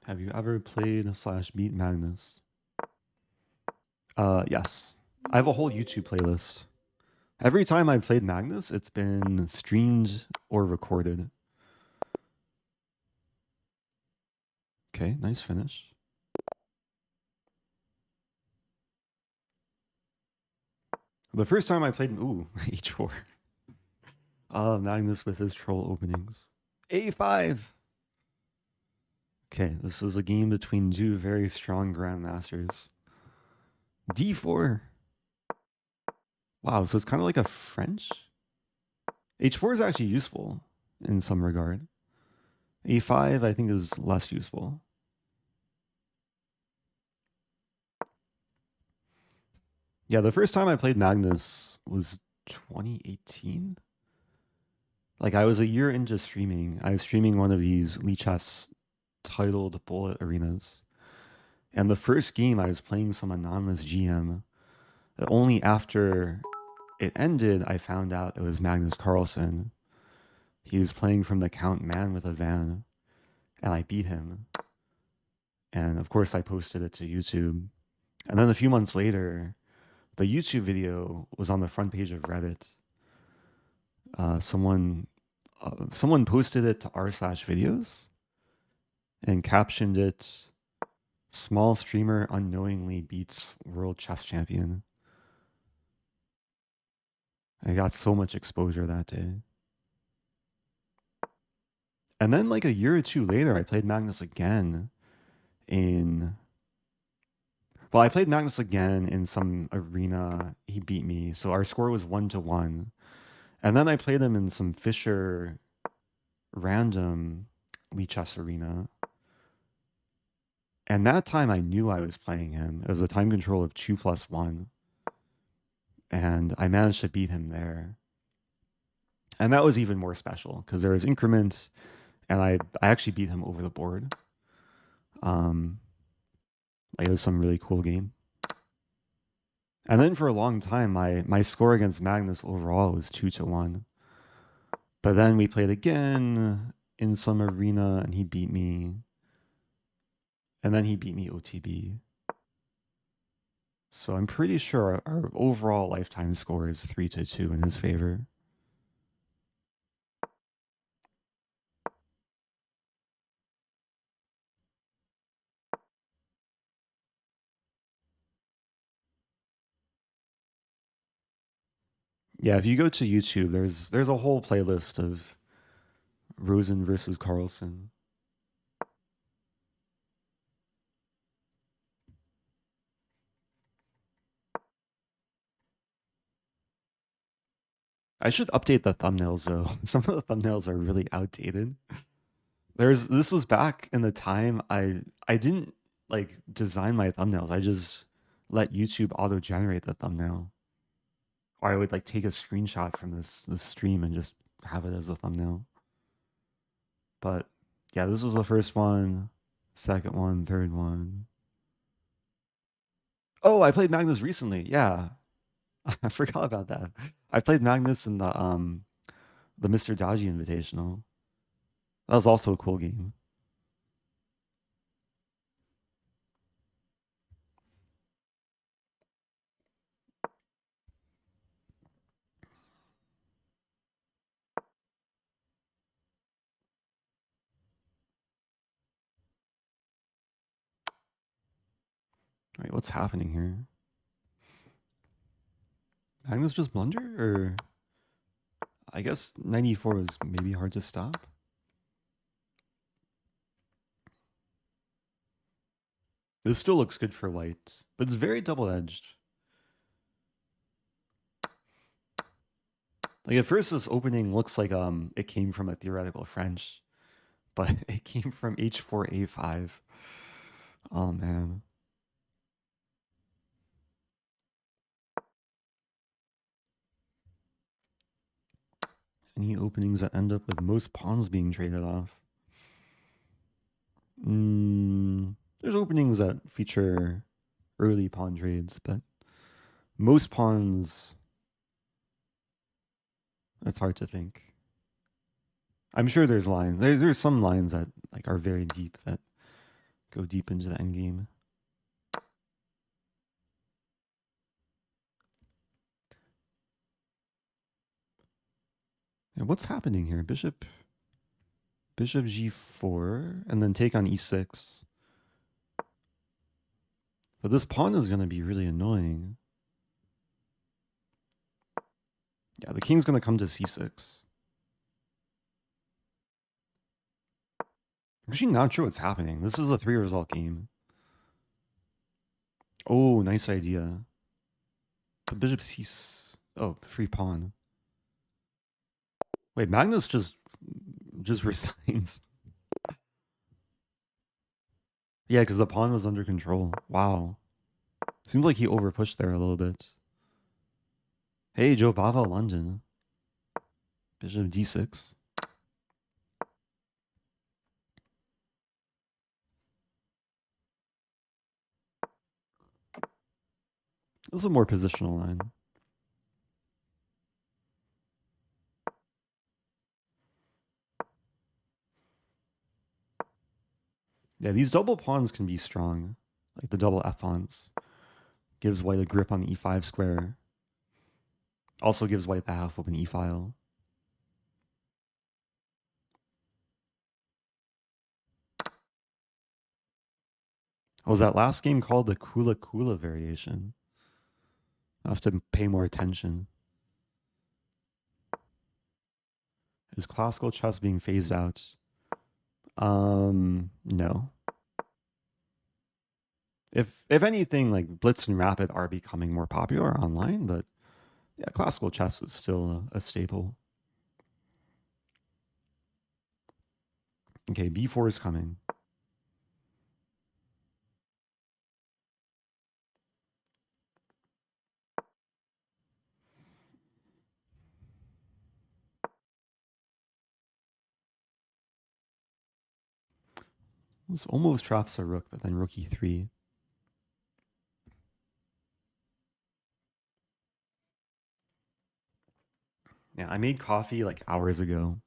Have you ever played / beat Magnus? Yes. I have a whole YouTube playlist. Every time I played Magnus, it's been streamed or recorded. Okay, nice finish. The first time I played, ooh, h4. Magnus with his troll openings. a5. Okay, this is a game between two very strong grandmasters. d4. Wow, so it's kind of like a French. h4 is actually useful in some regard. a5, I think, is less useful. Yeah, the first time I played Magnus was 2018. Like, I was a year into streaming. I was streaming one of these Lichess titled bullet arenas. And the first game I was playing some anonymous GM. Only after it ended, I found out it was Magnus Carlsen. He was playing from the Count Man with a Van, and I beat him. And of course, I posted it to YouTube. And then a few months later, the YouTube video was on the front page of Reddit. Someone posted it to r/videos and captioned it, "Small streamer unknowingly beats world chess champion." I got so much exposure that day. And then like a year or two later, I played Magnus again in I played Magnus again in some arena. He beat me. So our score was 1-1. And then I played him in some Fisher random Lichess arena. And that time I knew I was playing him. It was a time control of 2+1. And I managed to beat him there. And that was even more special because there was increments and I actually beat him over the board. Like it was some really cool game. And then for a long time, my score against Magnus overall was 2-1. But then we played again in some arena and he beat me. And then he beat me OTB. So I'm pretty sure our overall lifetime score is 3-2 in his favor. Yeah, if you go to YouTube, there's a whole playlist of Rosen versus Carlsen. I should update the thumbnails though. Some of the thumbnails are really outdated. This was back in the time I didn't like design my thumbnails. I just let YouTube auto generate the thumbnail. Or I would like take a screenshot from this stream and just have it as a thumbnail. But yeah, this was the first one, second one, third one. Oh, I played Magnus recently. Yeah. I forgot about that. I played Magnus in the Mr. Dodgy Invitational. That was also a cool game. Wait, what's happening here? Magnus just blunder or I guess 94 was maybe hard to stop. This still looks good for white, but it's very double-edged. Like at first this opening looks like it came from a theoretical French, but it came from h4a5. Oh man. Any openings that end up with most pawns being traded off? There's openings that feature early pawn trades, but most pawns, it's hard to think. I'm sure there's lines. There's some lines that like are very deep that go deep into the endgame. And what's happening here? Bishop g4, and then take on e6. But this pawn is going to be really annoying. Yeah, the king's going to come to c6. I'm actually not sure what's happening. This is a 3-result game. Oh, nice idea. But bishop c... Oh, free pawn. Wait, Magnus just resigns. Yeah, because the pawn was under control. Wow. Seems like he overpushed there a little bit. Hey, Joe Bava, London. Bishop d6. This is a more positional line. Yeah, these double pawns can be strong. Like the double f pawns. Gives white a grip on the e5 square. Also gives white the half open e-file. Was that last game called the Kula Kula variation? I have to pay more attention. Is classical chess being phased out? No. If anything, like Blitz and Rapid are becoming more popular online, but yeah, classical chess is still a staple. Okay, b4 is coming. This almost traps a rook, but then rook e3. Yeah, I made coffee like hours ago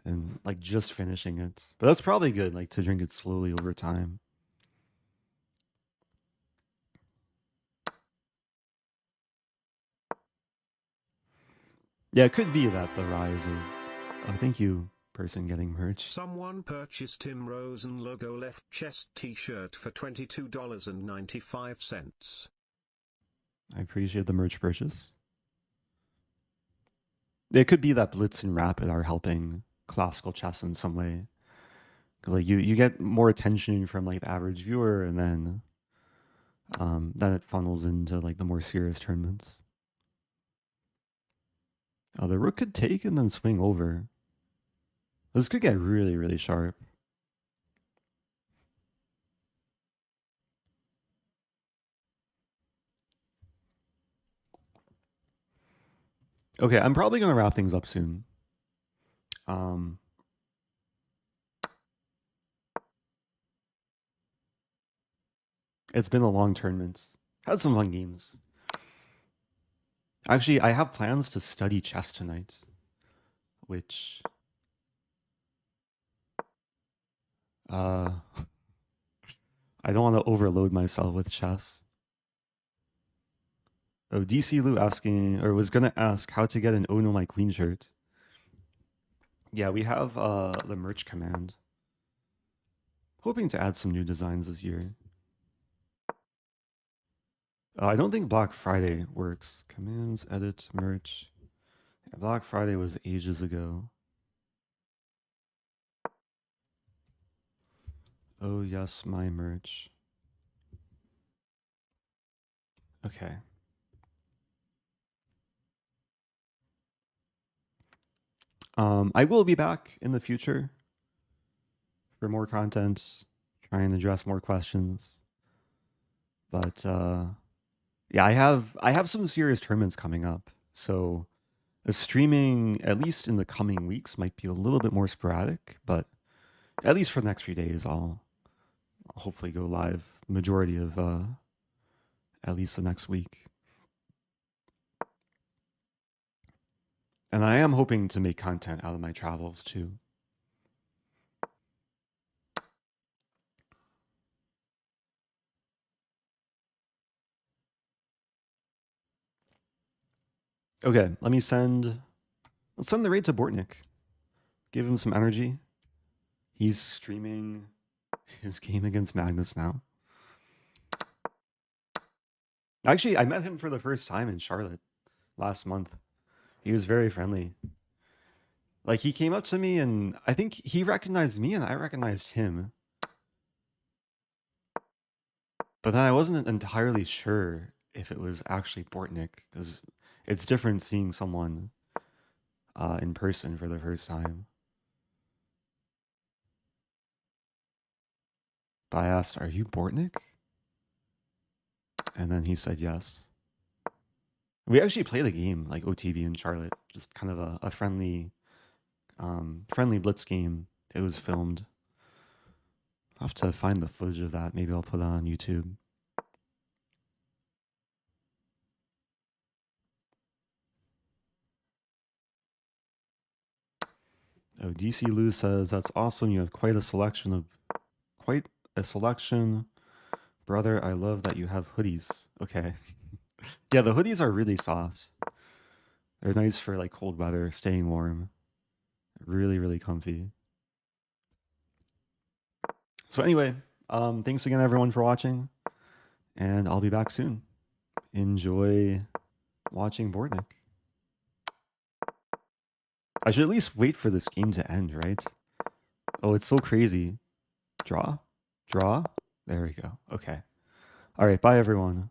and like just finishing it. But that's probably good, like to drink it slowly over time. Yeah, it could be that the rise of thank you, person getting merch. Someone purchased Tim Rosen logo left chest t-shirt for $22.95. I appreciate the merch purchase. It could be that Blitz and Rapid are helping classical chess in some way. Like you get more attention from like the average viewer, and then it funnels into like the more serious tournaments. Oh, the rook could take and then swing over. This could get really, really sharp. Okay, I'm probably gonna wrap things up soon. It's been a long tournament. Had some fun games. Actually, I have plans to study chess tonight, which uh I don't want to overload myself with chess. Oh, DC Lou asking, or was gonna ask, how to get an Oh No My Queen shirt. Yeah, we have the merch command. Hoping to add some new designs this year. I don't think Black Friday works. Commands, edit, merch. Black Friday was ages ago. Oh yes, my merch. Okay. I will be back in the future for more content, try and address more questions. But yeah, I have some serious tournaments coming up. So the streaming, at least in the coming weeks, might be a little bit more sporadic, but at least for the next few days, I'll hopefully go live the majority of at least the next week. And I am hoping to make content out of my travels too. Okay, let's send the raid to Bortnik. Give him some energy. He's streaming his game against Magnus now. Actually, I met him for the first time in Charlotte last month. He was very friendly. Like, he came up to me and I think he recognized me and I recognized him. But then I wasn't entirely sure if it was actually Bortnik because it's different seeing someone in person for the first time. But I asked, "Are you Bortnik?" And then he said yes. We actually played a game like OTB in Charlotte, just kind of a friendly, friendly blitz game. It was filmed. I'll have to find the footage of that. Maybe I'll put it on YouTube. Oh, DC Lou says that's awesome. You have quite a selection. Brother, I love that you have hoodies. Okay. Yeah, the hoodies are really soft. They're nice for like cold weather, staying warm. Really, really comfy. So anyway, thanks again everyone for watching, and I'll be back soon. Enjoy watching Bortnik. I should at least wait for this game to end, right? Oh, it's so crazy. Draw? Draw? There we go. Okay. All right, bye everyone.